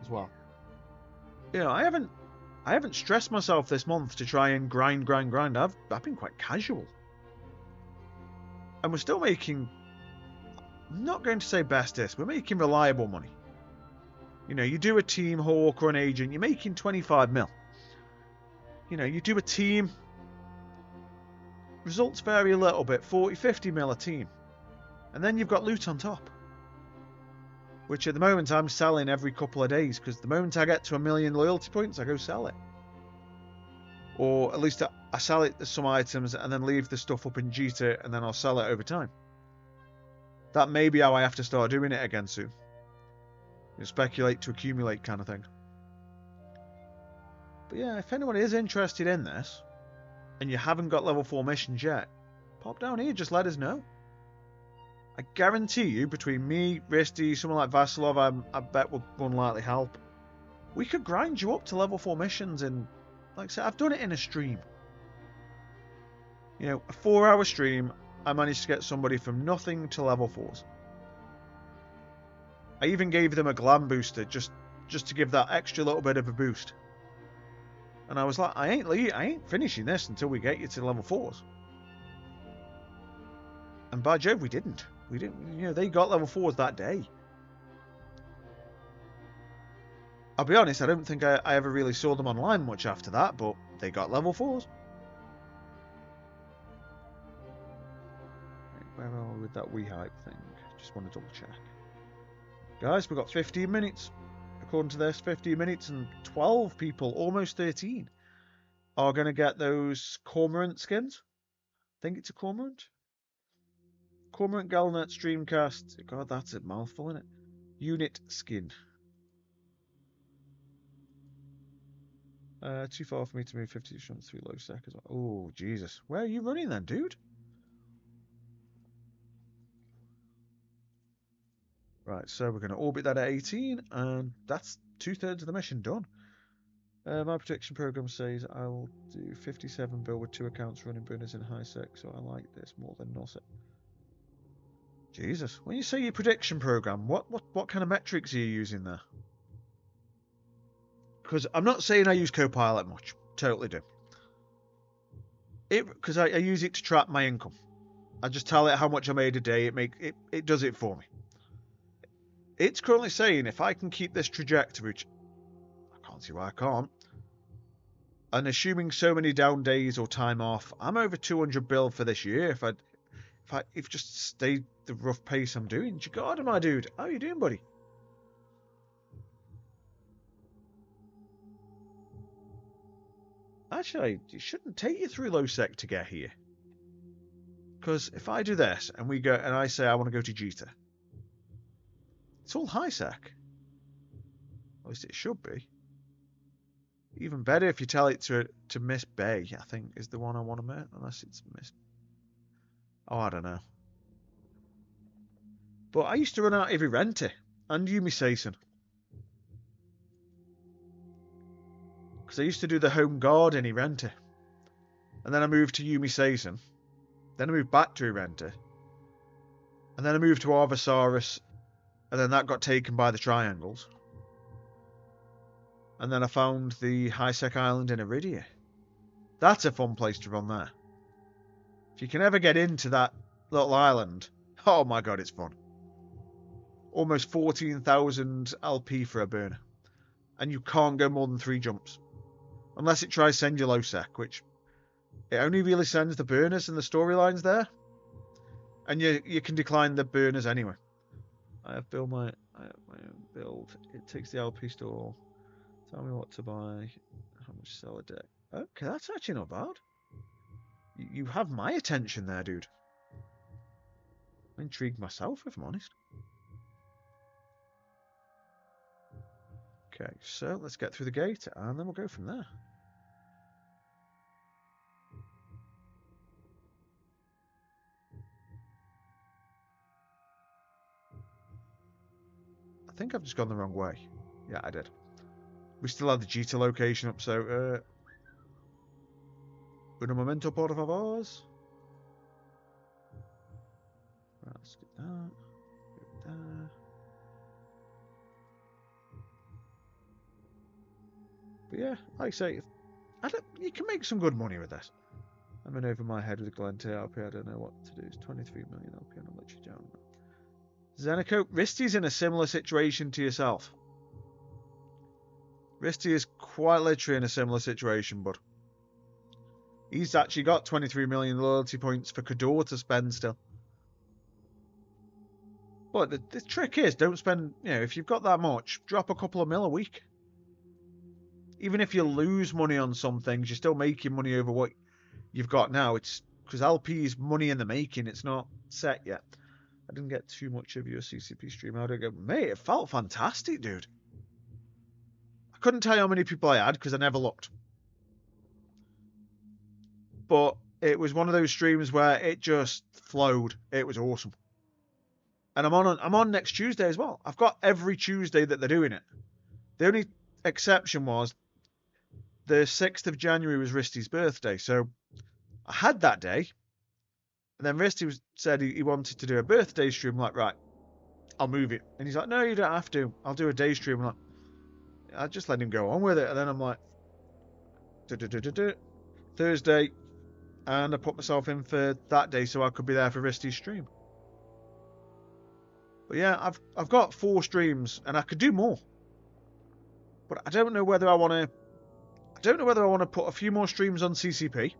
as well. You know, I haven't stressed myself this month to try and grind. I've been quite casual. And we're still making, I'm not going to say bestest, we're making reliable money. You know, you do a team hawk or an agent, you're making 25 mil. You know, you do a team, results vary a little bit, 40, 50 mil a team. And then you've got loot on top. Which at the moment I'm selling every couple of days, because the moment I get to 1 million loyalty points, I go sell it. Or at least I sell it some items and then leave the stuff up in Jita and then I'll sell it over time. That may be how I have to start doing it again soon. You know, speculate to accumulate kind of thing. But yeah, if anyone is interested in this, and you haven't got level 4 missions yet, pop down here, just let us know. I guarantee you, between me, Risty, someone like Vasilov, I bet will unlikely help. We could grind you up to level 4 missions in, like I said, I've done it in a stream. You know, a 4-hour stream, I managed to get somebody from nothing to level 4s. I even gave them a glam booster just to give that extra little bit of a boost. And I was like, I ain't finishing this until we get you to level 4s. And by Jove, we didn't. You know, they got level 4s that day. I'll be honest, I don't think I ever really saw them online much after that, but they got level 4s. Where are we with that WeHype thing? Just want to double check. Guys, we've got 15 minutes. According to this, 15 minutes and 12 people, almost 13, are going to get those Cormorant skins. I think it's a Cormorant. Cormorant Galnet Streamcast. God, that's a mouthful, isn't it? Unit skin. Too far for me to move 50 shunts through low seconds. Oh, Jesus. Where are you running then, dude? Right, so we're going to orbit that at 18, and that's 2/3 of the mission done. My protection program says I'll do 57 bill with 2 accounts running burners in high sec, so I like this more than null sec. Jesus, when you say your prediction program, what kind of metrics are you using there? Because I'm not saying I use Copilot much, totally do. Because I use it to track my income. I just tell it how much I made a day. It does it for me. It's currently saying if I can keep this trajectory, which I can't see why I can't, and assuming so many down days or time off, I'm over 200 bill for this year. If just stay the rough pace I'm doing. God, my dude, how you doing, buddy? Actually, it shouldn't take you through low sec to get here. Because if I do this and we go and I say I want to go to Jita, it's all high sec. At least it should be. Even better if you tell it to Miss Bay, I think is the one I want to make, unless it's Miss. Oh, I don't know. But I used to run out every renter and Yumi Saison. Because I used to do the home guard in Irenta. And then I moved to Yumi Saison. Then I moved back to Irenta. And then I moved to Arvosaurus. And then that got taken by the triangles. And then I found the high-sec island in Iridia. That's a fun place to run there. If you can ever get into that little island, oh my god, it's fun. Almost 14,000 LP for a burner. And you can't go more than 3 jumps. Unless it tries send you low sec, which it only really sends the burners and the storylines there. And you can decline the burners anyway. I have my own build. It takes the LP store. Tell me what to buy. How much to sell a day. Okay, that's actually not bad. You have my attention there, dude. I'm intrigued myself, if I'm honest. Okay, so let's get through the gate and then we'll go from there. I think I've just gone the wrong way. Yeah, I did. We still have the Jita location up, so un momento, por favor. Right, let's get that. Get there. But yeah, like I say, you can make some good money with this. I'm in over my head with Glente LP. I don't know what to do. It's 23 million LP and I'll let you down. Zenico, Risty's in a similar situation to yourself. Risty is quite literally in a similar situation, but he's actually got 23 million loyalty points for Kador to spend still. But the trick is, don't spend, if you've got that much, drop a couple of mil a week. Even if you lose money on some things, you're still making money over what you've got now. It's because LP is money in the making. It's not set yet. I didn't get too much of your CCP stream. How'd it go? Mate, it felt fantastic, dude. I couldn't tell you how many people I had because I never looked. But it was one of those streams where it just flowed. It was awesome. And I'm on next Tuesday as well. I've got every Tuesday that they're doing it. The only exception was the 6th of January was Risty's birthday. So I had that day. And then Risty said he wanted to do a birthday stream. I'm like, right, I'll move it. And he's like, no, you don't have to. I'll do a day stream. I'm like, I just let him go on with it. And then I'm like, Thursday. And I put myself in for that day so I could be there for Risty's stream. But yeah, I've got 4 streams and I could do more. But I don't know whether I want to put a few more streams on CCP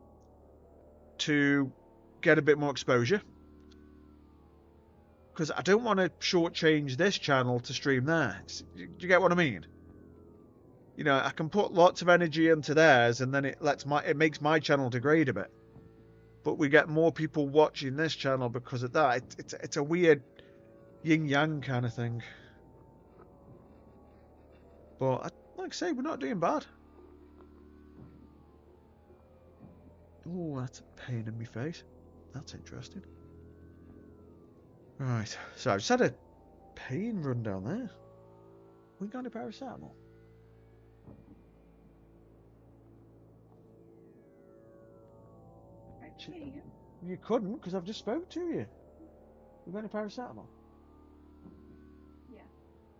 to get a bit more exposure. Because I don't want to shortchange this channel to stream there. Do you get what I mean? I can put lots of energy into theirs and then it makes my channel degrade a bit. But we get more people watching this channel because of that. It's a weird yin-yang kind of thing. But like I say, we're not doing bad. Oh, that's a pain in my face. That's interesting. Right, so I just had a pain run down there. We got a paracetamol. There you go. You couldn't, because I've just spoke to you. You got any paracetamol? Yeah.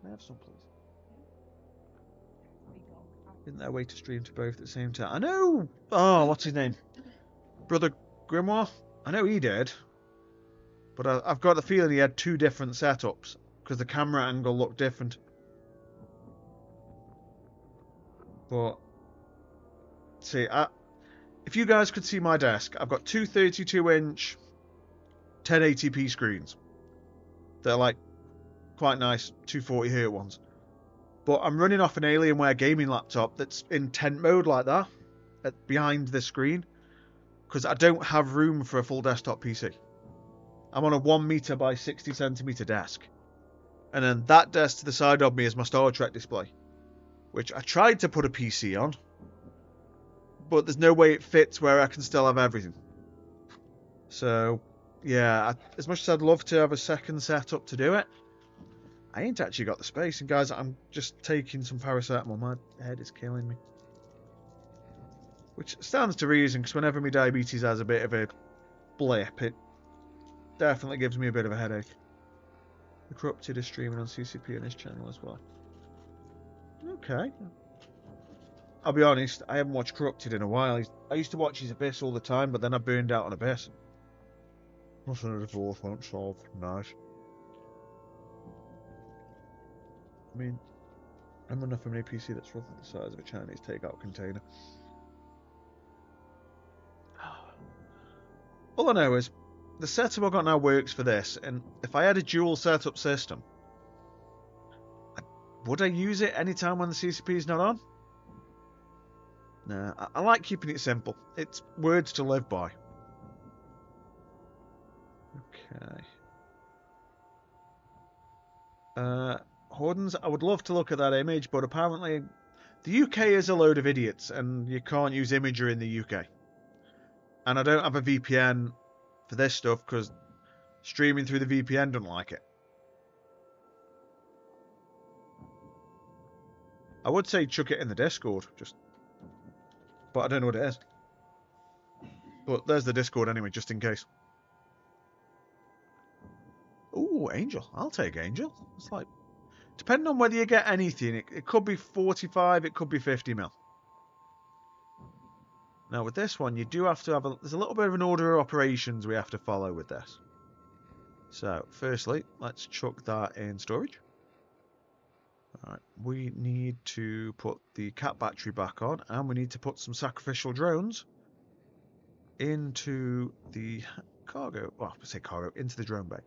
May I have some, please? There you go. Isn't there a way to stream to both at the same time? I know! Oh, what's his name? Brother Grimoire? I know he did. But I've got the feeling he had two different setups, because the camera angle looked different. But, see, if you guys could see my desk, I've got two 32-inch 1080p screens. They're like quite nice 240Hz ones. But I'm running off an Alienware gaming laptop that's in tent mode like that, behind the screen, because I don't have room for a full desktop PC. I'm on a 1 meter by 60 centimeter desk. And then that desk to the side of me is my Star Trek display, which I tried to put a PC on, but there's no way it fits where I can still have everything. So, yeah, as much as I'd love to have a second setup to do it, I ain't actually got the space. And guys, I'm just taking some paracetamol. My head is killing me. Which stands to reason, because whenever my diabetes has a bit of a blip, it definitely gives me a bit of a headache. The Corrupted is streaming on CCP on his channel as well. Okay. I'll be honest, I haven't watched Corrupted in a while. I used to watch his Abyss all the time, but then I burned out on Abyss. Nothing at all, won't solve. Nice. I mean, I'm running off a mini PC that's roughly the size of a Chinese takeout container. All I know is, the setup I've got now works for this, and if I had a dual setup system, would I use it anytime when the CCP is not on? Nah, I like keeping it simple. It's words to live by. Okay. Hordens, I would love to look at that image, but apparently the UK is a load of idiots, and you can't use imagery in the UK. And I don't have a VPN for this stuff, because streaming through the VPN doesn't like it. I would say chuck it in the Discord, but I don't know what it is. But there's the Discord anyway, just in case. Ooh, Angel. I'll take Angel. It's like, depending on whether you get anything, it could be 45, it could be 50 mil. Now with this one, you do have to have there's a little bit of an order of operations we have to follow with this. So, firstly, let's chuck that in storage. Alright, we need to put the cat battery back on, and we need to put some sacrificial drones into the cargo, well, I say cargo, into the drone bay.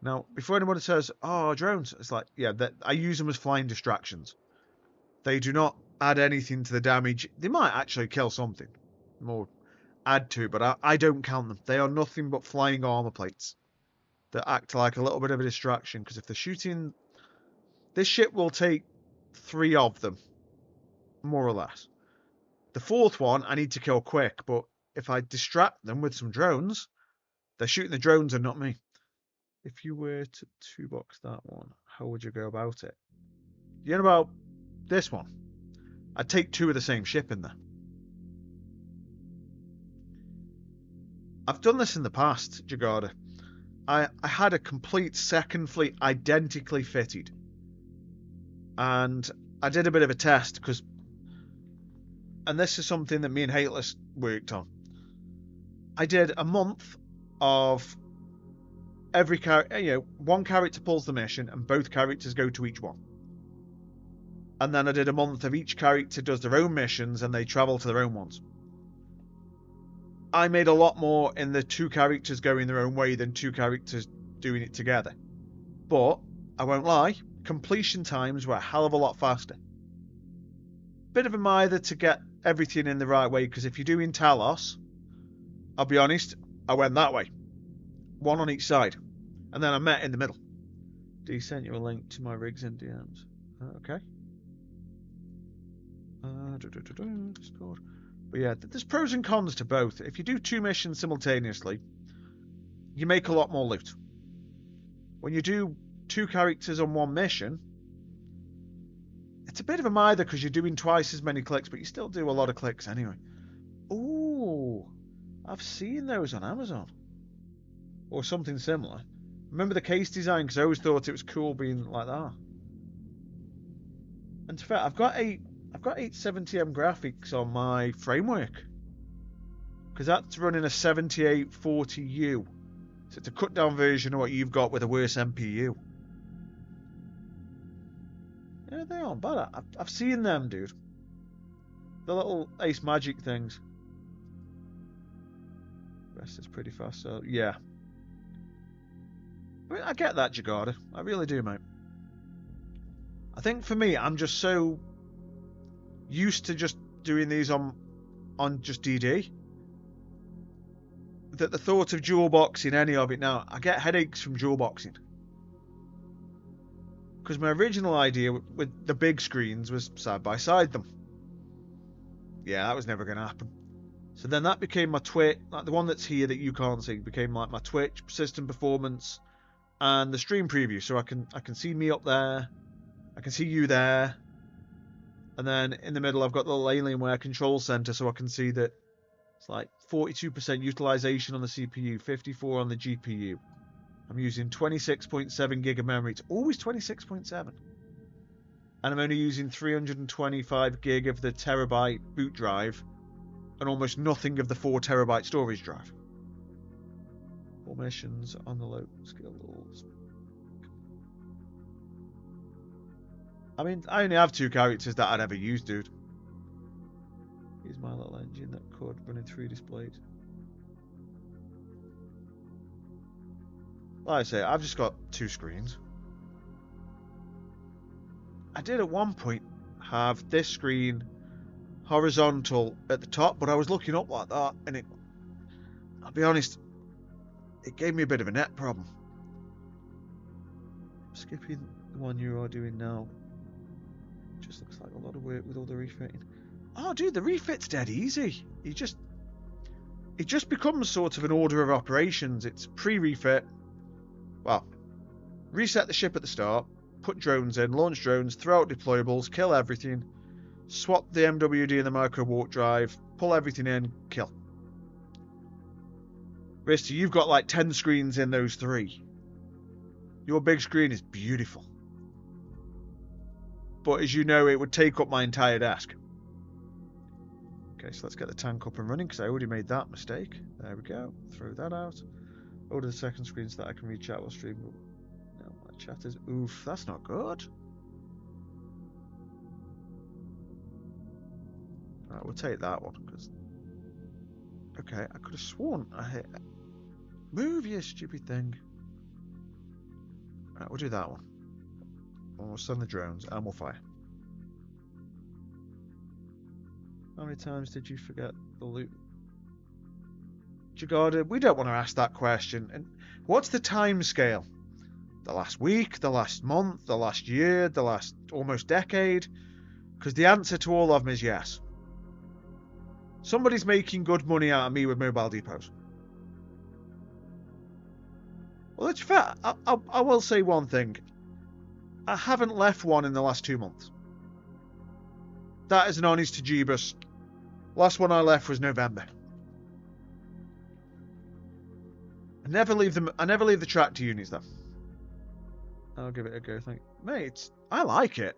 Now, before anybody says, oh, drones, it's like, yeah, I use them as flying distractions. They do not add anything to the damage. They might actually kill something, more add to, but I don't count them. They are nothing but flying armor plates that act like a little bit of a distraction, because if they're shooting, this ship will take 3 of them, more or less. The 4th one I need to kill quick, but if I distract them with some drones, they're shooting the drones and not me. If you were to 2-box that one, how would you go about it? You know about this one? I'd take 2 of the same ship in there. I've done this in the past, Jagarda. I had a complete second fleet identically fitted. And I did a bit of a test, because... And this is something that me and Hateless worked on. I did a month of... every character, one character pulls the mission and both characters go to each one. And then I did a month of each character does their own missions and they travel to their own ones. I made a lot more in the 2 characters going their own way than 2 characters doing it together. But, I won't lie, completion times were a hell of a lot faster. Bit of a mither to get everything in the right way, because if you're doing Talos, I'll be honest, I went that way. 1 on each side. And then I met in the middle. D sent you a link to my rigs and DMs. Okay. Discord. But yeah, there's pros and cons to both. If you do 2 missions simultaneously, you make a lot more loot. When you do 2 characters on 1 mission, it's a bit of a mither because you're doing twice as many clicks, but you still do a lot of clicks anyway. Ooh. I've seen those on Amazon. Or something similar. Remember the case design, because I always thought it was cool being like that. And to be fair, I've got 870M graphics on my framework. Because that's running a 7840U. So it's a cut down version of what you've got with a worse MPU. Yeah, they aren't bad. I've seen them, dude. The little Ace Magic things. Rest is pretty fast, so yeah. I mean, I get that, Jagarda. I really do, mate. I think for me, I'm just so used to just doing these on just DD that the thought of dual boxing any of it now, I get headaches from dual boxing. Because my original idea with the big screens was side by side them. Yeah, that was never going to happen. So then that became my Twitch, like the one that's here that you can't see, became like my Twitch system performance and the stream preview. So I can see me up there, I can see you there, and then in the middle I've got the little Alienware control center, so I can see that it's like 42% utilization on the CPU, 54 on the GPU. I'm using 26.7 gig of memory. It's always 26.7. And I'm only using 325 gig of the terabyte boot drive and almost nothing of the 4 terabyte storage drive. Formations on the low skills. I mean, I only have 2 characters that I'd ever use, dude. Here's my little engine that could run in 3 displays. Like I say, I've just got 2 screens. I did at one point have this screen horizontal at the top, but I was looking up like that, and I'll be honest, it gave me a bit of a net problem. Skipping the one you are doing now. Just looks like a lot of work with all the refitting. Oh, dude, the refit's dead easy. It just becomes sort of an order of operations. It's pre-refit. Well, reset the ship at the start, put drones in, launch drones, throw out deployables, kill everything, swap the MWD and the micro warp drive, pull everything in, kill. Risty, you've got like 10 screens in those 3. Your big screen is beautiful. But as you know, it would take up my entire desk. Okay, so let's get the tank up and running, because I already made that mistake. There we go. Throw that out. Order the second screen so that I can read chat while streaming. No, my chat is... Oof, that's not good. Alright, we'll take that one, because... Okay, I could have sworn I hit... Move, you stupid thing. Alright, we'll do that one. And we'll send the drones, and we'll fire. How many times did you forget the loot? Jagarda, we don't want to ask that question. And what's the time scale? The last week, the last month, the last year, the last almost decade? Because the answer to all of them is yes. Somebody's making good money out of me with mobile depots. Well, that's fair. I will say one thing. I haven't left one in the last 2 months. That is an honest to Jeebus. Last one I left was November. I never leave the tractor units though. I'll give it a go, thank you. Mate, I like it.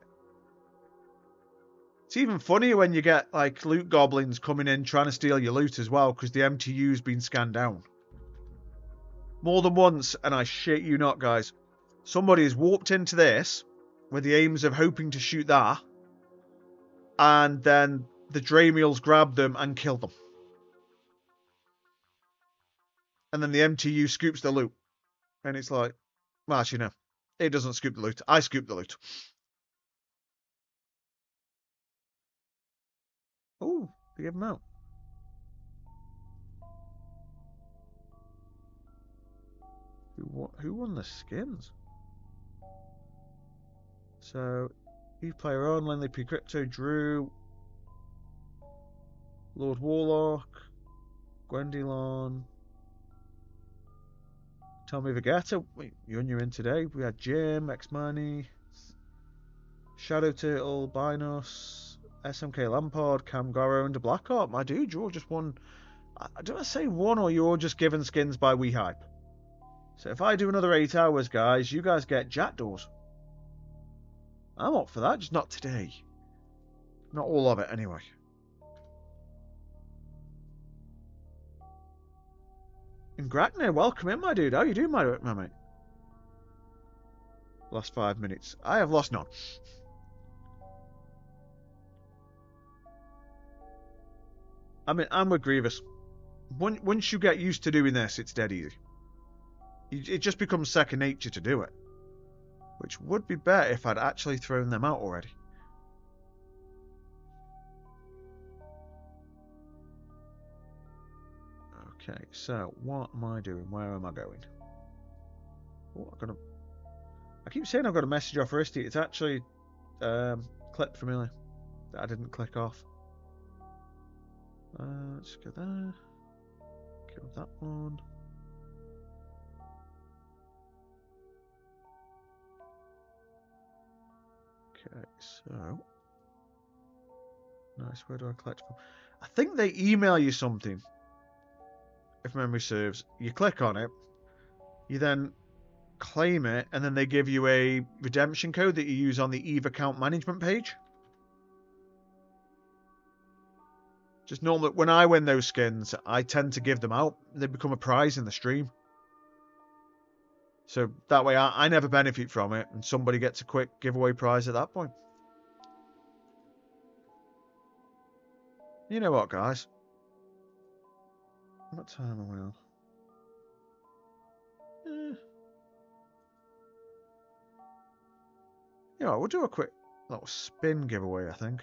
It's even funnier when you get like loot goblins coming in trying to steal your loot as well, because the MTU's been scanned down. More than once, and I shit you not, guys. Somebody has warped into this with the aims of hoping to shoot that, and then the Dramiels grab them and kill them. And then the MTU scoops the loot. And it's like, well, actually, no. It doesn't scoop the loot. I scoop the loot. Oh, they gave them out. Who won the skins? So, Eve Player On, Lenley P Crypto, Drew, Lord Warlock, Gwendolyn, Tommy Vegeta. Wait, you're in today. We had Jim, X-Money, Shadow Turtle, Binos, SMK Lampard, Cam Garo, and the Blackheart. My dude, you all just won Do I say one, or you're just given skins by We Hype? So if I do another 8 hours, guys, you guys get jackdaws. I'm up for that, just not today. Not all of it, anyway. And Gratner, welcome in, my dude. How you doing, my mate? Last 5 minutes. I have lost none. I mean, I'm with Grievous. Once you get used to doing this, it's dead easy. It just becomes second nature to do it. Which would be better if I'd actually thrown them out already. Okay, so what am I doing? Where am I going? Oh, I keep saying I've got a message off Risty. It's actually clip familiar that I didn't click off. Let's go there. Kill that one. Okay, so nice. Where do I collect from? I think they email you something, if memory serves. You click on it, you then claim it, and then they give you a redemption code that you use on the EVE account management page. Just normally, when I win those skins, I tend to give them out. They become a prize in the stream. So that way I never benefit from it, and somebody gets a quick giveaway prize at that point. You know what, guys? What time are we on? You know, we'll do a quick little spin giveaway, I think.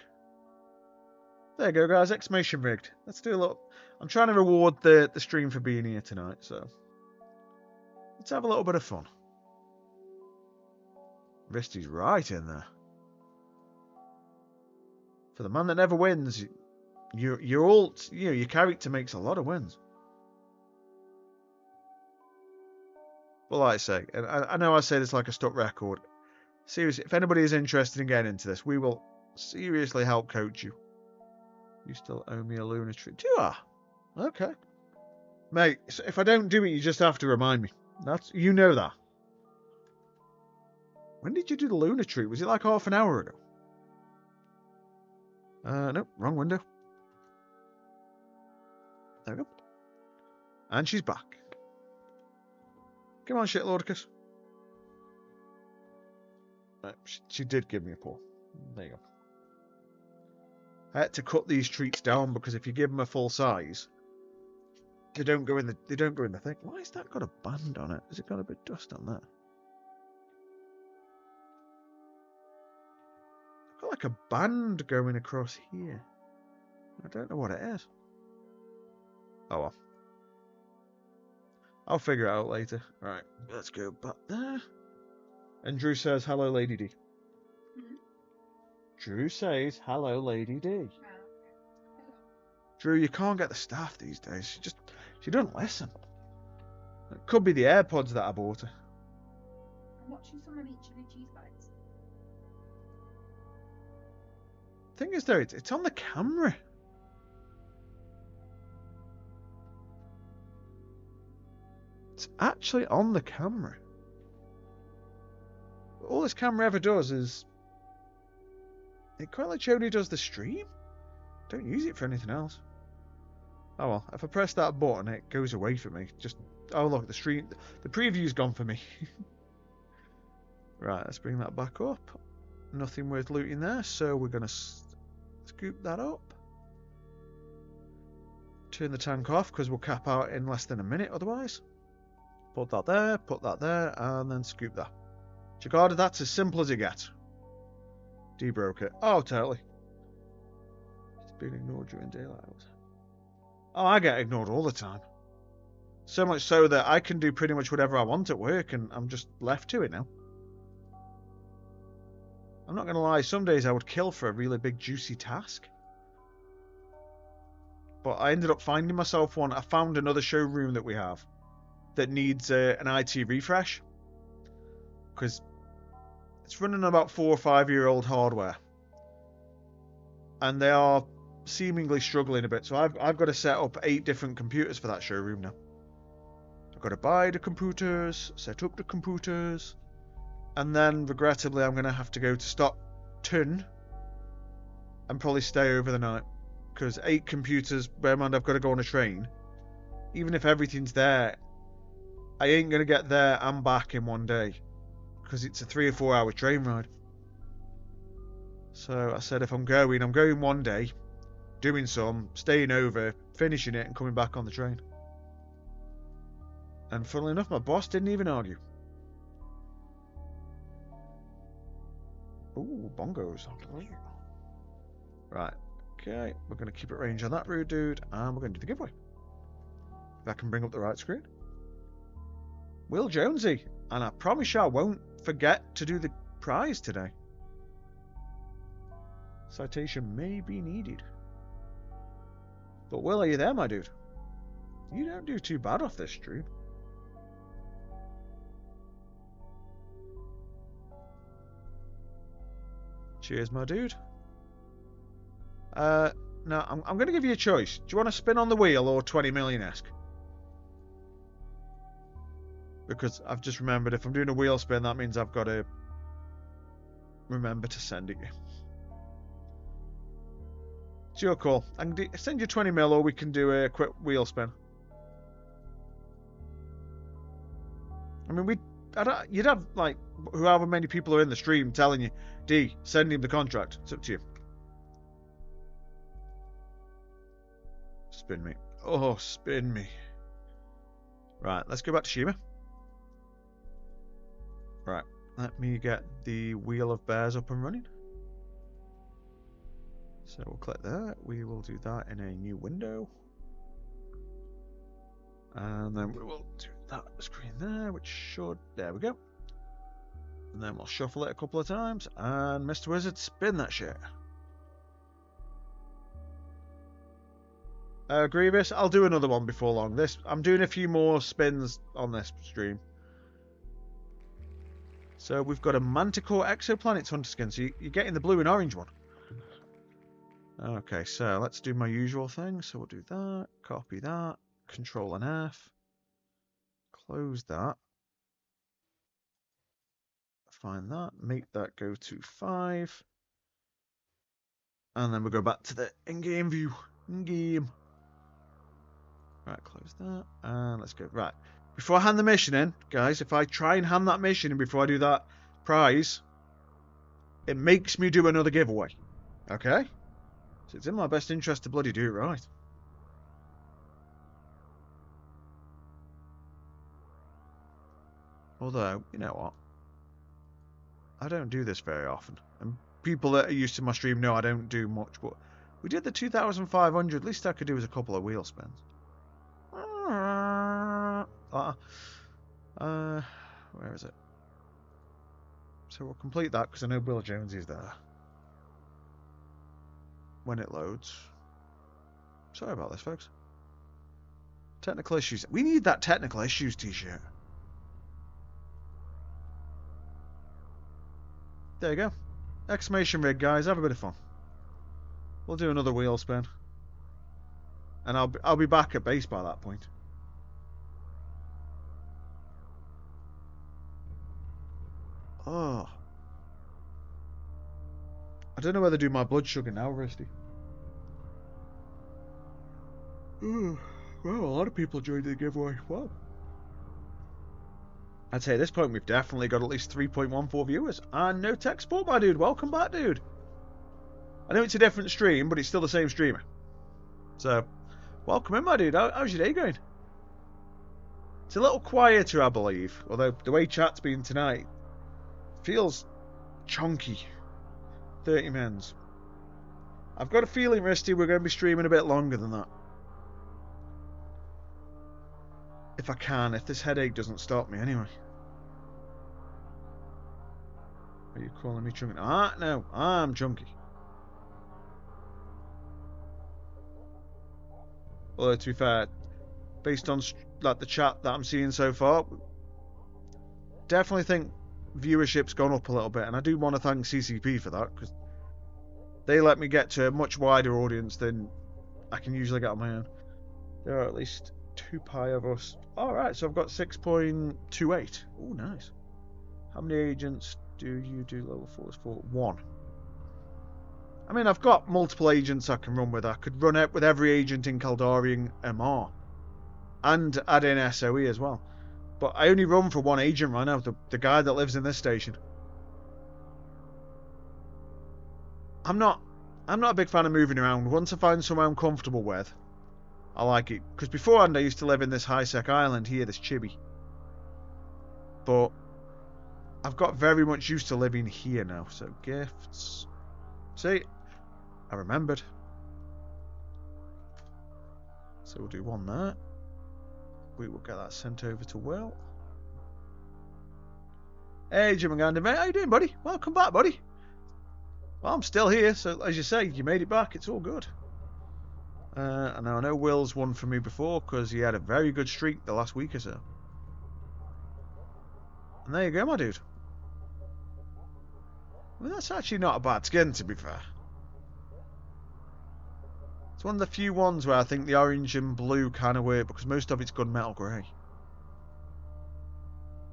There you go, guys. Exclamation rigged. Let's do a little... I'm trying to reward the stream for being here tonight, so... let's have a little bit of fun. Risty's right in there. For the man that never wins, your ult, you know, your character makes a lot of wins. Well, like I say, and I know I say this like a stuck record. Seriously, if anybody is interested in getting into this, we will seriously help coach you. You still owe me a lunar tree. Do I? Okay. Mate, so if I don't do it, you just have to remind me. You know that. When did you do the lunar tree? Was it like half an hour ago? Nope, wrong window. There we go. And she's back. Come on, shit, Lordicus. She did give me a paw. There you go. I had to cut these treats down because if you give them a full size, they don't go in the thing. Why has that got a band on it? Has it got a bit of dust on that? I've got like a band going across here. I don't know what it is. Oh well. I'll figure it out later. Right, let's go back there. And Drew says, hello, Lady D. Mm-hmm. Drew says, hello, Lady D. Oh, okay. Drew, you can't get the staff these days. She doesn't listen. It could be the AirPods that I bought her. I'm watching someone eat chili cheese bites. Thing is, though, it's on the camera. It's actually on the camera. All this camera ever does is... it quite like only does the stream. Don't use it for anything else. Oh well, if I press that button, it goes away from me. Oh look, the stream... the preview's gone for me. Right, let's bring that back up. Nothing worth looting there, so we're going to scoop that up. Turn the tank off, because we'll cap out in less than a minute otherwise. Put that there, and then scoop that. Jakarta, that's as simple as it gets. Debroke it. Oh, totally. It's been ignored during daylight hours. Oh, I get ignored all the time. So much so that I can do pretty much whatever I want at work, and I'm just left to it now. I'm not going to lie, some days I would kill for a really big juicy task. But I ended up finding myself one. I found another showroom that we have that needs an IT refresh. Because it's running about 4 or 5 year old hardware. And they are seemingly struggling a bit. So I've got to set up 8 different computers for that showroom now. I've got to buy the computers, set up the computers, and then regrettably I'm going to have to go to Stockton and probably stay over the night. Because 8 computers, bear in mind I've got to go on a train. Even if everything's there, I ain't going to get there and back in one day. Because it's a 3 or 4 hour train ride. So I said if I'm going one day, doing some, staying over, finishing it and coming back on the train. And funnily enough, my boss didn't even argue. Ooh, bongos. Right, okay, we're going to keep it range on that rude dude, and we're going to do the giveaway. If I can bring up the right screen. Will Jonesy, and I promise you I won't forget to do the prize today. Citation may be needed. But Will, are you there, my dude? You don't do too bad off this stream. Cheers, my dude. Now, I'm going to give you a choice. Do you want to spin on the wheel or 20 million-esque? Because I've just remembered if I'm doing a wheel spin, that means I've got to remember to send it you. It's your call. I can send you 20 mil or we can do a quick wheel spin. I mean, you'd have, like, however many people are in the stream telling you, D, send him the contract. It's up to you. Spin me. Oh, spin me. Right, let's go back to Shima. Right, let me get the Wheel of Bears up and running. So we'll click that. We will do that in a new window. And then we will do that screen there, which should... There we go. And then we'll shuffle it a couple of times. And Mr. Wizard, spin that shit. Grievous, I'll do another one before long. I'm doing a few more spins on this stream. So we've got a Manticore Exoplanets Hunter skin. So you're getting the blue and orange one. Okay, so let's do my usual thing. So we'll do that, copy that, Control and F, close that, find that, make that go to 5, and then we'll go back to the in-game view. In-game. Right, close that, and let's go. Right, before I hand the mission in, guys, if I try and hand that mission in before I do that prize, it makes me do another giveaway. Okay? So it's in my best interest to bloody do it right. Although, you know what? I don't do this very often. And people that are used to my stream know I don't do much. But we did the 2,500. Least I could do is a couple of wheel spins. Where is it? So we'll complete that because I know Bill Jones is there. When it loads. Sorry about this, folks. Technical issues. We need that technical issues t-shirt. There you go. Exclamation rig, guys. Have a bit of fun. We'll do another wheel spin. And I'll be back at base by that point. Oh. I don't know whether to do my blood sugar now, Rusty. Well, a lot of people joined the giveaway. Wow. I'd say at this point we've definitely got at least 3.14 viewers. And no tech support, my dude. Welcome back, dude. I know it's a different stream, but it's still the same streamer. So, welcome in, my dude. How's your day going? It's a little quieter, I believe. Although the way chat's been tonight feels chunky. 30 mins. I've got a feeling, Rusty, we're going to be streaming a bit longer than that. If I can, if this headache doesn't stop me anyway. Are you calling me chunky? Ah, no, I'm chunky. Although, to be fair, based on like the chat that I'm seeing so far, definitely think viewership's gone up a little bit, and I do want to thank CCP for that, because They let me get to a much wider audience than I can usually get on my own. There are at least 2 pi of us. Alright, so I've got 6.28. Oh, nice. How many agents do you do level 4s for? 1. I mean, I've got multiple agents I can run with. I could run it with every agent in Kaldarian MR. And add in SOE as well. But I only run for 1 agent right now, the guy that lives in this station. I'm not a big fan of moving around. Once I find somewhere I'm comfortable with, I like it. Because beforehand I used to live in this high-sec island here, this chibi. But I've got very much used to living here now. So gifts. See, I remembered. So we'll do 1 there. We will get that sent over to Will. Hey, Jim and Gander, mate. How you doing, buddy? Welcome back, buddy. Well, I'm still here, so as you say, you made it back. It's all good. And I know Will's won for me before because he had a very good streak the last week or so. And there you go, my dude. Well, that's actually not a bad skin, to be fair. It's one of the few ones where I think the orange and blue kind of work because most of it's gunmetal grey.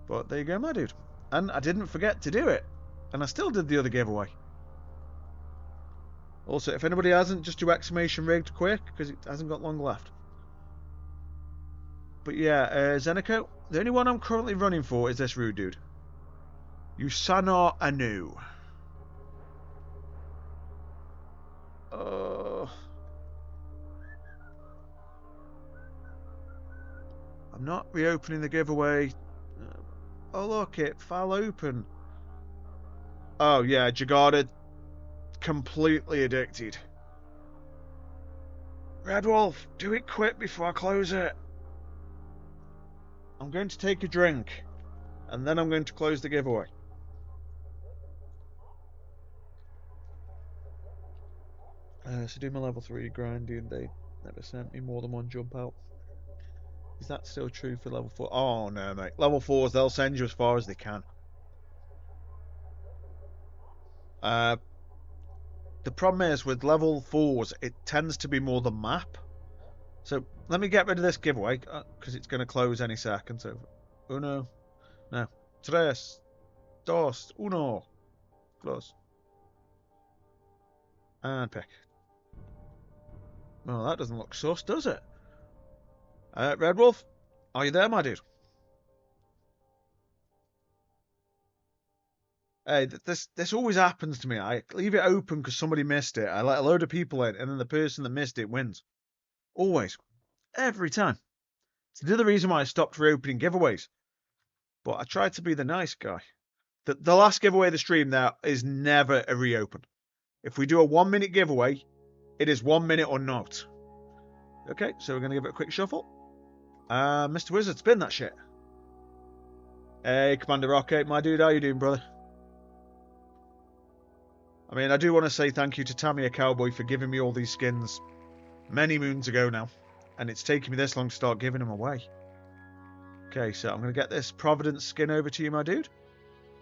But there you go, my dude. And I didn't forget to do it. And I still did the other giveaway. Also, if anybody hasn't, just do exclamation rigged quick because it hasn't got long left. But yeah, Zenico, the only one I'm currently running for is this rude dude. Usana Anu. I'm not reopening the giveaway. Oh look, it fell open. Oh yeah, Jagarda completely addicted. Red Wolf, do it quick before I close it. I'm going to take a drink and then I'm going to close the giveaway. So do my level 3 grinding. They never sent me more than 1 jump out. Is that still true for level 4? Oh no, mate. Level 4s, they'll send you as far as they can. The problem is with level 4s, it tends to be more the map. So let me get rid of this giveaway because it's going to close any second. So, uno, no, tres, dos, uno, close, and pick. Well, that doesn't look sus, does it? Red Wolf, are you there, my dude? Hey, this always happens to me. I leave it open because somebody missed it. I let a load of people in, and then the person that missed it wins. Always. Every time. It's the other reason why I stopped reopening giveaways. But I tried to be the nice guy. The last giveaway of the stream there is never a reopen. If we do a 1-minute giveaway, it is 1 minute or not. Okay, so we're going to give it a quick shuffle. Mr. Wizard, spin that shit. Hey, Commander Rocket, my dude, how you doing, brother? I mean, I do want to say thank you to Tammy a Cowboy for giving me all these skins many moons ago now. And it's taken me this long to start giving them away. Okay, so I'm going to get this Providence skin over to you, my dude.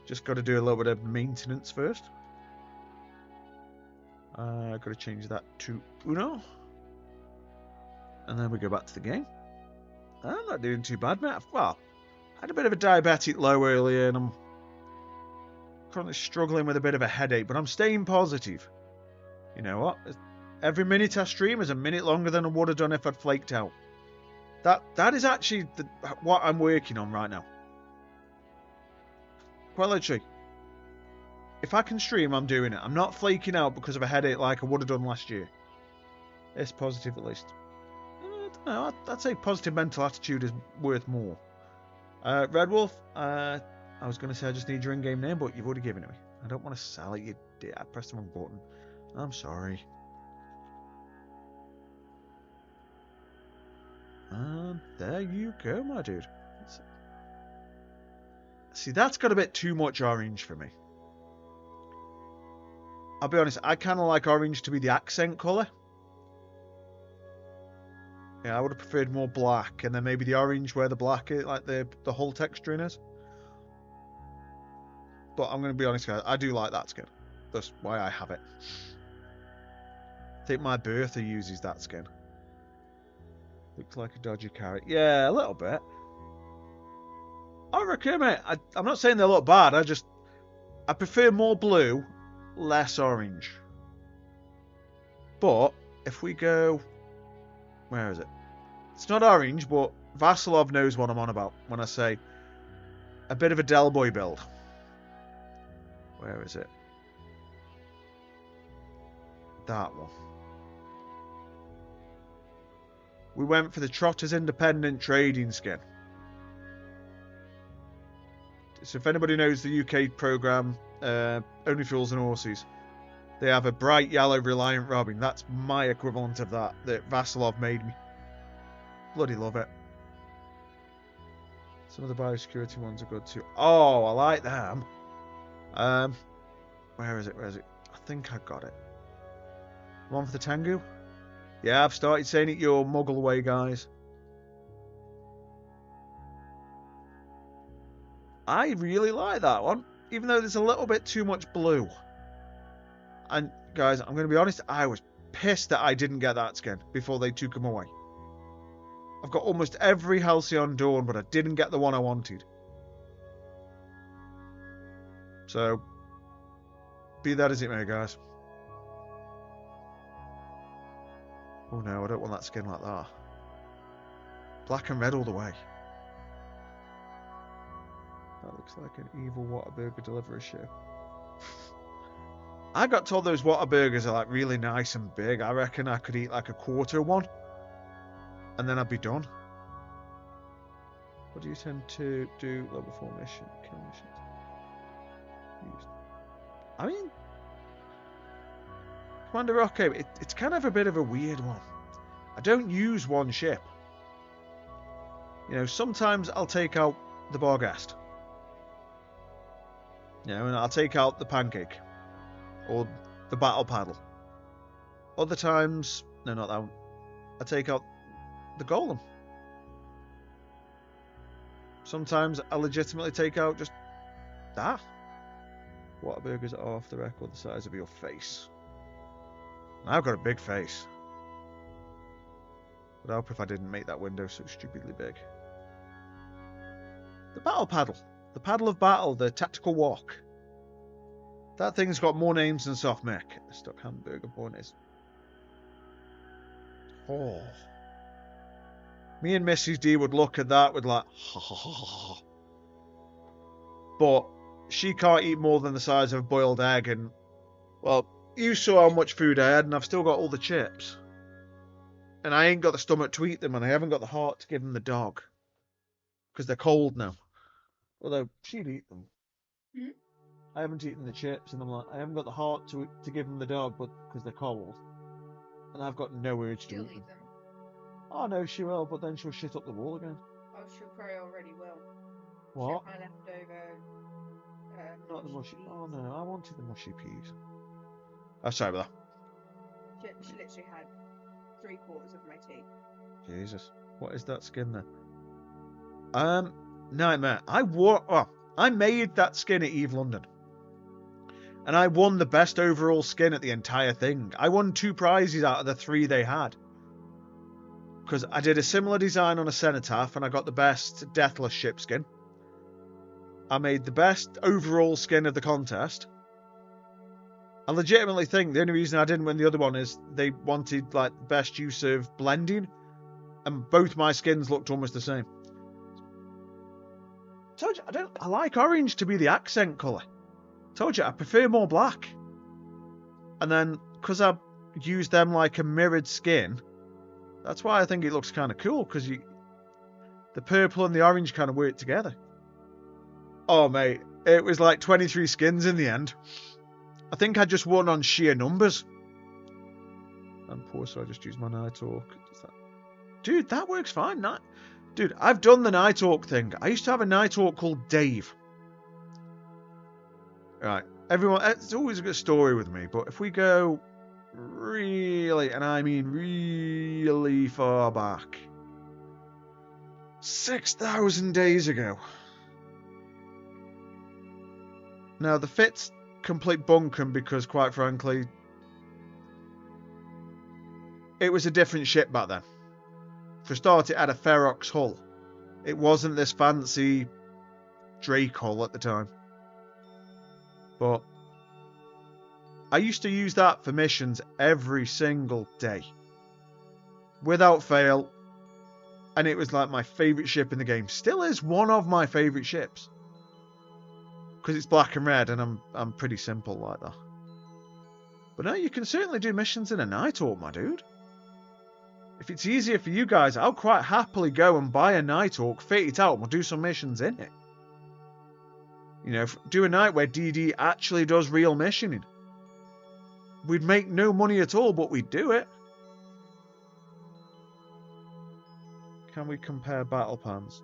Just got to do a little bit of maintenance first. I've got to change that to Uno. And then we go back to the game. I'm not doing too bad, mate. Well, I had a bit of a diabetic low earlier and I'm currently struggling with a bit of a headache, but I'm staying positive. You know what? Every minute I stream is a minute longer than I would have done if I'd flaked out. That is actually what I'm working on right now. Quite literally. If I can stream, I'm doing it. I'm not flaking out because of a headache like I would have done last year. It's positive at least. I don't know. I'd say positive mental attitude is worth more. Red Wolf, I was going to say I just need your in-game name, but you've already given it me. I don't want to sell it, you did. I pressed the wrong button. I'm sorry. And there you go, my dude. See, that's got a bit too much orange for me. I'll be honest, I kind of like orange to be the accent colour. Yeah, I would have preferred more black, and then maybe the orange where the black is, like the whole texture in is. But I'm going to be honest, guys, I do like that skin. That's why I have it. I think my Bertha uses that skin. Looks like a dodgy carrot. Yeah, a little bit. I reckon, mate. I'm not saying they look bad. I prefer more blue, less orange. But if we go, where is it? It's not orange, but Vasilov knows what I'm on about when I say a bit of a Del Boy build. Where is it? That one. We went for the Trotters Independent Trading skin. So if anybody knows the UK programme, Only Fools and Horses, they have a bright yellow Reliant Robin. That's my equivalent of that Vasilov made me. Bloody love it. Some of the biosecurity ones are good too. Oh, I like them. Where is it? Where is it? I think I got it. One for the Tengu? Yeah, I've started saying it your Muggle way, guys. I really like that one, even though there's a little bit too much blue. And, guys, I'm going to be honest, I was pissed that I didn't get that skin before they took him away. I've got almost every Halcyon Dawn, but I didn't get the one I wanted. So, be that as it may, guys. Oh no, I don't want that skin like that. Black and red all the way. That looks like an evil Whataburger delivery show. I got told those Whataburgers are like really nice and big. I reckon I could eat like a quarter one. And then I'd be done. What do you tend to do level 4 mission? Kill missions. I mean, Commander Rocco, it's kind of a bit of a weird one. I don't use one ship. You know, sometimes I'll take out the Barghast. You know, and I'll take out the Pancake. Or the Battle Paddle. Other times, no, not that one. I take out the Golem. Sometimes I legitimately take out just that. Whataburgers are off the record the size of your face. I've got a big face. Would help if I didn't make that window so stupidly big. The Battle Paddle. The Paddle of Battle. The Tactical Walk. That thing's got more names than Soft Mech. The Stuck Hamburger Bun is... Oh. Me and Mrs. D would look at that with like... Ha ha ha ha. But she can't eat more than the size of a boiled egg and... Well, you saw how much food I had and I've still got all the chips. And I ain't got the stomach to eat them and I haven't got the heart to give them the dog. Because they're cold now. Although, she'd eat them. Hmm? I haven't eaten the chips and I'm like, I haven't got the heart to give them the dog but because they're cold. And I've got no urge to She'll eat them. eat them. Oh no, she will, but then she'll shit up the wall again. Oh, she'll probably already will. What? She'll have leftover. Not the mushy. peas. Oh no, I wanted the mushy peas. Oh, sorry about that. She literally had 3/4 of my tea. Jesus, what is that skin then? Nightmare. I made that skin at Eve London. And I won the best overall skin at the entire thing. I won 2 prizes out of the 3 they had. Because I did a similar design on a Cenotaph and I got the best Deathless ship skin. I made the best overall skin of the contest. I legitimately think the only reason I didn't win the other one is they wanted like the best use of blending. And both my skins looked almost the same. Told you, I like orange to be the accent colour. Told you, I prefer more black. And then, because I used them like a mirrored skin, that's why I think it looks kind of cool, because the purple and the orange kind of work together. Oh, mate, it was like 23 skins in the end. I think I just won on sheer numbers. I'm poor, so I just use my Nighthawk. Dude, that works fine. Dude, I've done the Nighthawk thing. I used to have a Nighthawk called Dave. Right, everyone, it's always a good story with me, but if we go really, and I mean really far back, 6,000 days ago. Now, the fit's complete bunkum because, quite frankly, it was a different ship back then. For a start, it had a Ferox hull. It wasn't this fancy Drake hull at the time. But I used to use that for missions every single day. Without fail. And it was like my favourite ship in the game. Still is one of my favourite ships. Because it's black and red and I'm pretty simple like that. But no, you can certainly do missions in a Nighthawk, my dude. If it's easier for you guys, I'll quite happily go and buy a Nighthawk, fit it out, and we'll do some missions in it. You know, do a night where DD actually does real missioning. We'd make no money at all, but we'd do it. Can we compare battle pans?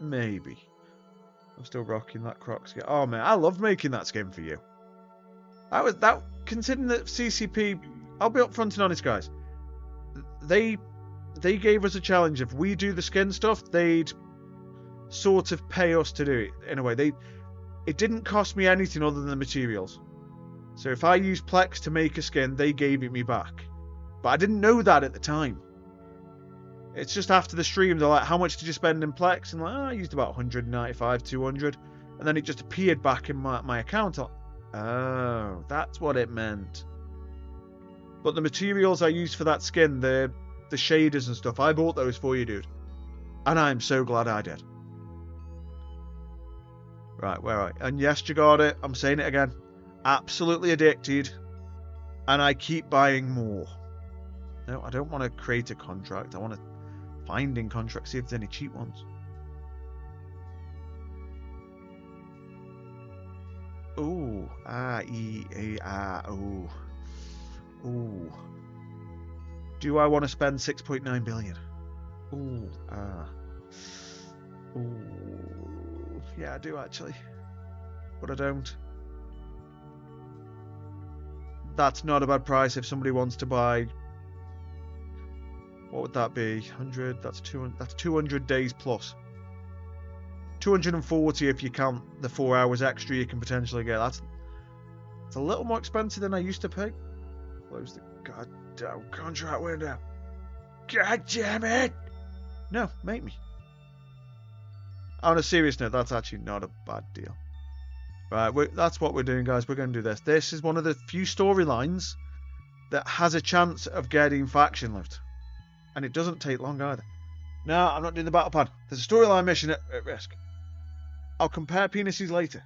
Maybe. I'm still rocking that Croc skin. Oh man, I loved making that skin for you. Considering that CCP, I'll be upfront and honest, guys. They gave us a challenge. If we do the skin stuff, they'd sort of pay us to do it in a way. It didn't cost me anything other than the materials. So if I used Plex to make a skin, they gave it me back. But I didn't know that at the time. It's just after the stream, they're like, how much did you spend in Plex? And I'm like, I used about 195, 200. And then it just appeared back in my account. Oh, that's what it meant. But the materials I used for that skin, the shaders and stuff, I bought those for you, dude. And I'm so glad I did. Right, where are I? And yes, you got it. I'm saying it again. Absolutely addicted. And I keep buying more. No, I don't want to create a contract. I want to find in contracts, see if there's any cheap ones. Ooh. Ooh. Ooh. Do I want to spend 6.9 billion? Ooh. Ooh. Yeah, I do actually. But I don't. That's not a bad price if somebody wants to buy. What would that be? 100. That's 200. That's 200 days plus. 240 if you count the 4 hours extra you can potentially get. It's a little more expensive than I used to pay. Close the goddamn contract window. God damn it! No, make me. On a serious note, that's actually not a bad deal. Right, that's what we're doing, guys. We're going to do this. This is one of the few storylines that has a chance of getting faction loot. And it doesn't take long either. No, I'm not doing the battle pan. There's a storyline mission at risk. I'll compare penises later.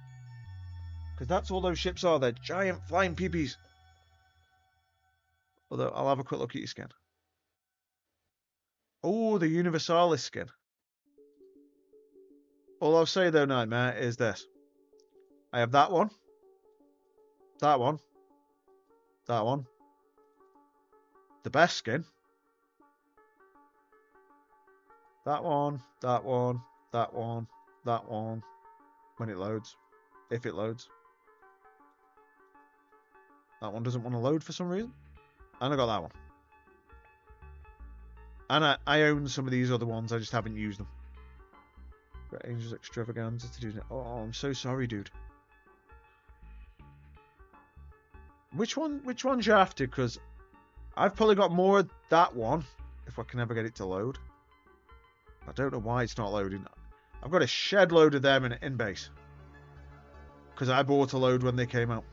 Because that's all those ships are. They're giant flying peepees. Although, I'll have a quick look at your skin. Oh, the Universalis skin. All I'll say though, Nightmare, is this. I have that one. That one. That one. The best skin. That one. That one. That one. That one. When it loads. If it loads. That one doesn't want to load for some reason. And I got that one. And I own some of these other ones. I just haven't used them. Got Angels Extravaganza to do that. Oh, I'm so sorry, dude. Which one's you after? Because I've probably got more of that one. If I can ever get it to load. I don't know why it's not loading. I've got a shed load of them in base. Because I bought a load when they came out.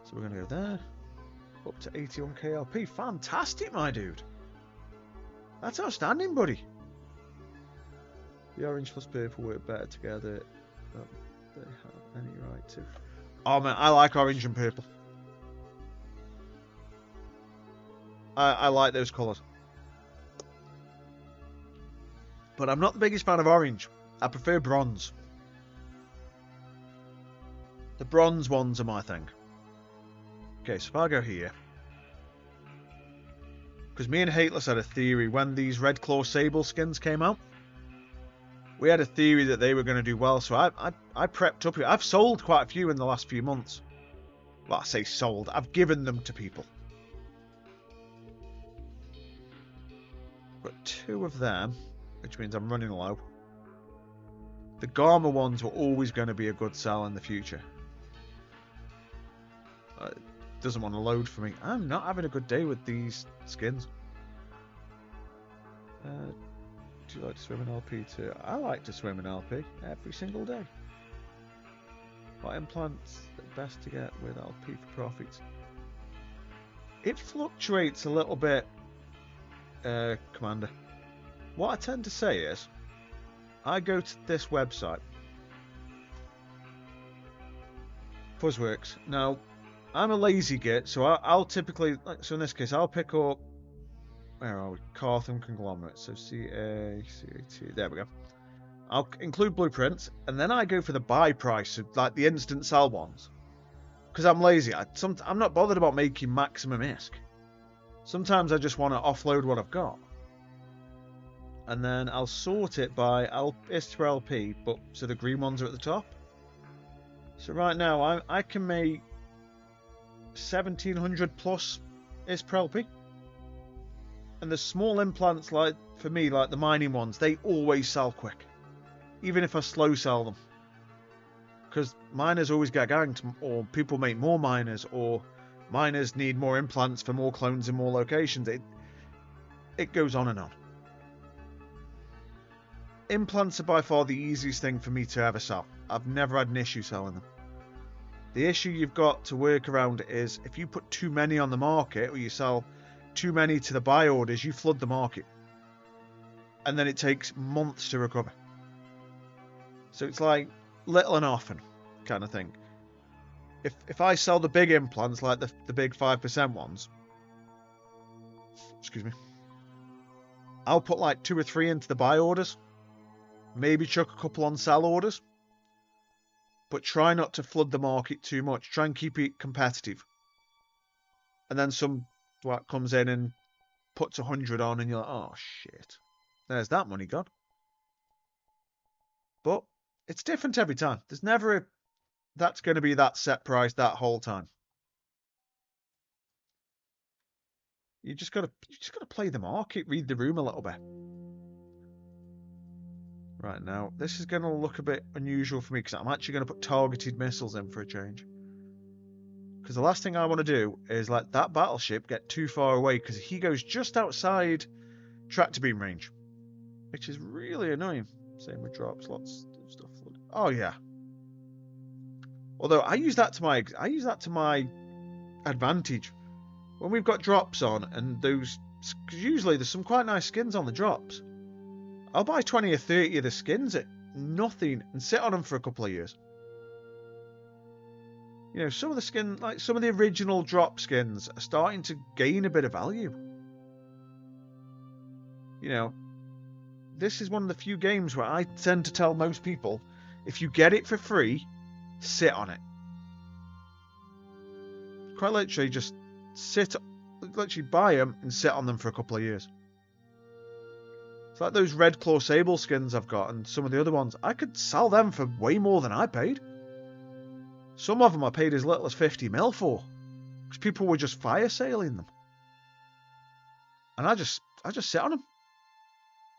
So we're going to go there. Up to 81 KLP. Fantastic, my dude. That's outstanding, buddy. The orange plus purple work better together than they have any right to. Oh man, I like orange and purple. I like those colours. But I'm not the biggest fan of orange. I prefer bronze. The bronze ones are my thing. Okay, so if I go here. Because me and Hateless had a theory when these Red Claw Sable skins came out. We had a theory that they were going to do well, so I prepped up here. I've sold quite a few in the last few months. Well, I say sold. I've given them to people. Got 2 of them, which means I'm running low. The Garma ones were always going to be a good sell in the future. doesn't want to load for me. I'm not having a good day with these skins. Do you like to swim in LP too? I like to swim in LP every single day. What implants are best to get with LP for profits? It fluctuates a little bit, Commander. What I tend to say is, I go to this website, Fuzzworks. Now, I'm a lazy git, so I'll typically, so in this case, I'll pick up, where are we? Cartham Conglomerate. So CACAT. There we go. I'll include blueprints, and then I go for the buy price, like the instant sell ones. Because I'm lazy. I'm not bothered about making maximum ISK. Sometimes I just want to offload what I've got. And then I'll sort it by ISK per LP, but so the green ones are at the top. So right now I can make 1700 plus ISK per LP. And the small implants, like for me, like the mining ones, they always sell quick. Even if I slow sell them. Because miners always get ganked, or people make more miners, or miners need more implants for more clones in more locations. It goes on and on. Implants are by far the easiest thing for me to ever sell. I've never had an issue selling them. The issue you've got to work around is if you put too many on the market, or you sell too many to the buy orders, you flood the market. And then it takes months to recover. So it's like little and often kind of thing. If I sell the big implants, like the big 5% ones, excuse me, I'll put like 2 or 3 into the buy orders. Maybe chuck a couple on sell orders. But try not to flood the market too much. Try and keep it competitive. And then some what comes in and puts 100 on and you're like, oh shit. There's that money gone. But it's different every time. There's never that's going to be that set price that whole time. You just gotta play the market, read the room a little bit. Right, now this is going to look a bit unusual for me because I'm actually going to put targeted missiles in for a change. Because the last thing I want to do is let that battleship get too far away because he goes just outside tractor beam range, which is really annoying. Same with drops, lots of stuff. Oh yeah. Although I use that to my advantage. When we've got drops on and those, cause usually there's some quite nice skins on the drops. I'll buy 20 or 30 of the skins at nothing and sit on them for a couple of years. You know, some of the skin, like some of the original drop skins are starting to gain a bit of value. You know, this is one of the few games where I tend to tell most people, if you get it for free, sit on it. Quite literally just literally buy them and sit on them for a couple of years. It's like those Red Claw Sable skins I've got and some of the other ones. I could sell them for way more than I paid. Some of them I paid as little as 50 mil for. Because people were just fire sailing them. And I just sit on them.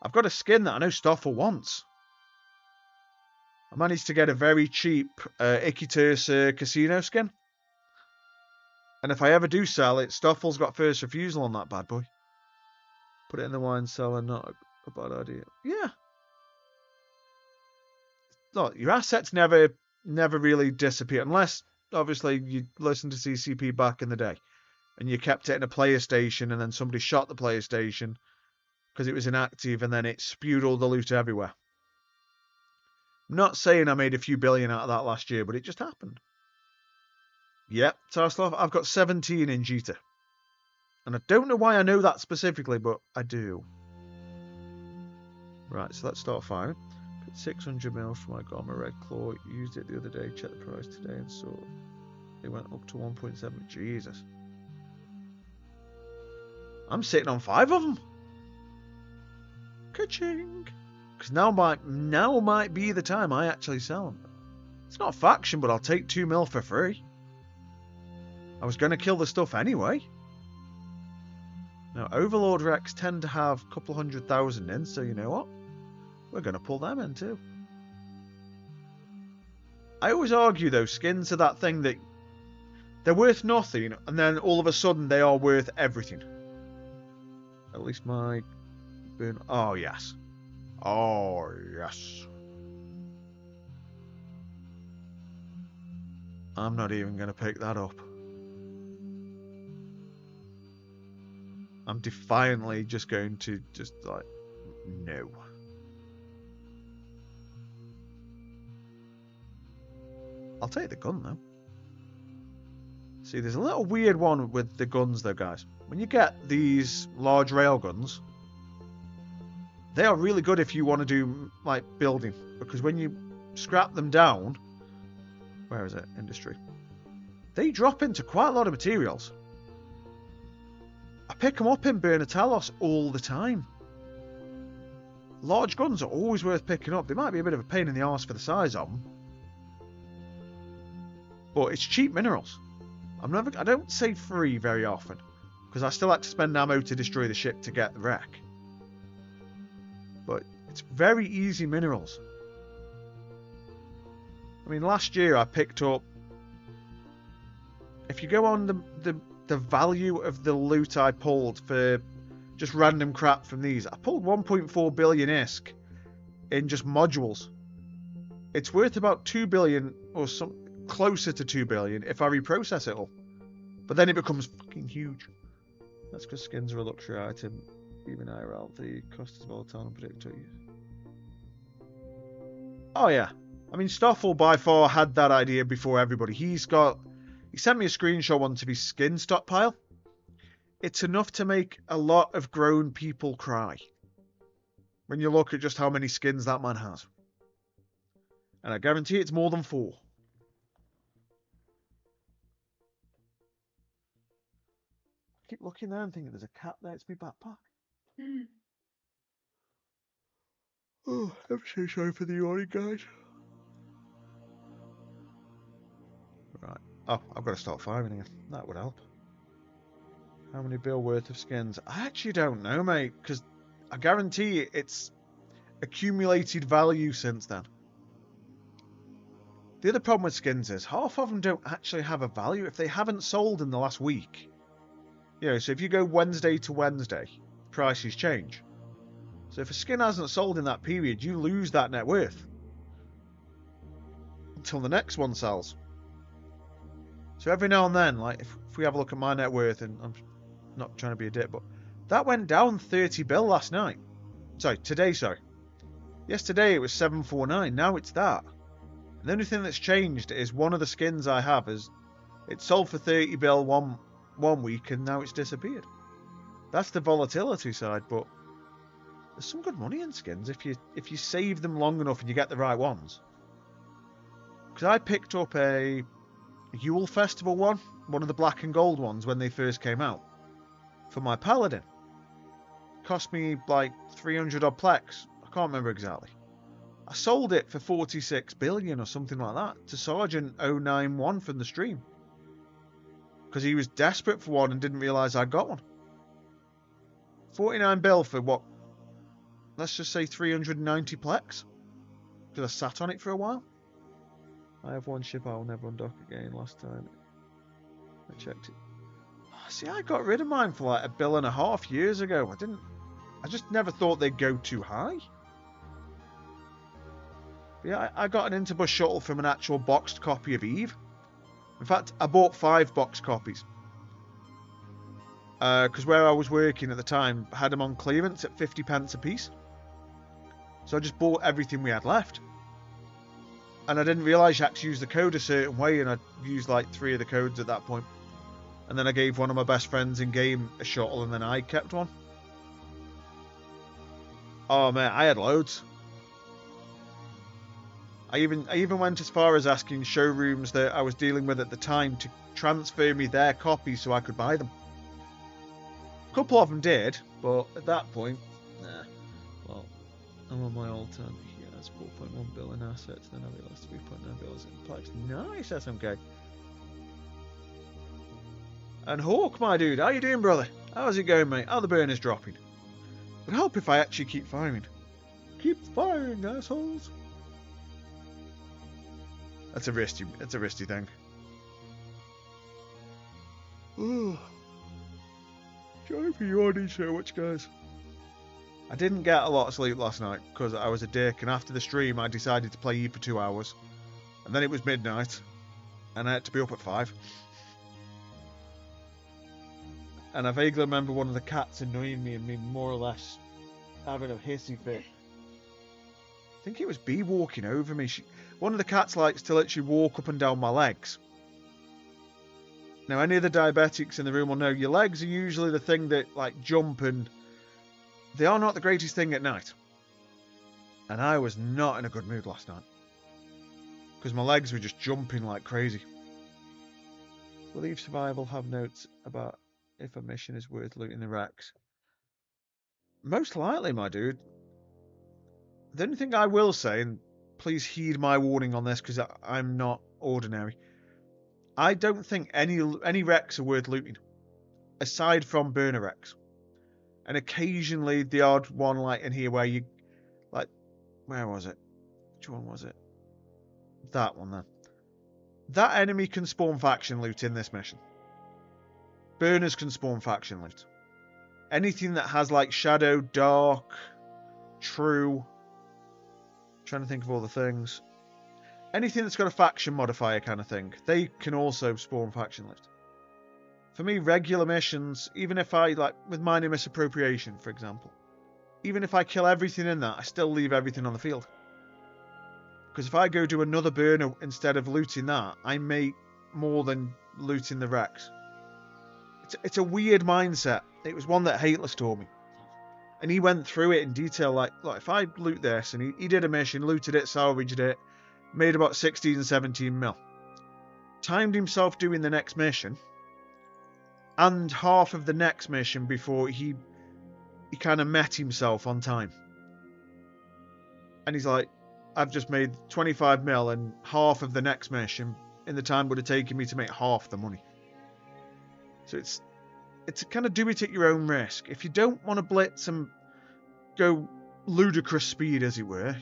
I've got a skin that I know Stoffel wants. I managed to get a very cheap Ikitursa casino skin. And if I ever do sell it, Stoffel's got first refusal on that bad boy. Put it in the wine cellar, not a bad idea. Yeah. Look, your assets never really disappear. Unless, obviously, you listen to CCP back in the day. And you kept it in a player station and then somebody shot the player station because it was inactive and then it spewed all the loot everywhere. I'm not saying I made a few billion out of that last year, but it just happened. Yep, Tarslov, I've got 17 in Jita. And I don't know why I know that specifically, but I do. Right, so let's start firing. Put 600 mil from my Gamma Red Claw. Used it the other day, checked the price today, and saw it went up to 1.7. Jesus. I'm sitting on 5 of them. Ka-ching. Because now might be the time I actually sell them. It's not a faction, but I'll take 2 mil for free. I was going to kill the stuff anyway. Now, Overlord Rex tend to have a couple 100,000 in, so you know what? We're going to pull them in too. I always argue, though, skins are that thing that They're worth nothing, and then all of a sudden they are worth everything. At least my burn. Oh yes. Oh yes. I'm not even going to pick that up. I'm defiantly just going to no. I'll take the gun though. See, there's a little weird one with the guns though, guys. When you get these large rail guns, they are really good if you want to do like building, because when you scrap them down, where is it? Industry. They drop into quite a lot of materials. I pick them up in Bernatalos all the time. Large guns are always worth picking up. They might be a bit of a pain in the arse for the size of them, but it's cheap minerals. I don't say free very often, because I still had to spend ammo to destroy the ship to get the wreck. But it's very easy minerals. I mean, last year I picked up, if you go on the value of the loot I pulled for just random crap from these, I pulled 1.4 billion ISK in just modules. It's worth about 2 billion or some closer to 2 billion if I reprocess it all. But then it becomes fucking huge. That's because skins are a luxury item. Even IRL, the cost is volatile and predictable. Oh yeah. I mean, Stoffel by far had that idea before everybody. He sent me a screenshot once of his skin stockpile. It's enough to make a lot of grown people cry when you look at just how many skins that man has. And I guarantee it's more than 4. I keep looking there and thinking there's a cat there. It's my backpack. Oh, I'm so sorry for the yawning, guys. Right. Oh, I've got to start firing again. That would help. How many bill worth of skins? I actually don't know, mate, because I guarantee it's accumulated value since then. The other problem with skins is half of them don't actually have a value if they haven't sold in the last week. You know, so if you go Wednesday to Wednesday, prices change. So if a skin hasn't sold in that period, you lose that net worth until the next one sells. So every now and then, like if we have a look at my net worth, and I'm not trying to be a dick, but that went down 30 bill last night. Sorry, today, sorry. Yesterday it was 749, now it's that. And the only thing that's changed is one of the skins I have is, it sold for 30 bill one week and now it's disappeared. That's the volatility side, but there's some good money in skins if you save them long enough and you get the right ones. Because I picked up a Yule Festival one of the black and gold ones when they first came out, for my Paladin. Cost me like 300 odd plex. I can't remember exactly. I sold it for 46 billion or something like that to Sergeant 091 from the stream, because he was desperate for one and didn't realise I got one. 49 bill for what? Let's just say 390 plex, because I sat on it for a while. I have one ship I'll never undock again. Last time I checked it. See, I got rid of mine for like $1.5 billion years ago. I just never thought they'd go too high. But yeah, I got an Interbus shuttle from an actual boxed copy of Eve. In fact, I bought 5 box copies. Because where I was working at the time had them on clearance at 50 pence a piece. So I just bought everything we had left. And I didn't realise you had to use the code a certain way, and I used like 3 of the codes at that point. And then I gave one of my best friends in game a shuttle, and then I kept one. Oh man, I had loads. I even went as far as asking showrooms that I was dealing with at the time to transfer me their copies so I could buy them. A couple of them did, but at that point, nah. Well, I'm on my old time. Yeah, that's 4.1 billion assets. Then I realised 3.9 billion in plex. Nice SMK. And Hawk, my dude, how you doing, brother? How's it going, mate? How the burners dropping? Would help if I actually keep firing. Keep firing, assholes. That's a risky thing. Sorry for yawning so much, guys. I didn't get a lot of sleep last night because I was a dick, and after the stream I decided to play E for 2 hours. And then it was midnight, and I had to be up at 5. And I vaguely remember one of the cats annoying me and me more or less having a hissy fit. I think it was Bee walking over me. One of the cats likes to literally walk up and down my legs. Now, any of the diabetics in the room will know your legs are usually the thing that like jump, and they are not the greatest thing at night. And I was not in a good mood last night because my legs were just jumping like crazy. Will Eve Survival have notes about if a mission is worth looting the wrecks? Most likely, my dude. The only thing I will say, and please heed my warning on this because I'm not ordinary, I don't think any wrecks are worth looting, aside from burner wrecks. And occasionally the odd one like in here where you, like, where was it? Which one was it? That one there. That enemy can spawn faction loot in this mission. Burners can spawn faction loot. Anything that has like shadow, dark, true. Trying to think of all the things. Anything that's got a faction modifier kind of thing, they can also spawn faction loot. For me, regular missions, even if I, like, with minor misappropriation, for example, even if I kill everything in that, I still leave everything on the field. Because if I go do another burner instead of looting that, I make more than looting the wrecks. It's a weird mindset. It was one that Hateless told me. And he went through it in detail, like, look, if I loot this, and he did a mission, looted it, salvaged it, made about 16, 17 mil. Timed himself doing the next mission, and half of the next mission before he kind of met himself on time. And he's like, I've just made 25 mil, and half of the next mission in the time would have taken me to make half the money. So it's a kind of do it at your own risk. If you don't want to blitz and go ludicrous speed, as it were,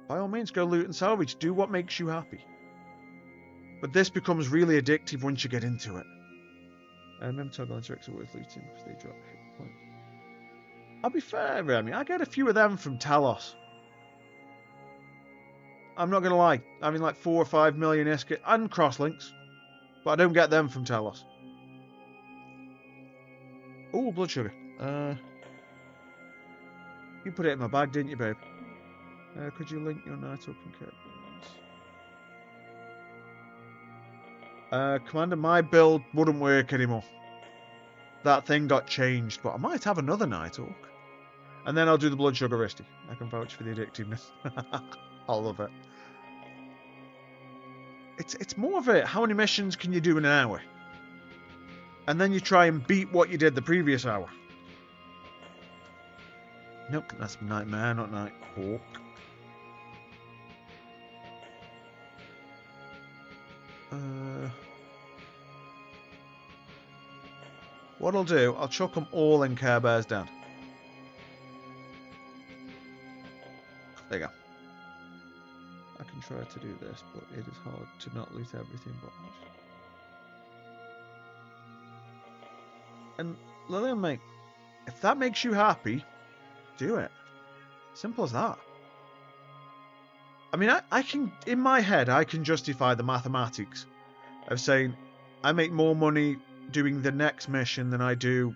by all means, go loot and salvage. Do what makes you happy. But this becomes really addictive once you get into it. Remember toggle tricks are worth looting because they drop hit points. I'll be fair, Remy. I get a few of them from Talos. I'm not going to lie. I mean, like 4 or 5 million ISK and crosslinks. But I don't get them from Talos. Oh, blood sugar. You put it in my bag, didn't you, babe? Could you link your night up and get Commander, my build wouldn't work anymore. That thing got changed, but I might have another Night Hawk. And then I'll do the blood sugar wristy. I can vouch for the addictiveness. I love it. It's more of a how many missions can you do in an hour? And then you try and beat what you did the previous hour. Nope, that's Nightmare, not Night Hawk. What I'll do, I'll chuck them all in Care Bears down. There you go. I can try to do this, but it is hard to not loot everything but And Lillian, mate, if that makes you happy, do it. Simple as that. I mean, I can, in my head, I can justify the mathematics of saying I make more money doing the next mission than I do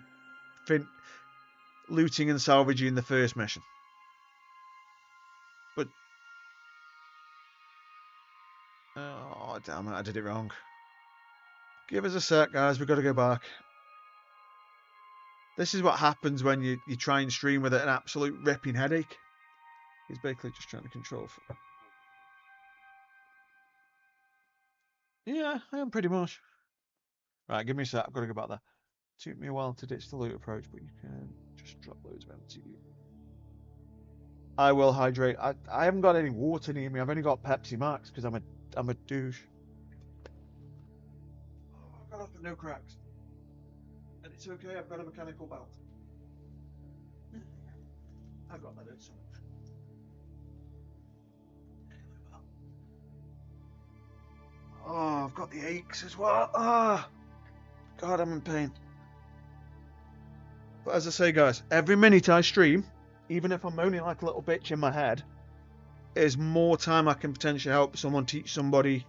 looting and salvaging the first mission. But oh damn it, I did it wrong. Give us a sec, guys, we've got to go back. This is what happens when you try and stream with an absolute ripping headache. He's basically just trying to control. Yeah, I am pretty much. Right, give me a sec, I've got to go back there. It took me a while to ditch the loot approach, but you can just drop loads of empty. I will hydrate. I haven't got any water near me. I've only got Pepsi Max because I'm a douche. Oh, I've got off with no cracks. And it's okay, I've got a mechanical belt. I've got that in somewhere. Oh, I've got the aches as well. Ah. God, I'm in pain. But as I say, guys, every minute I stream, even if I'm moaning like a little bitch in my head, is more time I can potentially help someone, teach somebody.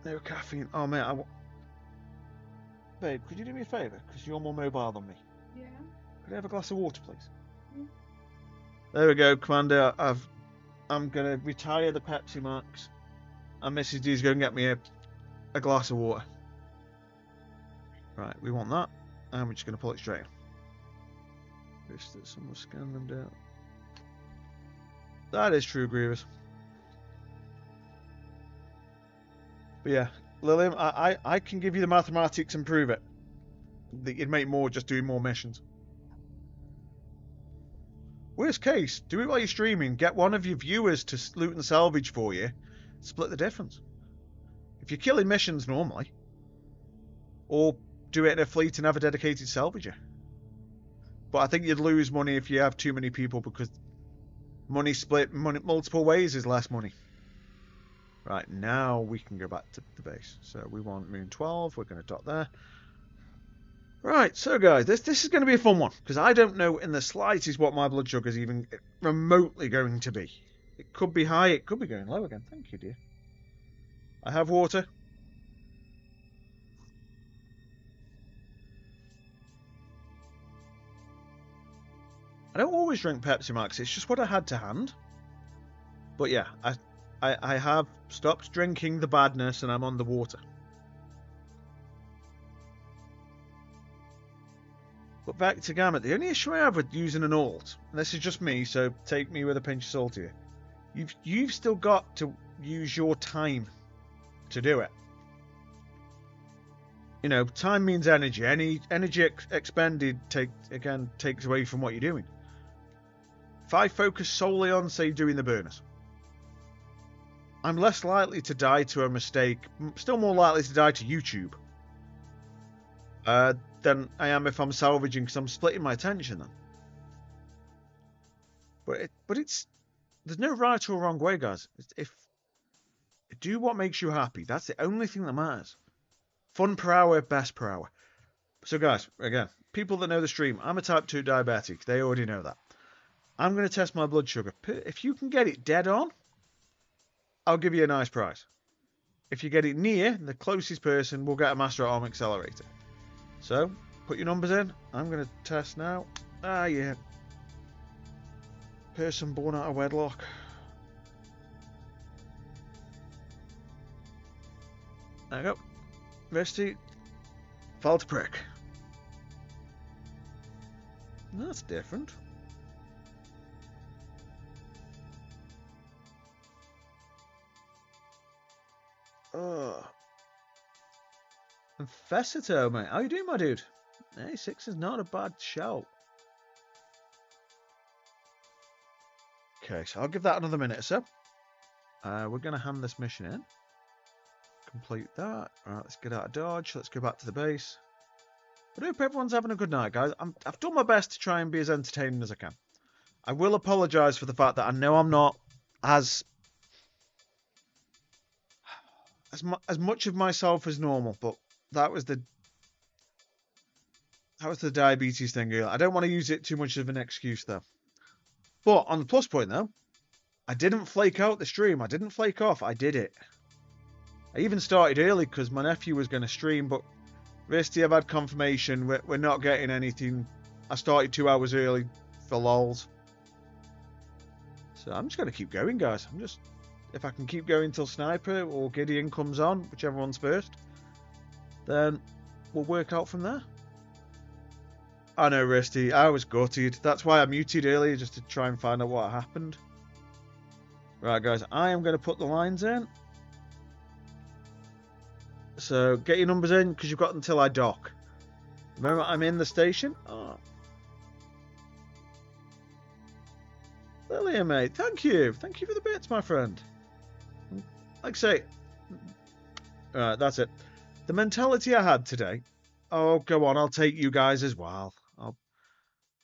No caffeine. Oh, man. Babe, could you do me a favour? Because you're more mobile than me. Yeah. Could I have a glass of water, please? Yeah. There we go, Commander. I'm going to retire the Pepsi Max. And Mrs. D's going to get me a glass of water. Right, we want that. And we're just going to pull it straight in. Wish that someone scanned them down. That is true, Grievous. But yeah, Lilium, I can give you the mathematics and prove it. That you'd make more just doing more missions. Worst case, do it while you're streaming. Get one of your viewers to loot and salvage for you. Split the difference. If you're killing missions normally. Or do it in a fleet and have a dedicated salvager. But I think you'd lose money if you have too many people because money split multiple ways is less money. Right, now we can go back to the base. So we want Moon 12. We're going to dot there. Right, so guys, this is going to be a fun one. Because I don't know in the slightest what my blood sugar is even remotely going to be. It could be high, it could be going low again. Thank you, dear. I have water. I don't always drink Pepsi Max. It's just what I had to hand. But yeah, I have stopped drinking the badness and I'm on the water. But back to Gamut. The only issue I have with using an alt, and this is just me, so take me with a pinch of salt here. You've still got to use your time to do it. You know, time means energy. Any energy expended takes away from what you're doing. If I focus solely on, say, doing the burners, I'm less likely to die to a mistake, still more likely to die to YouTube, than I am if I'm salvaging, because I'm splitting my attention then. But it's there's no right or wrong way, guys. Do what makes you happy. That's the only thing that matters. Fun per hour, best per hour. So guys, again, people that know the stream, I'm a type 2 diabetic. They already know that. I'm going to test my blood sugar. If you can get it dead on, I'll give you a nice prize. If you get it near, the closest person will get a Master at Arm Accelerator. So, put your numbers in. I'm going to test now. Ah, yeah. Person born out of wedlock. There we go. Misty. Fall to prick. That's different. Infesito, mate. How you doing, my dude? Hey, 6 is not a bad shout. Okay, so I'll give that another minute or so. We're going to hand this mission in. Complete that. Alright, let's get out of Dodge. Let's go back to the base. I hope everyone's having a good night, guys. I've done my best to try and be as entertaining as I can. I will apologise for the fact that I know I'm not as much of myself as normal, but that was the diabetes thing. I don't want to use it too much of an excuse, though. But on the plus point, though, I didn't flake out the stream. I didn't flake off. I did it. I even started early because my nephew was going to stream, but Risty, I've had confirmation we're not getting anything. I started 2 hours early for lols. So I'm just going to keep going, guys. If I can keep going till Sniper or Gideon comes on, whichever one's first, then we'll work out from there. I know, Risty, I was gutted. That's why I muted earlier, just to try and find out what happened. Right, guys, I am going to put the lines in. So get your numbers in, because you've got until I dock. The moment I'm in the station... Oh. Lilia, mate, thank you. Thank you for the bits, my friend. Like I say... Alright, that's it. The mentality I had today... Oh, go on, I'll take you guys as well.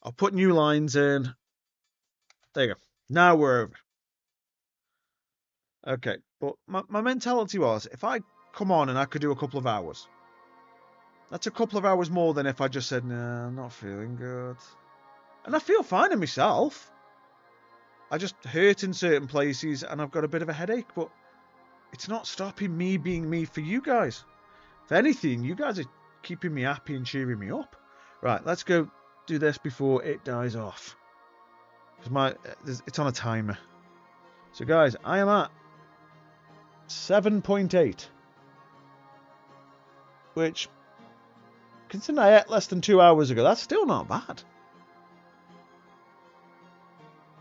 I'll put new lines in. There you go. Now we're over. Okay, but my mentality was, if I come on and I could do a couple of hours, That's a couple of hours more than if I just said, nah, I'm not feeling good. And I feel fine in myself. I just hurt in certain places and I've got a bit of a headache, but it's not stopping me being me for you guys. If anything, you guys are keeping me happy and cheering me up. Right, let's go do this before it dies off. It's on a timer. So guys, I am at 7.8. Which, considering I ate less than 2 hours ago, that's still not bad.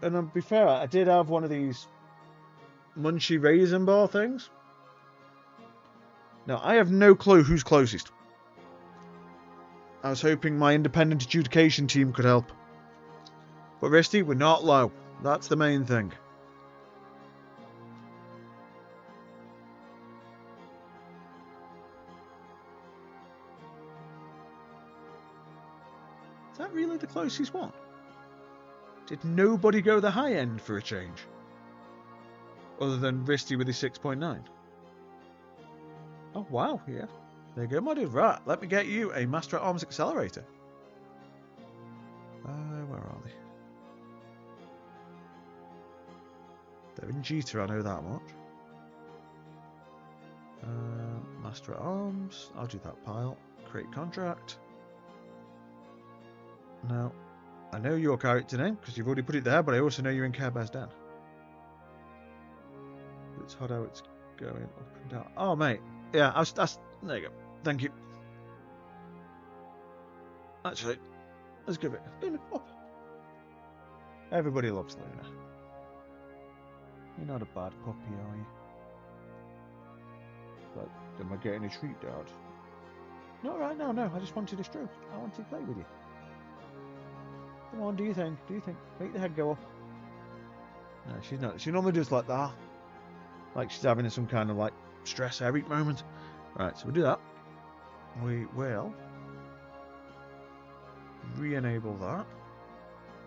And to be fair, I did have one of these munchy raisin bar things. Now, I have no clue who's closest. I was hoping my independent adjudication team could help. But Risty, we're not low. That's the main thing. Is that really the closest one? Did nobody go the high end for a change? Other than Risty with his 6.9? Oh, wow, yeah. There you go, my dude. Right, let me get you a Master at Arms Accelerator. Where are they? They're in Jita, I know that much. Master at Arms. I'll do that pile. Create contract. Now, I know your character name, because you've already put it there, but I also know you're in Care Bear's Den. It's hot how it's going up and down. Oh, mate. Yeah, there you go. Thank you. Actually, let's give it Luna up. Everybody loves Luna. You're not a bad puppy, are you? But am I getting a treat, Dad? No, right now, no. I just wanted a stroke. I wanted to play with you. Come on, do you think? Make the head go up. No, she's not. She normally does like that. Like she's having some kind of like stress Eric moment. Right, so we'll do that. We will re-enable that.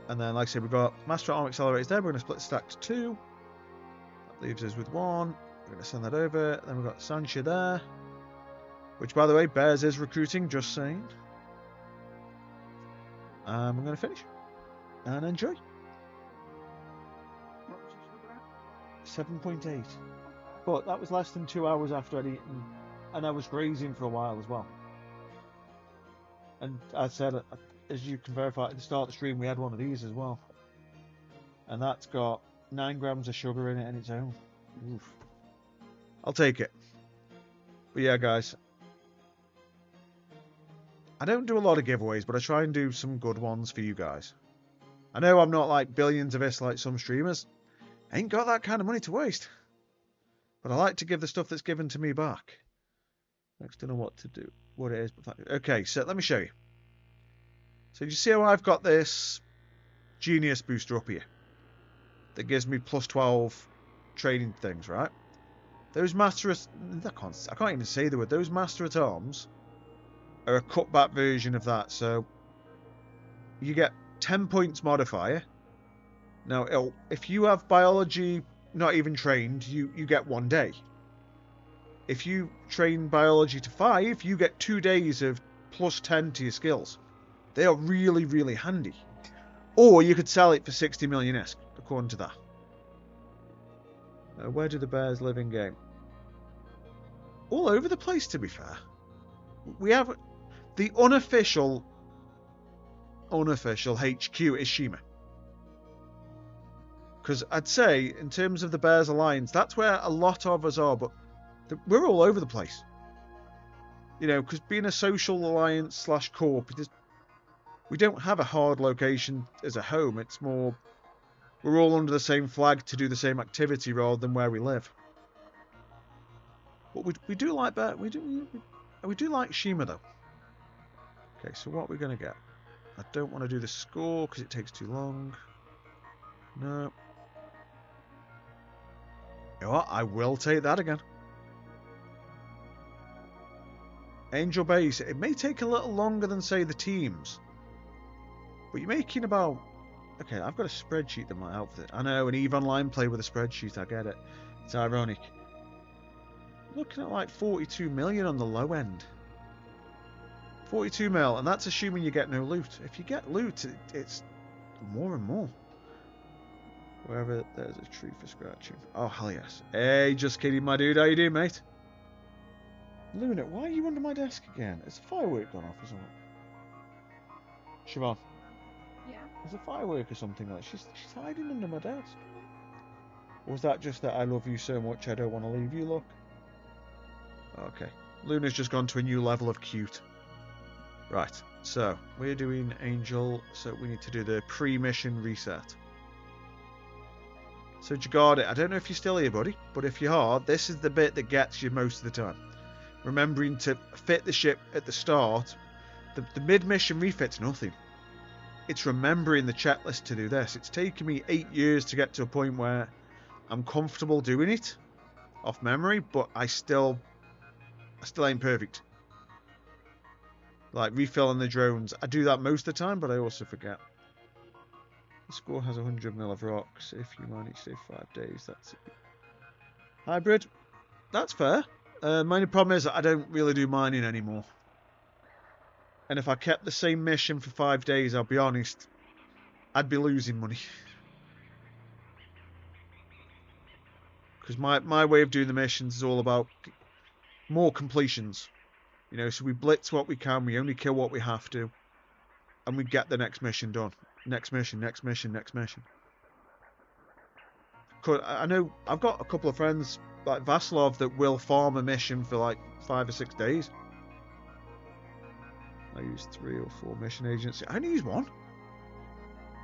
And then, like I said, we've got Master Arm Accelerators there. We're going to split stack to 2. That leaves us with 1. We're going to send that over. Then we've got Sancha there. Which, by the way, Bears is recruiting, just saying. We're going to finish. And enjoy. What was your sugar at? 7.8. But that was less than 2 hours after I'd eaten. And I was grazing for a while as well. And I said, as you can verify at the start of the stream, we had one of these as well. And that's got 9 grams of sugar in it on its own. Oof. I'll take it. But yeah, guys. I don't do a lot of giveaways, but I try and do some good ones for you guys. I know I'm not like billions of us like some streamers. I ain't got that kind of money to waste. But I like to give the stuff that's given to me back. I don't know what to do, what it is. But okay, so let me show you. So you see how I've got this Genius booster up here that gives me plus 12 training things, right? Those Master at... I can't even say the word. Those Master at Arms are a cutback version of that. So you get 10 points modifier. Now, if you have biology not even trained, you get 1 day. If you train biology to 5, you get 2 days of plus 10 to your skills. They are really, really handy. Or you could sell it for 60 million ISK, according to that. Where do the bears live in game? All over the place, to be fair. We have the unofficial HQ is Shima. Because I'd say, in terms of the Bears Alliance, that's where a lot of us are, but we're all over the place. You know, because being a social alliance / corp, we don't have a hard location as a home. It's more, we're all under the same flag to do the same activity rather than where we live. But we do like that. We do like Shima though. Okay, so what are we gonna get? I don't want to do the score because it takes too long. No. You know what? I will take that again. Angel Base. It may take a little longer than, say, the teams. But you're making about... Okay, I've got a spreadsheet that might help with it. I know, an EVE Online play with a spreadsheet. I get it. It's ironic. Looking at like 42 million on the low end. 42 mil, and that's assuming you get no loot. If you get loot, it's more and more. Wherever there's a tree for scratching. Oh, hell yes. Hey, just kidding, my dude. How you doing, mate? Luna, why are you under my desk again? Is a firework gone off or something? Siobhan. Yeah. There's a firework or something like she's hiding under my desk. Or was that just that I love you so much I don't want to leave you, look? Okay. Luna's just gone to a new level of cute. Right, so we're doing Angel, so we need to do the pre-mission reset. So Jagarda, I don't know if you're still here, buddy, but if you are, this is the bit that gets you most of the time. Remembering to fit the ship at the start. The mid-mission refit's nothing. It's remembering the checklist to do this. It's taken me 8 years to get to a point where I'm comfortable doing it off memory, but I still ain't perfect. Like refilling the drones. I do that most of the time, but I also forget. The score has 100 mil of rocks. If you mine each day 5 days, that's it. Hybrid. That's fair. My only problem is that I don't really do mining anymore. And if I kept the same mission for 5 days, I'll be honest, I'd be losing money. Because my way of doing the missions is all about more completions. You know, so we blitz what we can, we only kill what we have to, and we get the next mission done. Next mission, next mission, next mission. I know I've got a couple of friends like Vasilov that will farm a mission for like 5 or 6 days. I use 3 or 4 mission agents. I only use 1.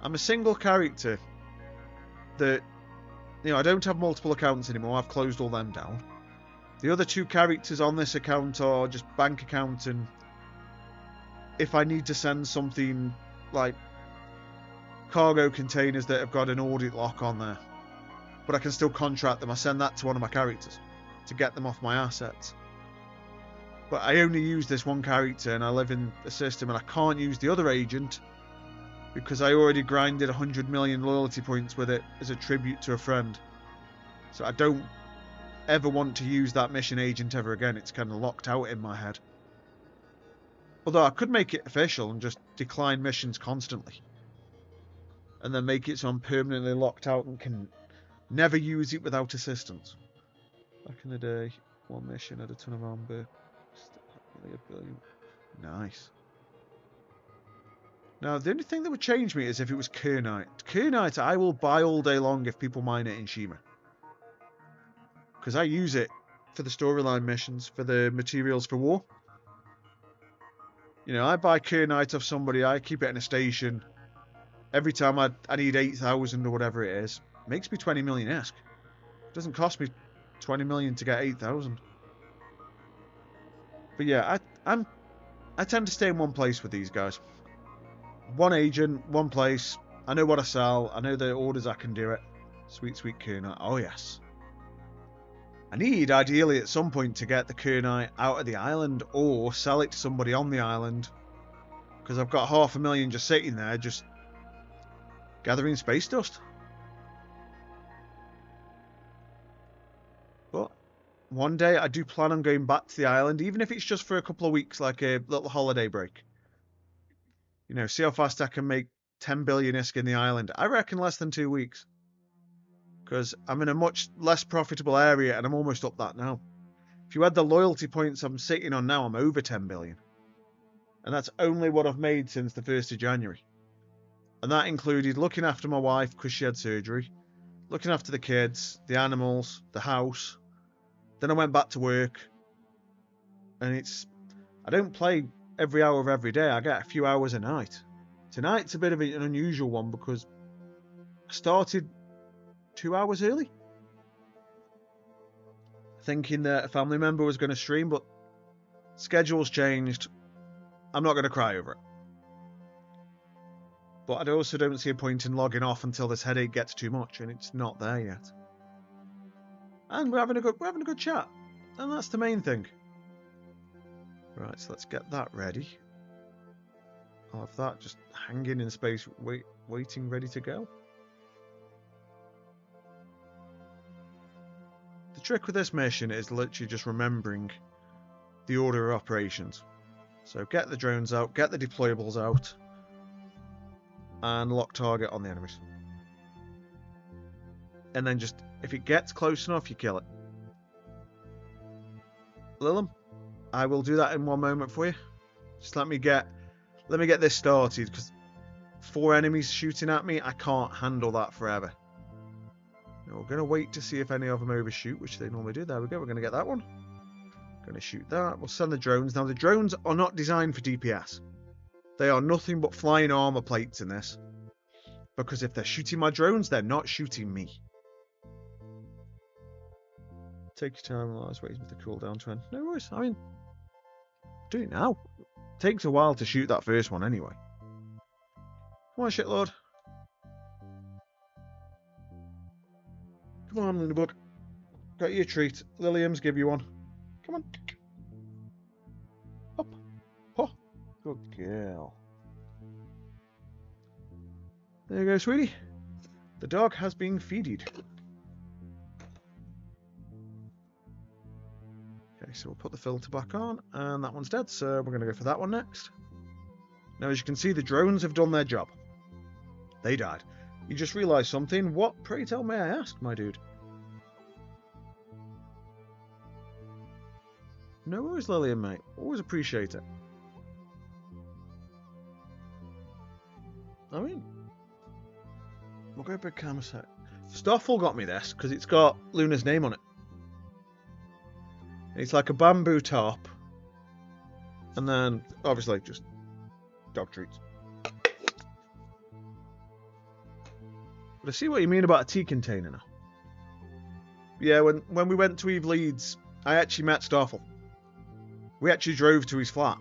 I'm a single character that, you know, I don't have multiple accounts anymore. I've closed all them down. The other 2 characters on this account are just bank account, and if I need to send something like cargo containers that have got an audit lock on there, but I can still contract them, I send that to one of my characters to get them off my assets. But I only use this one character and I live in the system, and I can't use the other agent because I already grinded 100 million loyalty points with it as a tribute to a friend. So I don't ever want to use that mission agent ever again. It's kind of locked out in my head. Although I could make it official and just decline missions constantly. And then make it so I'm permanently locked out and can never use it without assistance. Back in the day, 1 mission had a ton of amber. Still nearly a billion. Nice. Now, the only thing that would change me is if it was Kernite. Kernite I will buy all day long if people mine it in Shima. Because I use it for the storyline missions, for the materials for war. You know, I buy Kernite off somebody, I keep it in a station. Every time I need 8,000 or whatever it is. It makes me 20 million-esque. It doesn't cost me 20 million to get 8,000. But yeah, I tend to stay in one place with these guys. One agent, one place. I know what I sell. I know the orders I can do it. Sweet, sweet Kernite. Oh, yes. I need, ideally, at some point to get the Kernite out of the island or sell it to somebody on the island. Because I've got 500,000 just sitting there, just gathering space dust. But one day I do plan on going back to the island, even if it's just for a couple of weeks, like a little holiday break. You know, see how fast I can make 10 billion-isk in the island. I reckon less than 2 weeks. Because I'm in a much less profitable area and I'm almost up that now. If you add the loyalty points I'm sitting on now, I'm over 10 billion. And that's only what I've made since the 1st of January. And that included looking after my wife because she had surgery, looking after the kids, the animals, the house. Then I went back to work. And I don't play every hour of every day. I get a few hours a night. Tonight's a bit of an unusual one because I started 2 hours early, thinking that a family member was going to stream, but schedule's changed. I'm not going to cry over it. But I also don't see a point in logging off until this headache gets too much, and it's not there yet. And we're having a good chat, and that's the main thing. Right, so let's get that ready. I'll have that just hanging in space, waiting, ready to go. The trick with this mission is literally just remembering the order of operations. So get the drones out, get the deployables out, and lock target on the enemies. And then just, if it gets close enough, you kill it. Lilum, I will do that in one moment for you. Just let me get this started, because 4 enemies shooting at me, I can't handle that forever. Now we're going to wait to see if any of them overshoot, which they normally do. There we go, we're going to get that one. Going to shoot that. We'll send the drones. Now the drones are not designed for DPS. They are nothing but flying armor plates in this. Because if they're shooting my drones, they're not shooting me. Take your time while I was waiting for the cooldown to end. No worries. I mean, do it now. It takes a while to shoot that first one anyway. Come on, shitlord. Come on, Linderbug. Got you a treat. Lilium's give you one. Come on. Up. Oh, good girl. There you go, sweetie. The dog has been feeded. Okay, so we'll put the filter back on, and that one's dead, so we're going to go for that one next. Now, as you can see, the drones have done their job. They died. You just realised something. What, pray tell, may I ask, my dude? No worries, Lillian, mate. Always appreciate it. I mean, we'll go big camera set. Stoffel got me this because it's got Luna's name on it. It's like a bamboo top, and then obviously just dog treats. But I see what you mean about a tea container now. Yeah, when we went to Eve Leeds, I actually met Stoffel. We actually drove to his flat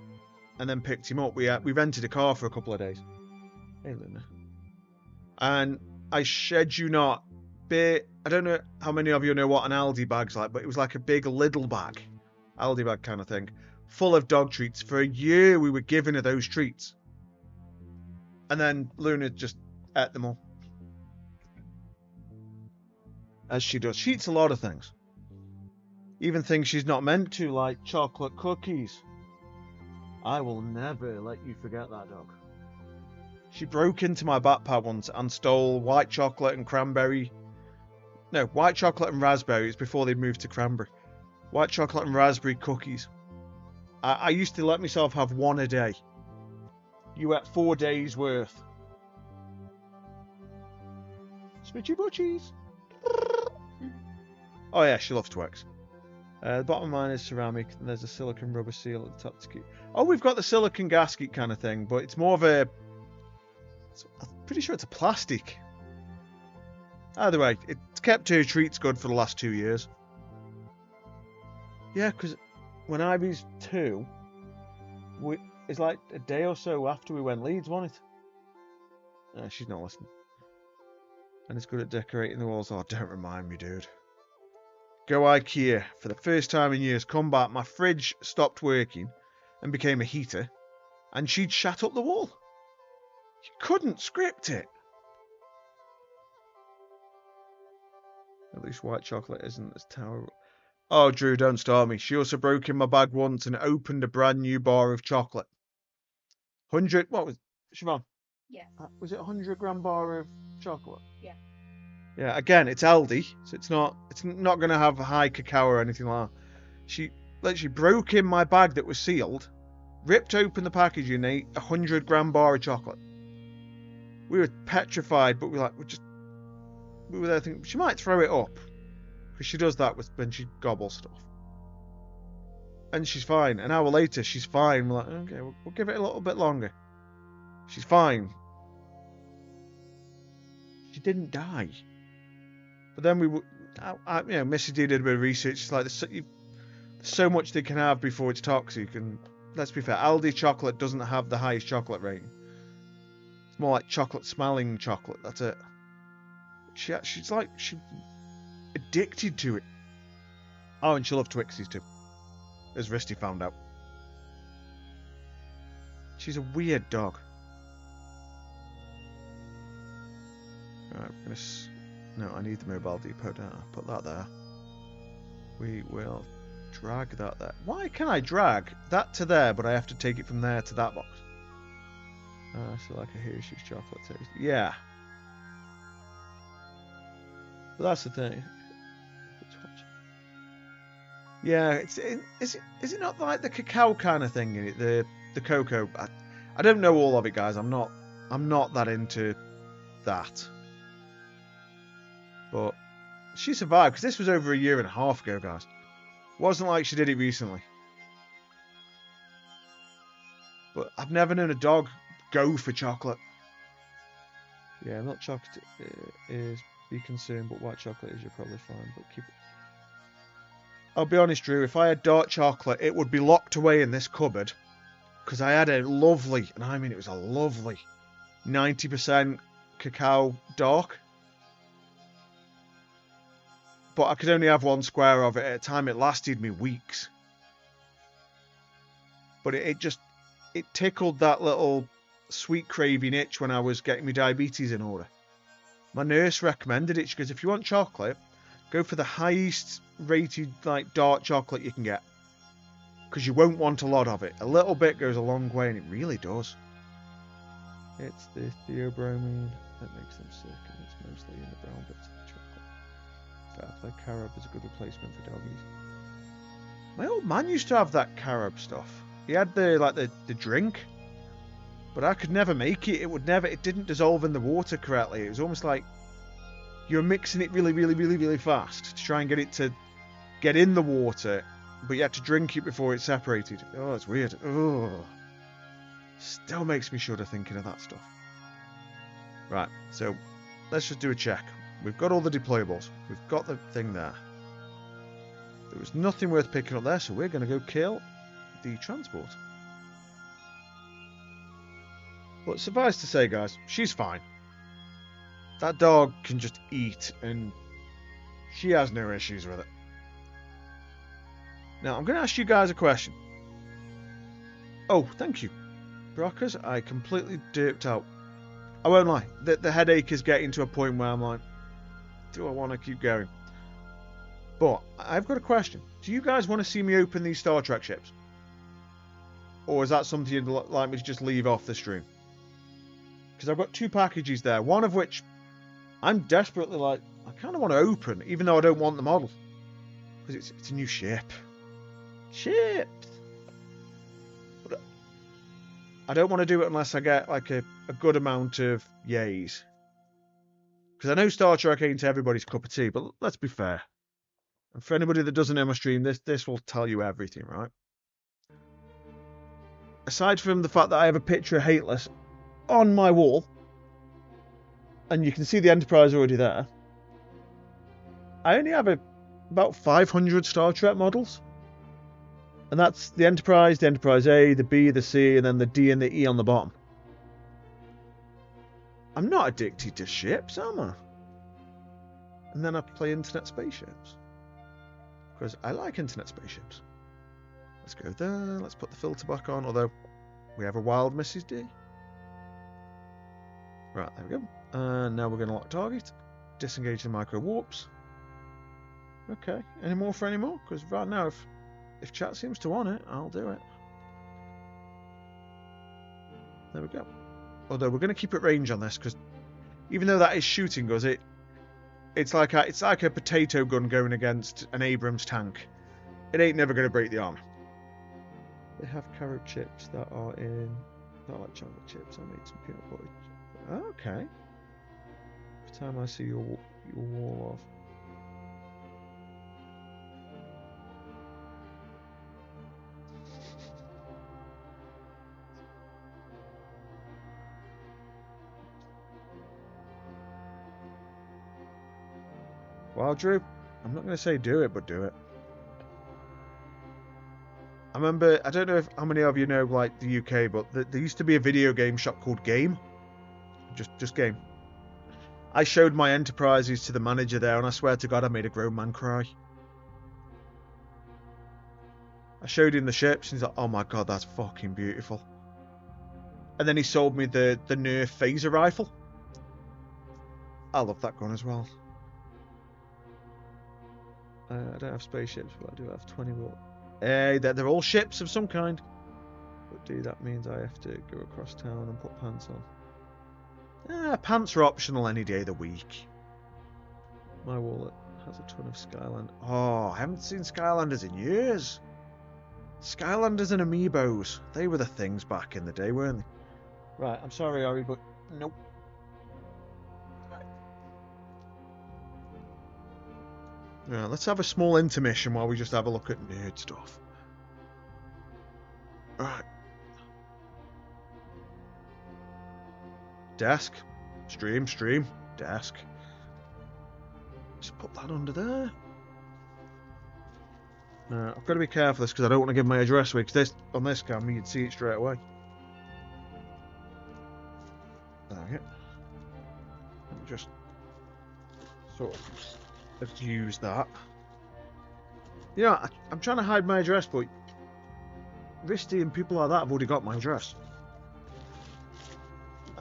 and then picked him up. We rented a car for a couple of days. Hey, Luna. And I shed you not, I don't know how many of you know what an Aldi bag's like, but it was like a big Lidl bag, Aldi bag kind of thing, full of dog treats. For a year we were giving her those treats. And then Luna just ate them all. As she does. She eats a lot of things. Even things she's not meant to, like chocolate cookies. I will never let you forget that dog. She broke into my backpack once and stole white chocolate and cranberry. No, white chocolate and raspberries before they moved to cranberry. White chocolate and raspberry cookies. I used to let myself have one a day. You ate 4 days worth. Smitchy butchies. Oh yeah, she loves Twix. The bottom of mine is ceramic, and there's a silicone rubber seal at the top to keep. Oh, we've got the silicone gasket kind of thing, but it's more of a. I'm pretty sure it's a plastic. Either way, it's kept her treats good for the last 2 years. Yeah, because when Ivy's 2, it's like a day or so after we went Leeds, wasn't it? She's not listening. And it's good at decorating the walls. Oh, don't remind me, dude. Go IKEA for the first time in years. Come back. My fridge stopped working and became a heater, and she'd shat up the wall. You couldn't script it. At least white chocolate isn't as terrible. Oh, Drew, don't start me. She also broke in my bag once and opened a brand new bar of chocolate. 100. What was Siobhan? Yeah. Was it a 100-gram bar of chocolate? Yeah. Yeah, again, it's Aldi, so it's not going to have a high cacao or anything like that. She literally broke in my bag that was sealed, ripped open the packaging, and ate a 100-gram bar of chocolate. We were petrified, but we were there thinking she might throw it up, because she does that when she gobbles stuff. And she's fine. An hour later, she's fine. We're like, okay, we'll give it a little bit longer. She's fine. She didn't die. But then Missy D did a bit of research. It's like there's so much they can have before it's toxic. And let's be fair, Aldi chocolate doesn't have the highest chocolate rating. It's more like chocolate smelling chocolate. That's it. She's addicted to it. Oh, and she loves Twixies too, as Risty found out. She's a weird dog. Right, we're gonna. No, I need the mobile depot. Don't I? Put that there. We will drag that there. Why can I drag that to there, but I have to take it from there to that box? So like a Hershey's chocolate taste. Yeah. But that's the thing. Yeah, is it not like the cacao kind of thing in it? The cocoa. I don't know all of it, guys. I'm not that into that. But she survived because this was over a year and a half ago, guys. Wasn't like she did it recently. But I've never known a dog go for chocolate. Yeah, milk chocolate is be concerned, but white chocolate is you're probably fine. But keep it. I'll be honest, Drew. If I had dark chocolate, it would be locked away in this cupboard because I had a lovely, and I mean it was a lovely, 90% cacao dark. But I could only have one square of it at a time. It lasted me weeks. But it tickled that little sweet craving itch when I was getting my diabetes in order. My nurse recommended it. She goes, if you want chocolate, go for the highest rated like dark chocolate you can get. Because you won't want a lot of it. A little bit goes a long way, and it really does. It's the theobromine that makes them sick, and it's mostly in the brown bits of the chocolate. Fair play, carob is a good replacement for doggies. My old man used to have that carob stuff. He had the drink, but I could never make it. It didn't dissolve in the water correctly. It was almost like you were mixing it really, really, really, really fast to try and get it to get in the water, but you had to drink it before it separated. Oh, it's weird. Oh, still makes me shudder thinking of that stuff. Right, so let's just do a check. We've got all the deployables. We've got the thing there. There was nothing worth picking up there, so we're going to go kill the transport. But suffice to say, guys, she's fine. That dog can just eat, and she has no issues with it. Now, I'm going to ask you guys a question. Oh, thank you, Brockers. I completely derped out. I won't lie. The headache is getting to a point where I'm like, do I want to keep going? But I've got a question. Do you guys want to see me open these Star Trek ships? Or is that something you'd like me to just leave off the stream? Because I've got two packages there. One of which I'm desperately like, I kind of want to open, even though I don't want the model. Because it's a new ship. Ships! But I don't want to do it unless I get like a good amount of yays. Because I know Star Trek ain't everybody's cup of tea, but let's be fair. And for anybody that doesn't know my stream, this will tell you everything, right? Aside from the fact that I have a picture of Hateless on my wall, and you can see the Enterprise already there, I only have about 500 Star Trek models. And that's the Enterprise A, the B, the C, and then the D and the E on the bottom. I'm not addicted to ships, am I? And then I play internet spaceships. Because I like internet spaceships. Let's go there. Let's put the filter back on. Although, we have a wild Mrs. D. Right, there we go. And now we're going to lock target. Disengage the micro warps. Okay. Any more for any more? Because right now, if chat seems to want it, I'll do it. There we go. Although we're going to keep it range on this, because even though that is shooting us, it's like a potato gun going against an Abrams tank. It ain't never going to break the armor. They have carrot chips that are like chocolate chips. I made some peanut butter. Okay. Every time I see your wall off. Well, Drew, I'm not going to say do it, but do it. I remember, I don't know how many of you know, like, the UK, but there used to be a video game shop called Game. Just Game. I showed my Enterprises to the manager there, and I swear to God, I made a grown man cry. I showed him the ships, and he's like, oh my God, that's fucking beautiful. And then he sold me the Nerf phaser rifle. I love that gun as well. I don't have spaceships, but I do have 20 will. Hey, they're all ships of some kind. But that means I have to go across town and put pants on. Pants are optional any day of the week. My wallet has a ton of Skyland. Oh, I haven't seen Skylanders in years. Skylanders and Amiibos. They were the things back in the day, weren't they? Right, I'm sorry, Ori, but nope. Right, let's have a small intermission while we just have a look at nerd stuff. Right. Desk. Stream. Desk. Just put that under there. Now, I've got to be careful this because I don't want to give my address away, because on this camera you'd see it straight away. There we go. Let me just sort of use that. You know, I'm trying to hide my address, but Risty and people like that have already got my address.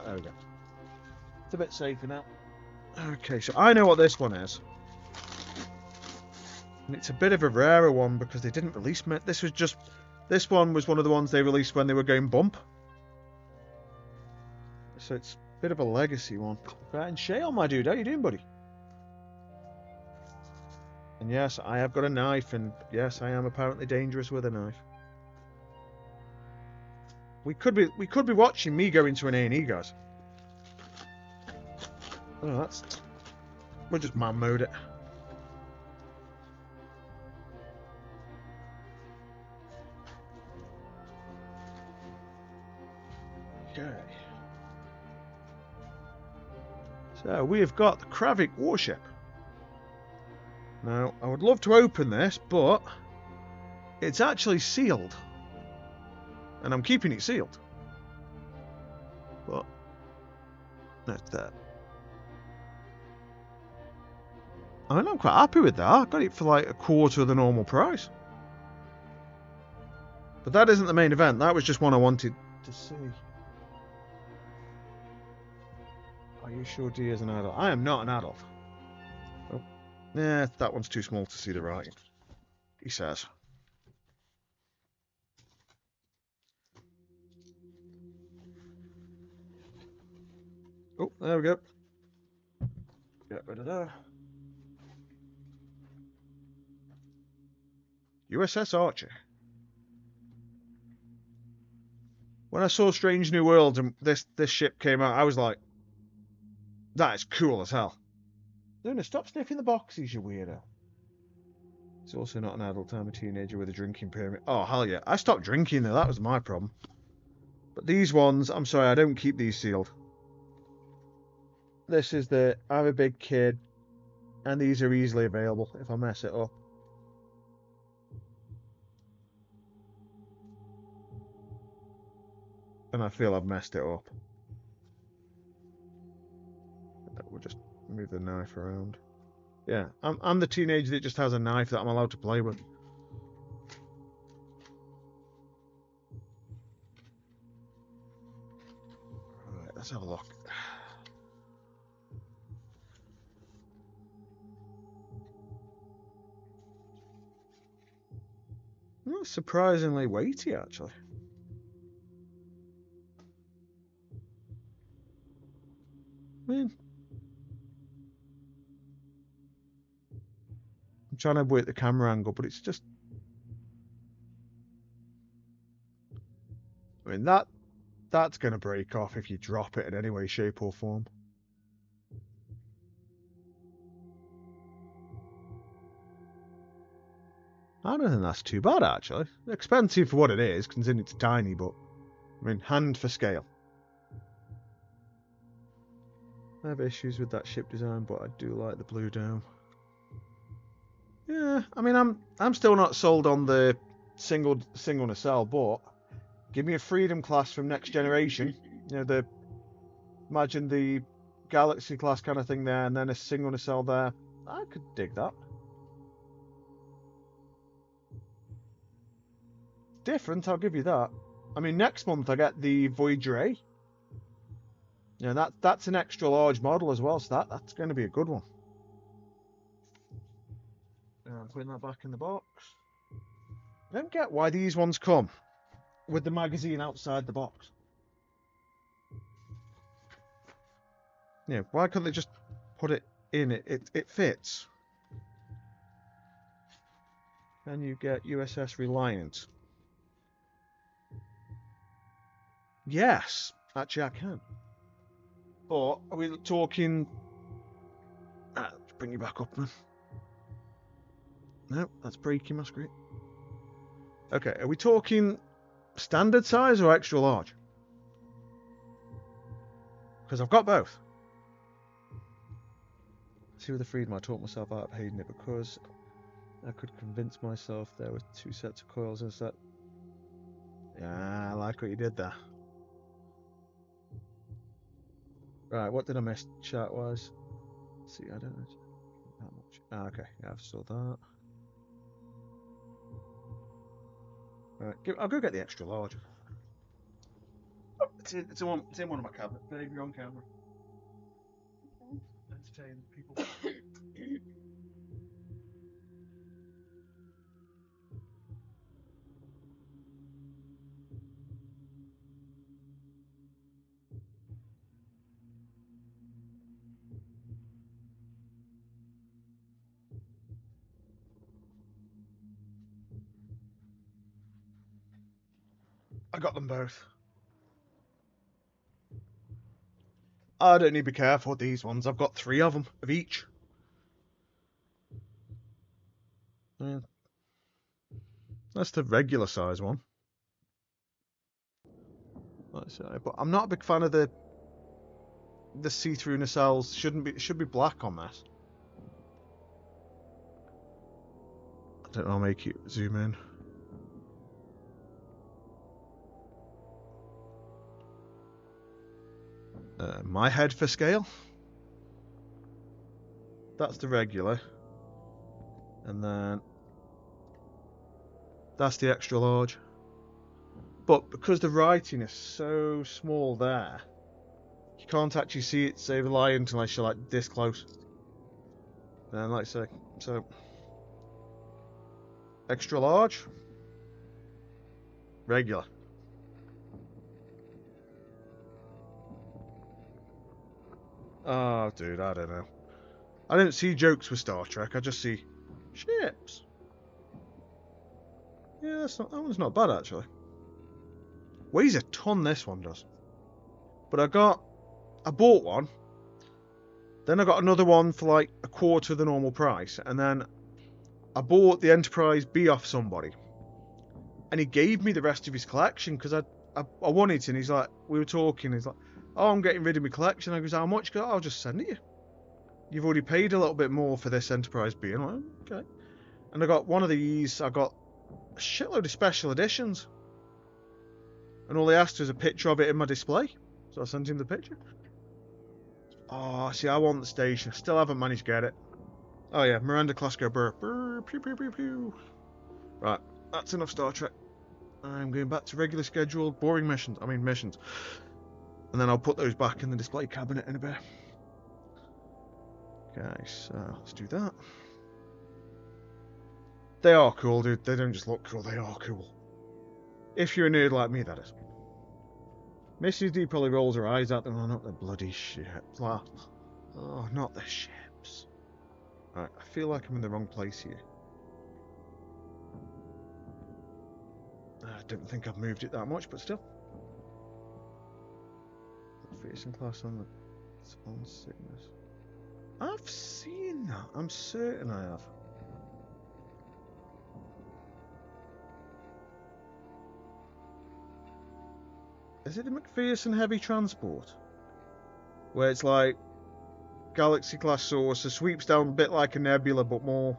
There we go. It's a bit safer now. Okay, so I know what this one is. And it's a bit of a rarer one because they didn't release it. This one was one of the ones they released when they were going bump. So it's a bit of a legacy one. Right, and Shale, my dude, how you doing, buddy? And yes, I have got a knife, and yes, I am apparently dangerous with a knife. We could be watching me go into an A&E, guys. Oh, we'll just man mode it. Okay. So we have got the Kravik warship. Now, I would love to open this, but it's actually sealed. And I'm keeping it sealed. But that's that. I mean, I'm quite happy with that. I got it for like a quarter of the normal price. But that isn't the main event. That was just one I wanted to see. Are you sure D is an adult? I am not an adult. Oh. Nah, that one's too small to see the writing. He says. Oh, there we go. Get rid of that. USS Archer. When I saw Strange New Worlds and this ship came out, I was like, that is cool as hell. Luna, stop sniffing the boxes, you weirdo. It's also not an adult. I'm a teenager with a drinking permit. Oh, hell yeah. I stopped drinking though, that was my problem. But these ones, I'm sorry, I don't keep these sealed. This is I'm a big kid, and these are easily available if I mess it up. And I feel I've messed it up. We'll just move the knife around. Yeah, I'm the teenager that just has a knife that I'm allowed to play with. Alright, let's have a look. Well, surprisingly weighty, actually. I mean, I'm trying to work the camera angle, but it's just... I mean, that's going to break off if you drop it in any way, shape or form. I don't think that's too bad, actually. Expensive for what it is, considering it's tiny, but... I mean, hand for scale. I have issues with that ship design, but I do like the blue dome. Yeah, I mean, I'm still not sold on the single nacelle, but give me a Freedom class from Next Generation. You know, imagine the Galaxy class kind of thing there, and then a single nacelle there. I could dig that. Different, I'll give you that. I mean, next month I get the Voyager A. Yeah, that's an extra large model as well, so that's going to be a good one. putting that back in the box. I don't get why these ones come with the magazine outside the box. Yeah, why couldn't they just put it in? It fits. Can you get USS Reliant? Yes, actually I can. But are we talking... let's bring you back up, man. No, that's breaking my screen. Okay, are we talking standard size or extra large? Because I've got both. See with the freedom, I taught myself out of hating it because I could convince myself there were 2 sets of coils instead. Yeah, I like what you did there. Right, what did I miss chat-wise? See, I don't know that much. Ah, okay, yeah, I've saw that. Right, I'll go get the extra large. Oh, it's in one of my cabinets. Baby, you're on camera. Entertain people. I got them both. I don't need to be careful with these ones. I've got 3 of them, of each. Yeah. That's the regular size one. Let's say, but I'm not a big fan of the see-through nacelles. Should be black on this. I don't know. I'll make it zoom in. My head for scale. That's the regular, and then that's the extra large. But because the writing is so small there, you can't actually see it say Reliant unless you're like this close. And like I say, so extra large, regular. Oh, dude, I don't know. I don't see jokes with Star Trek. I just see ships. Yeah, that one's not bad actually. Weighs a ton. This one does. But I bought one. Then I got another one for like a quarter of the normal price, and then I bought the Enterprise B off somebody, and he gave me the rest of his collection because I wanted it, and he's like, we were talking, he's like, oh, I'm getting rid of my collection. I goes, how much? Goes, I'll just send it you. You've already paid a little bit more for this Enterprise B. And I'm like, okay. And I got one of these. I got a shitload of special editions, and all they asked was a picture of it in my display, so I sent him the picture. Oh, see, I want the station. Still haven't managed to get it. Oh yeah, Miranda Klasco burr. Burr, pew, pew, pew, pew. Right, that's enough Star Trek. I'm going back to regular scheduled boring missions. And then I'll put those back in the display cabinet in a bit. Okay, so let's do that. They are cool, dude. They don't just look cool, they are cool. If you're a nerd like me, that is. Mrs. D probably rolls her eyes at them. Oh, not the bloody ships. Oh, not the ships. Right, I feel like I'm in the wrong place here. I don't think I've moved it that much, but still. Facing class on sickness. I've seen that. I'm certain I have. Is it the McPherson Heavy Transport? Where it's like Galaxy class saucer, sweeps down a bit like a nebula, but more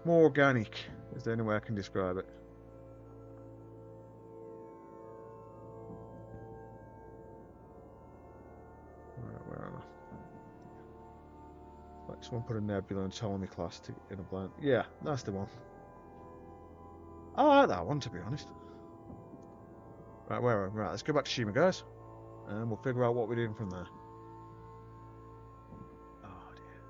organic. Is there any way I can describe it? Where am I? Like someone put a nebula and Ptolemy class in a blend. Yeah, that's the one. I like that one, to be honest. Right, right, let's go back to Shima, guys. And we'll figure out what we're doing from there. Oh, dear.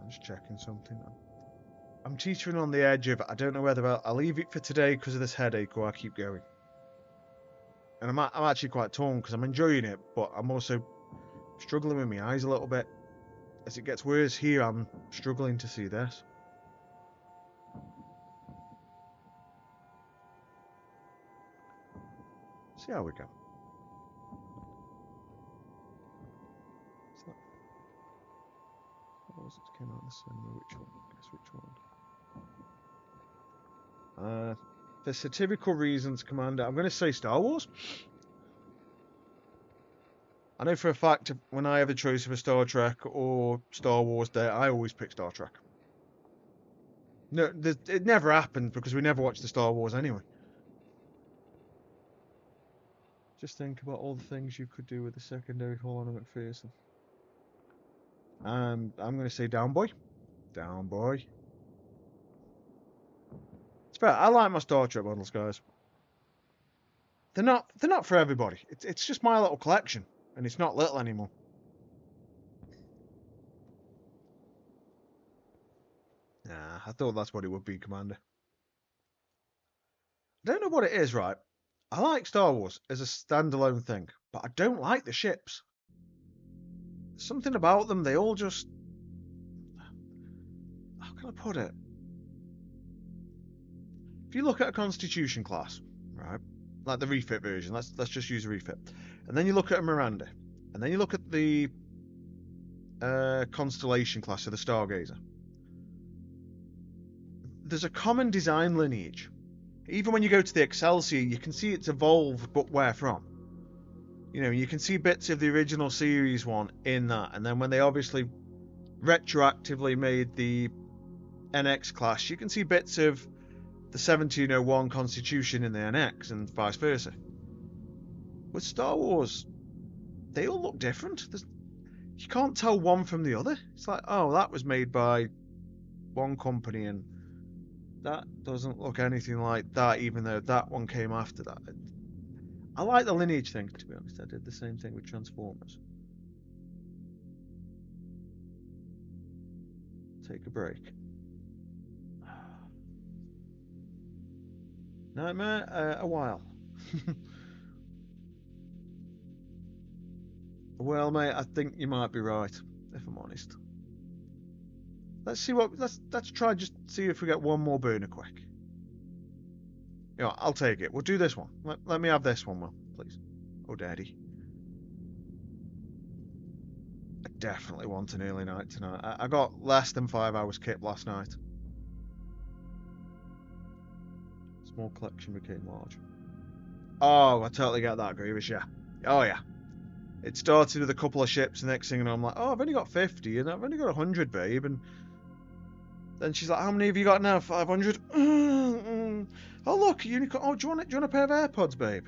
I'm just checking something. I'm teetering on the edge of, I don't know whether I'll leave it for today because of this headache or I keep going. And I'm actually quite torn because I'm enjoying it, but I'm also struggling with my eyes a little bit. As it gets worse here, I'm struggling to see this. See how we go. What was it came out in the cinema? Which one? Guess which one? For satirical reasons, Commander, I'm going to say Star Wars. I know for a fact when I have a choice of a Star Trek or Star Wars Day, I always pick Star Trek. No, it never happened because we never watched the Star Wars anyway. Just think about all the things you could do with the secondary Holland and McPherson. I'm going to say Down Boy. Down Boy. It's fair. I like my Star Trek models, guys. They're not for everybody. It's just my little collection, and it's not little anymore. Nah, I thought that's what it would be, Commander. I don't know what it is, right? I like Star Wars as a standalone thing, but I don't like the ships. There's something about them, they all just... How can I put it? If you look at a Constitution class, right? Like the refit version, let's just use a refit. And then you look at a Miranda. And then you look at the Constellation class, so the Stargazer. There's a common design lineage. Even when you go to the Excelsior, you can see it's evolved, but where from? You know, you can see bits of the original series one in that, and then when they obviously retroactively made the NX class, you can see bits of the 1701 Constitution in the NX, and vice versa. With Star Wars, they all look different. You can't tell one from the other. It's like, oh, that was made by one company, and that doesn't look anything like that, even though that one came after that. I like the lineage thing, to be honest. I did the same thing with Transformers. Take a break. Nightmare? A while. Well, mate, I think you might be right, if I'm honest. Let's see what... Let's try just see if we get one more burner quick. You know, I'll take it. We'll do this one. Let me have this one, Will, please. Oh, Daddy. I definitely want an early night tonight. I got less than 5 hours kip last night. Small collection became large. Oh, I totally get that, Grievous, yeah. Oh, yeah. It started with a couple of ships, and next thing you know, I'm like, oh, I've only got 50, and I've only got 100, babe, and then she's like, how many have you got now? 500? Oh, look, unicorn. Oh, do you want a pair of AirPods, babe?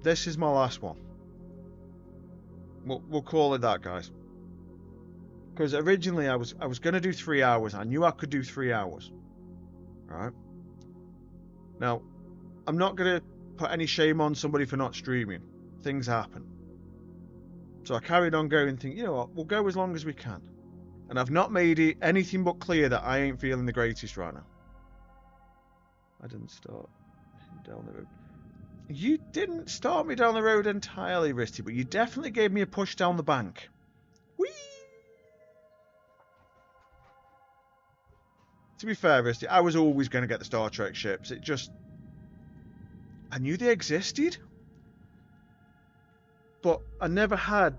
This is my last one. We'll call it that, guys. Because originally I was going to do 3 hours. I knew I could do 3 hours. Right? Now, I'm not going to put any shame on somebody for not streaming. Things happen. So I carried on going, thinking, you know what, we'll go as long as we can. And I've not made it anything but clear that I ain't feeling the greatest right now. I didn't start down the road. You didn't start me down the road entirely, Risty, but you definitely gave me a push down the bank. Whee! To be fair, Risty, I was always going to get the Star Trek ships. It just... I knew they existed. But I never had...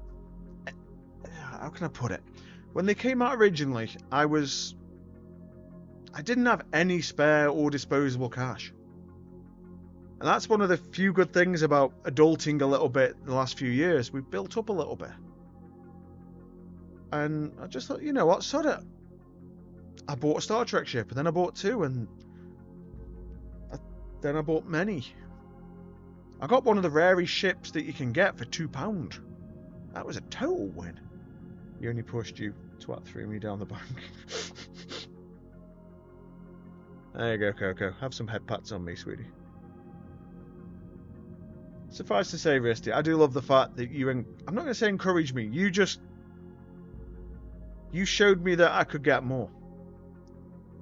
How can I put it? When they came out originally, I didn't have any spare or disposable cash. And that's one of the few good things about adulting a little bit the last few years. We've built up a little bit. And I just thought, you know what, sod it. I bought a Star Trek ship, and then I bought 2, and then I bought many. I got one of the rarest ships that you can get for £2. That was a total win. You only pushed you twat threw me down the bank. There you go, Coco. Have some head pats on me, sweetie. Suffice to say, Risty, I do love the fact that you... I'm not going to say encourage me. You showed me that I could get more.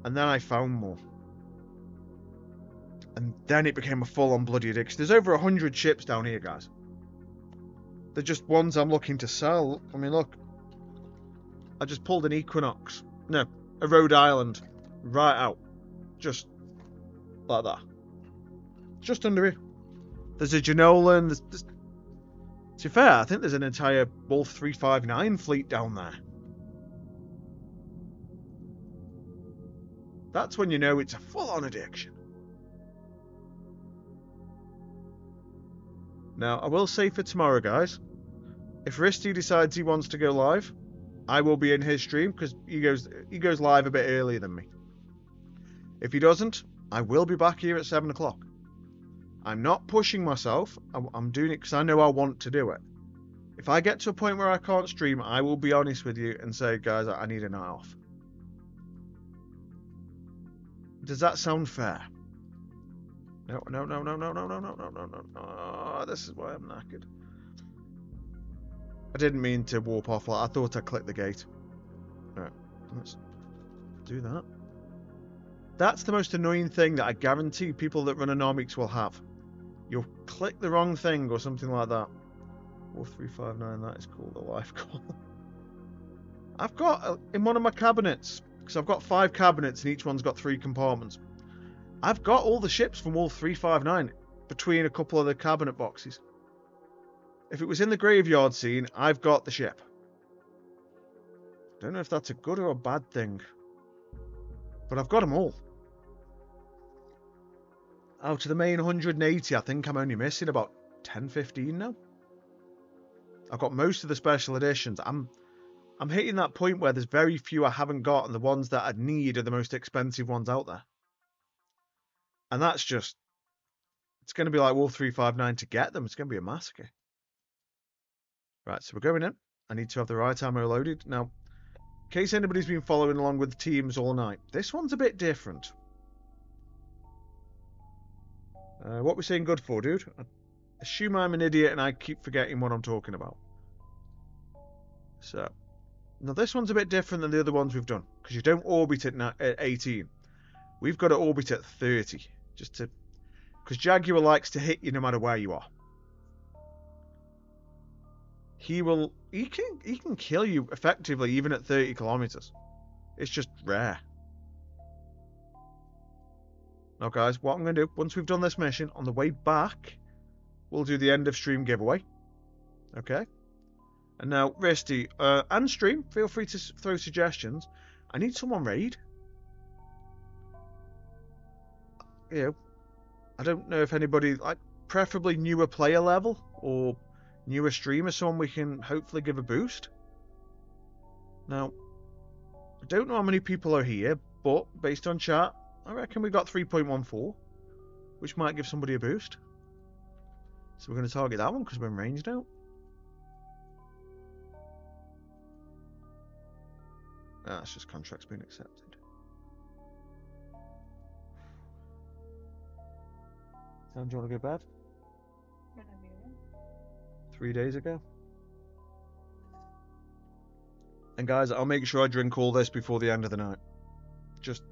And then I found more. And then it became a full-on bloody addiction. There's over 100 ships down here, guys. They're just ones I'm looking to sell. I mean, look. I just pulled an Equinox. No, a Rhode Island. Right out. Just like that. Just under here. There's a Janolan. There's... To be fair, I think there's an entire Wolf 359 fleet down there. That's when you know it's a full-on addiction. Now, I will say for tomorrow, guys, if Risty decides he wants to go live, I will be in his stream because he goes live a bit earlier than me. If he doesn't, I will be back here at 7 o'clock. I'm not pushing myself. I'm doing it because I know I want to do it. If I get to a point where I can't stream, I will be honest with you and say, guys, I need a night off. Does that sound fair? No. This is why I'm knackered. I didn't mean to warp off. I thought I clicked the gate. Alright, let's do that. That's the most annoying thing that I guarantee people that run Anomics will have. You'll click the wrong thing or something like that. 4359, that is cool. The life call. I've got in one of my cabinets, because I've got 5 cabinets and each one's got 3 compartments. I've got all the ships from Wolf 359 between a couple of the cabinet boxes. If it was in the graveyard scene, I've got the ship. Don't know if that's a good or a bad thing. But I've got them all. Out of the main 180, I think I'm only missing about 10, 15 now. I've got most of the special editions. I'm hitting that point where there's very few I haven't got, and the ones that I need are the most expensive ones out there. And that's just... It's going to be like Wolf 359 to get them. It's going to be a massacre. Right, so we're going in. I need to have the right ammo loaded. Now, in case anybody's been following along with the teams all night, this one's a bit different. What we saying good for, dude? I assume I'm an idiot and I keep forgetting what I'm talking about. So, now this one's a bit different than the other ones we've done, because you don't orbit at 18. We've got to orbit at 30, just to... Because Jaguar likes to hit you no matter where you are. He can kill you effectively even at 30 kilometers. It's just rare. Now guys, what I'm going to do, once we've done this mission, on the way back, we'll do the end of stream giveaway. Okay? And now, Risty, and stream, feel free to throw suggestions. I need someone raid. You know, I don't know if anybody, like, preferably newer player level, or newer streamer, someone we can hopefully give a boost. Now, I don't know how many people are here, but based on chat, I reckon we got 3.14, which might give somebody a boost. So we're going to target that one because we're in range now. Ah, it's just contracts being accepted. Sam, do you want to go bed? 3 days ago. And guys, I'll make sure I drink all this before the end of the night. Just...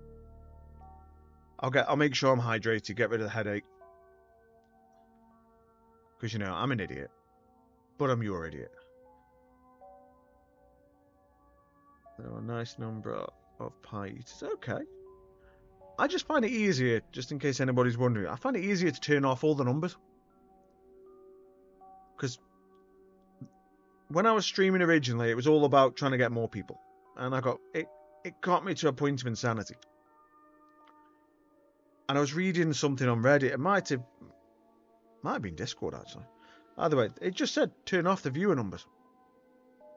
I'll make sure I'm hydrated, get rid of the headache. Because, you know, I'm an idiot. But I'm your idiot. So a nice number of pints. Okay. I just find it easier, just in case anybody's wondering, I find it easier to turn off all the numbers. Because when I was streaming originally, it was all about trying to get more people. And it got me to a point of insanity. And I was reading something on Reddit. It might have been Discord, actually. Either way, it just said turn off the viewer numbers.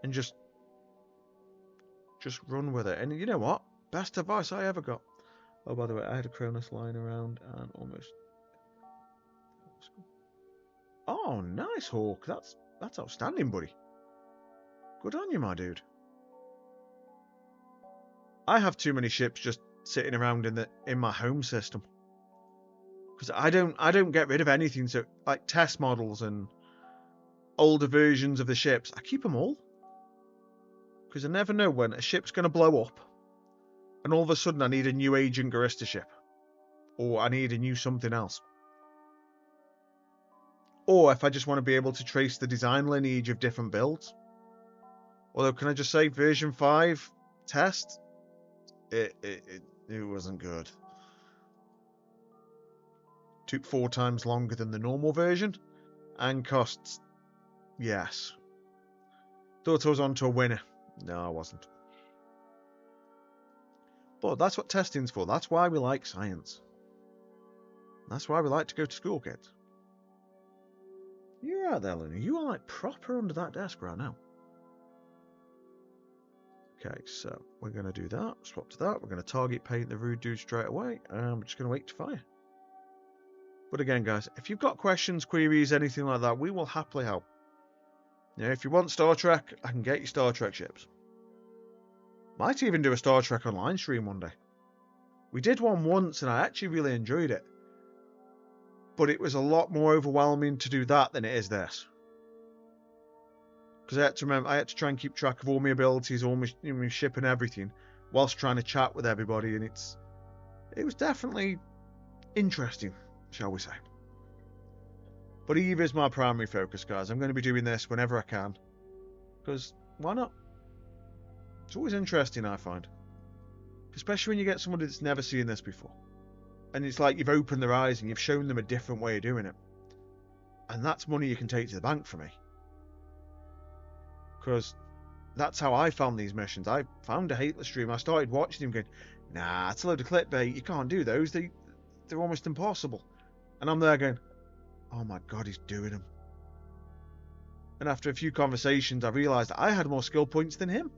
And just run with it. And you know what? Best advice I ever got. Oh, by the way, I had a Cronus lying around and almost... Oh, nice, Hawk. That's outstanding, buddy. Good on you, my dude. I have too many ships just sitting around in my home system. Because I don't get rid of anything. So like test models and older versions of the ships, I keep them all. Because I never know when a ship's going to blow up. And all of a sudden I need a new Agent Garista ship. Or I need a new something else. Or if I just want to be able to trace the design lineage of different builds. Although, can I just say, version 5 test? It wasn't good. Took 4 times longer than the normal version. And costs, yes. Thought I was on to a winner. No, I wasn't. But that's what testing's for. That's why we like science. That's why we like to go to school, kids. You're right there, Luna. You are like proper under that desk right now. Okay, so we're going to do that. Swap to that. We're going to target paint the rude dude straight away. And we're just going to wait to fire. But again, guys, if you've got questions, queries, anything like that, we will happily help. You know, if you want Star Trek, I can get you Star Trek ships. Might even do a Star Trek Online stream one day. We did one once and I actually really enjoyed it. But it was a lot more overwhelming to do that than it is this. Because I had to try and keep track of all my abilities, all my ship and everything, whilst trying to chat with everybody, and it was definitely interesting, shall we say. But Eve is my primary focus, guys. I'm going to be doing this whenever I can. Because, why not? It's always interesting, I find. Especially when you get somebody that's never seen this before. And it's like you've opened their eyes and you've shown them a different way of doing it. And that's money you can take to the bank for me. Because that's how I found these missions. I found a Hateless stream. I started watching him going, nah, it's a load of clickbait. You can't do those. They're almost impossible. And I'm there going, oh my God, he's doing them. And after a few conversations, I realised that I had more skill points than him.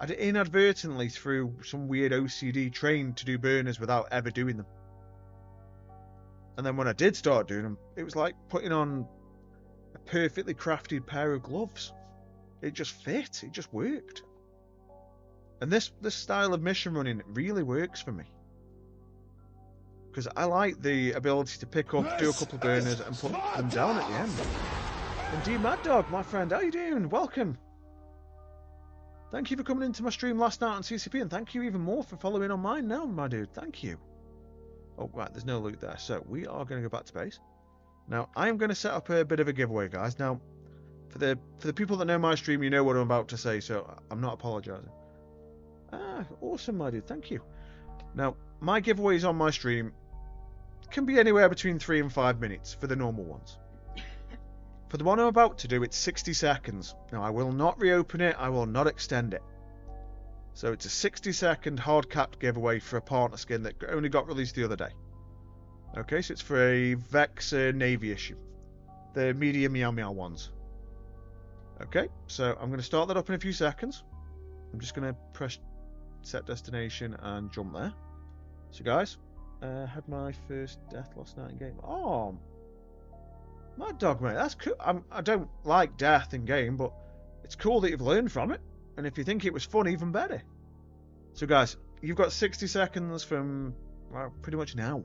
I'd inadvertently, through some weird OCD, trained to do burners without ever doing them. And then when I did start doing them, it was like putting on a perfectly crafted pair of gloves. It just fit. It just worked. And this style of mission running really works for me. Because I like the ability to pick up, do a couple of burners, and put them down at the end. Indeed, Mad Dog, my friend, how you doing? Welcome. Thank you for coming into my stream last night on CCP, and thank you even more for following on mine now, my dude. Thank you. Oh, right, there's no loot there. So, we are going to go back to base. Now, I am going to set up a bit of a giveaway, guys. Now, for the people that know my stream, you know what I'm about to say, so I'm not apologising. Ah, awesome, my dude. Thank you. Now, my giveaways on my stream can be anywhere between 3 and 5 minutes for the normal ones. For the one I'm about to do, it's 60 seconds. Now, I will not reopen it. I will not extend it. So it's a 60-second hard-capped giveaway for a partner skin that only got released the other day. Okay, so it's for a Vex Navy issue. The medium Meow Meow ones. Okay, so I'm going to start that up in a few seconds. I'm just going to press set destination and jump there. So guys, had my first death last night in game. Oh, Mad Dog, mate, that's cool. I don't like death in game, but it's cool that you've learned from it. And if you think it was fun, even better. So guys, you've got 60 seconds from, well, pretty much now.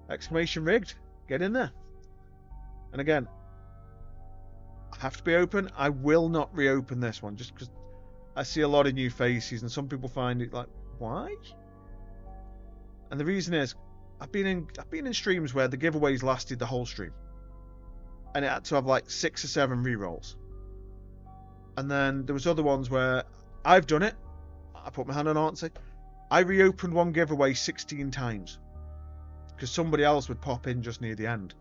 Exclamation rigged. Get in there. And again, I have to be open. I will not reopen this one just because I see a lot of new faces and some people find it like, why? And the reason is I've been in streams where the giveaways lasted the whole stream. And it had to have like 6 or 7 rerolls. And then there was other ones where I've done it. I put my hand on answer. I reopened one giveaway 16 times. Because somebody else would pop in just near the end.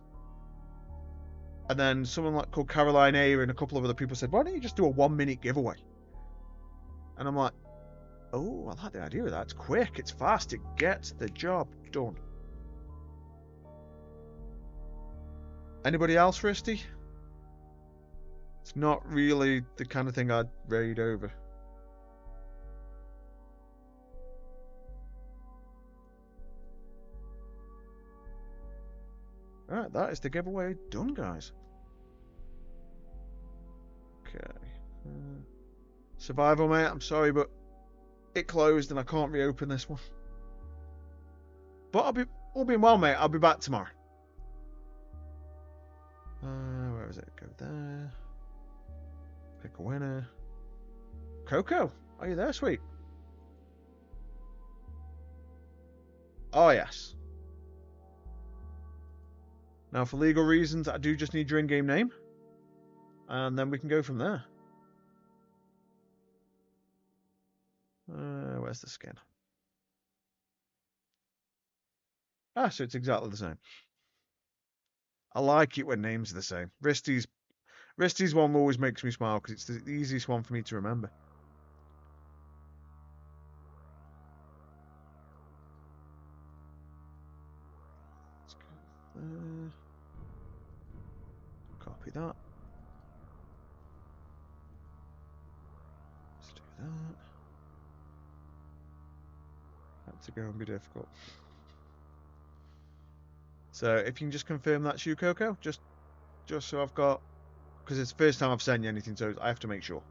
And then someone like called Caroline A and a couple of other people said, why don't you just do a 1-minute giveaway? And I'm like, oh, I like the idea of that. It's quick, it's fast, it gets the job done. Anybody else, Risty? It's not really the kind of thing I'd raid over. Alright, that is the giveaway done, guys. Okay. Survival, mate, I'm sorry, but it closed and I can't reopen this one. But all being well, mate, I'll be back tomorrow. Where is it? Go there. Pick a winner. Coco, are you there, sweet? Oh, yes. Now, for legal reasons, I do just need your in-game name. And then we can go from there. Where's the skin? Ah, so it's exactly the same. I like it when names are the same. Risty's one always makes me smile because it's the easiest one for me to remember. Let's go there. Copy that. Let's do that. Had to go and be difficult. So if you can just confirm that's you, Coco, just so I've got, because it's the first time I've sent you anything, so I have to make sure.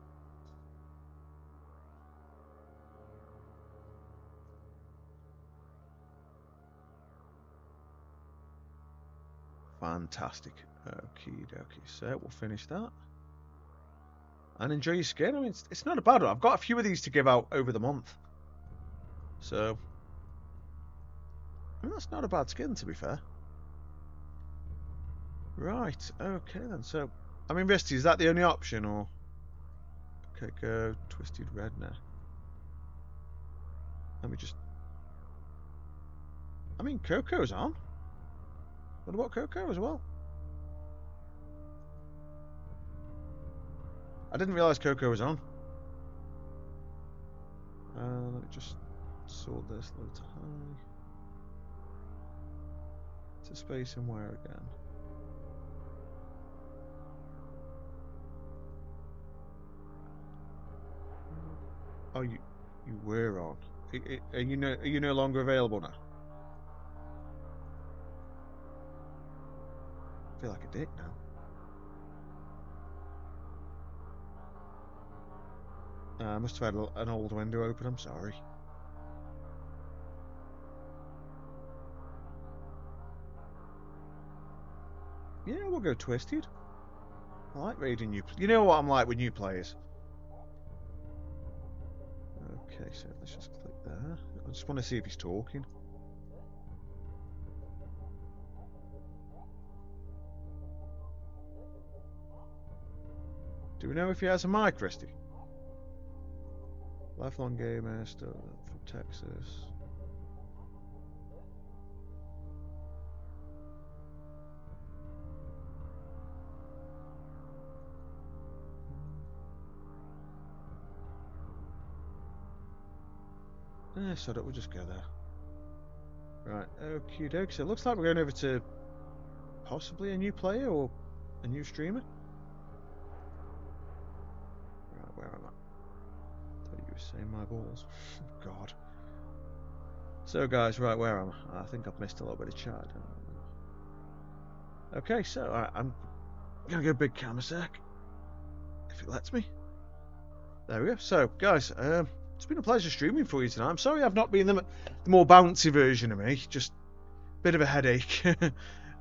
Fantastic. Okie dokie. So we'll finish that. And enjoy your skin. I mean, it's not a bad one. I've got a few of these to give out over the month. So, I mean, that's not a bad skin, to be fair. Right, okay then. So, I mean, Risty, is that the only option, or? Okay, go Twisted Redneck. Let me just... I mean, Coco's on. What about Coco as well? I didn't realise Coco was on. Let me just sort this low to high. To space and where again? Oh, you were on. Are you no longer available now? I feel like a dick now. I must have had an old window open, I'm sorry. Yeah, we'll go Twisted. I like raiding new... You know what I'm like with new players. Okay, so let's just click there. I just want to see if he's talking. Do we know if he has a mic, Risty? Lifelong gamer, still from Texas. So that we'll just go there. Right, okie dokie. So it looks like we're going over to possibly a new player or a new streamer. Right, where am I? Thought you were saying my balls. God. So guys, right, where am I? I think I've missed a little bit of chat. Okay, so I'm gonna go big cam a sec, if it lets me. There we go. So guys, it's been a pleasure streaming for you tonight. I'm sorry I've not been the more bouncy version of me. Just a bit of a headache.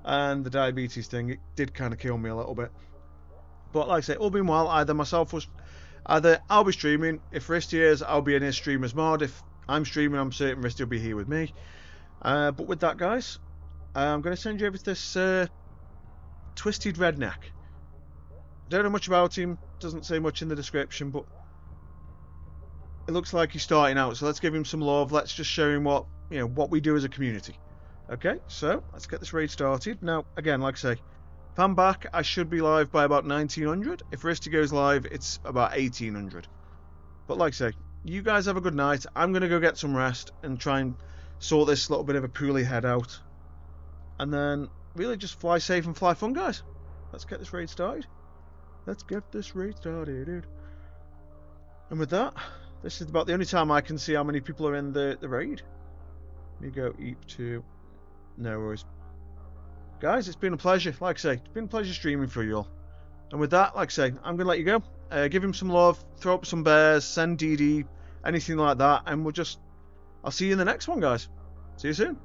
And the diabetes thing, it did kind of kill me a little bit. But like I say, all being well, either I'll be streaming. If Risty is, I'll be in his streamer's mod. If I'm streaming, I'm certain Risty will be here with me. But with that, guys, I'm going to send you over to this Twisted Redneck. Don't know much about him. Doesn't say much in the description, but it looks like he's starting out, so let's give him some love. Let's just show him what we do as a community. Okay, so let's get this raid started. Now, again, like I say, if I'm back, I should be live by about 1900. If Risty goes live, it's about 1800. But like I say, you guys have a good night. I'm going to go get some rest and try and sort this little bit of a poorly head out. And then really just fly safe and fly fun, guys. Let's get this raid started. Let's get this raid started, dude. And with that, this is about the only time I can see how many people are in the raid. Let me go eep to... No worries. Guys, it's been a pleasure. Like I say, it's been a pleasure streaming for you all. And with that, like I say, I'm going to let you go. Give him some love, throw up some bears, send DD, anything like that. And I'll see you in the next one, guys. See you soon.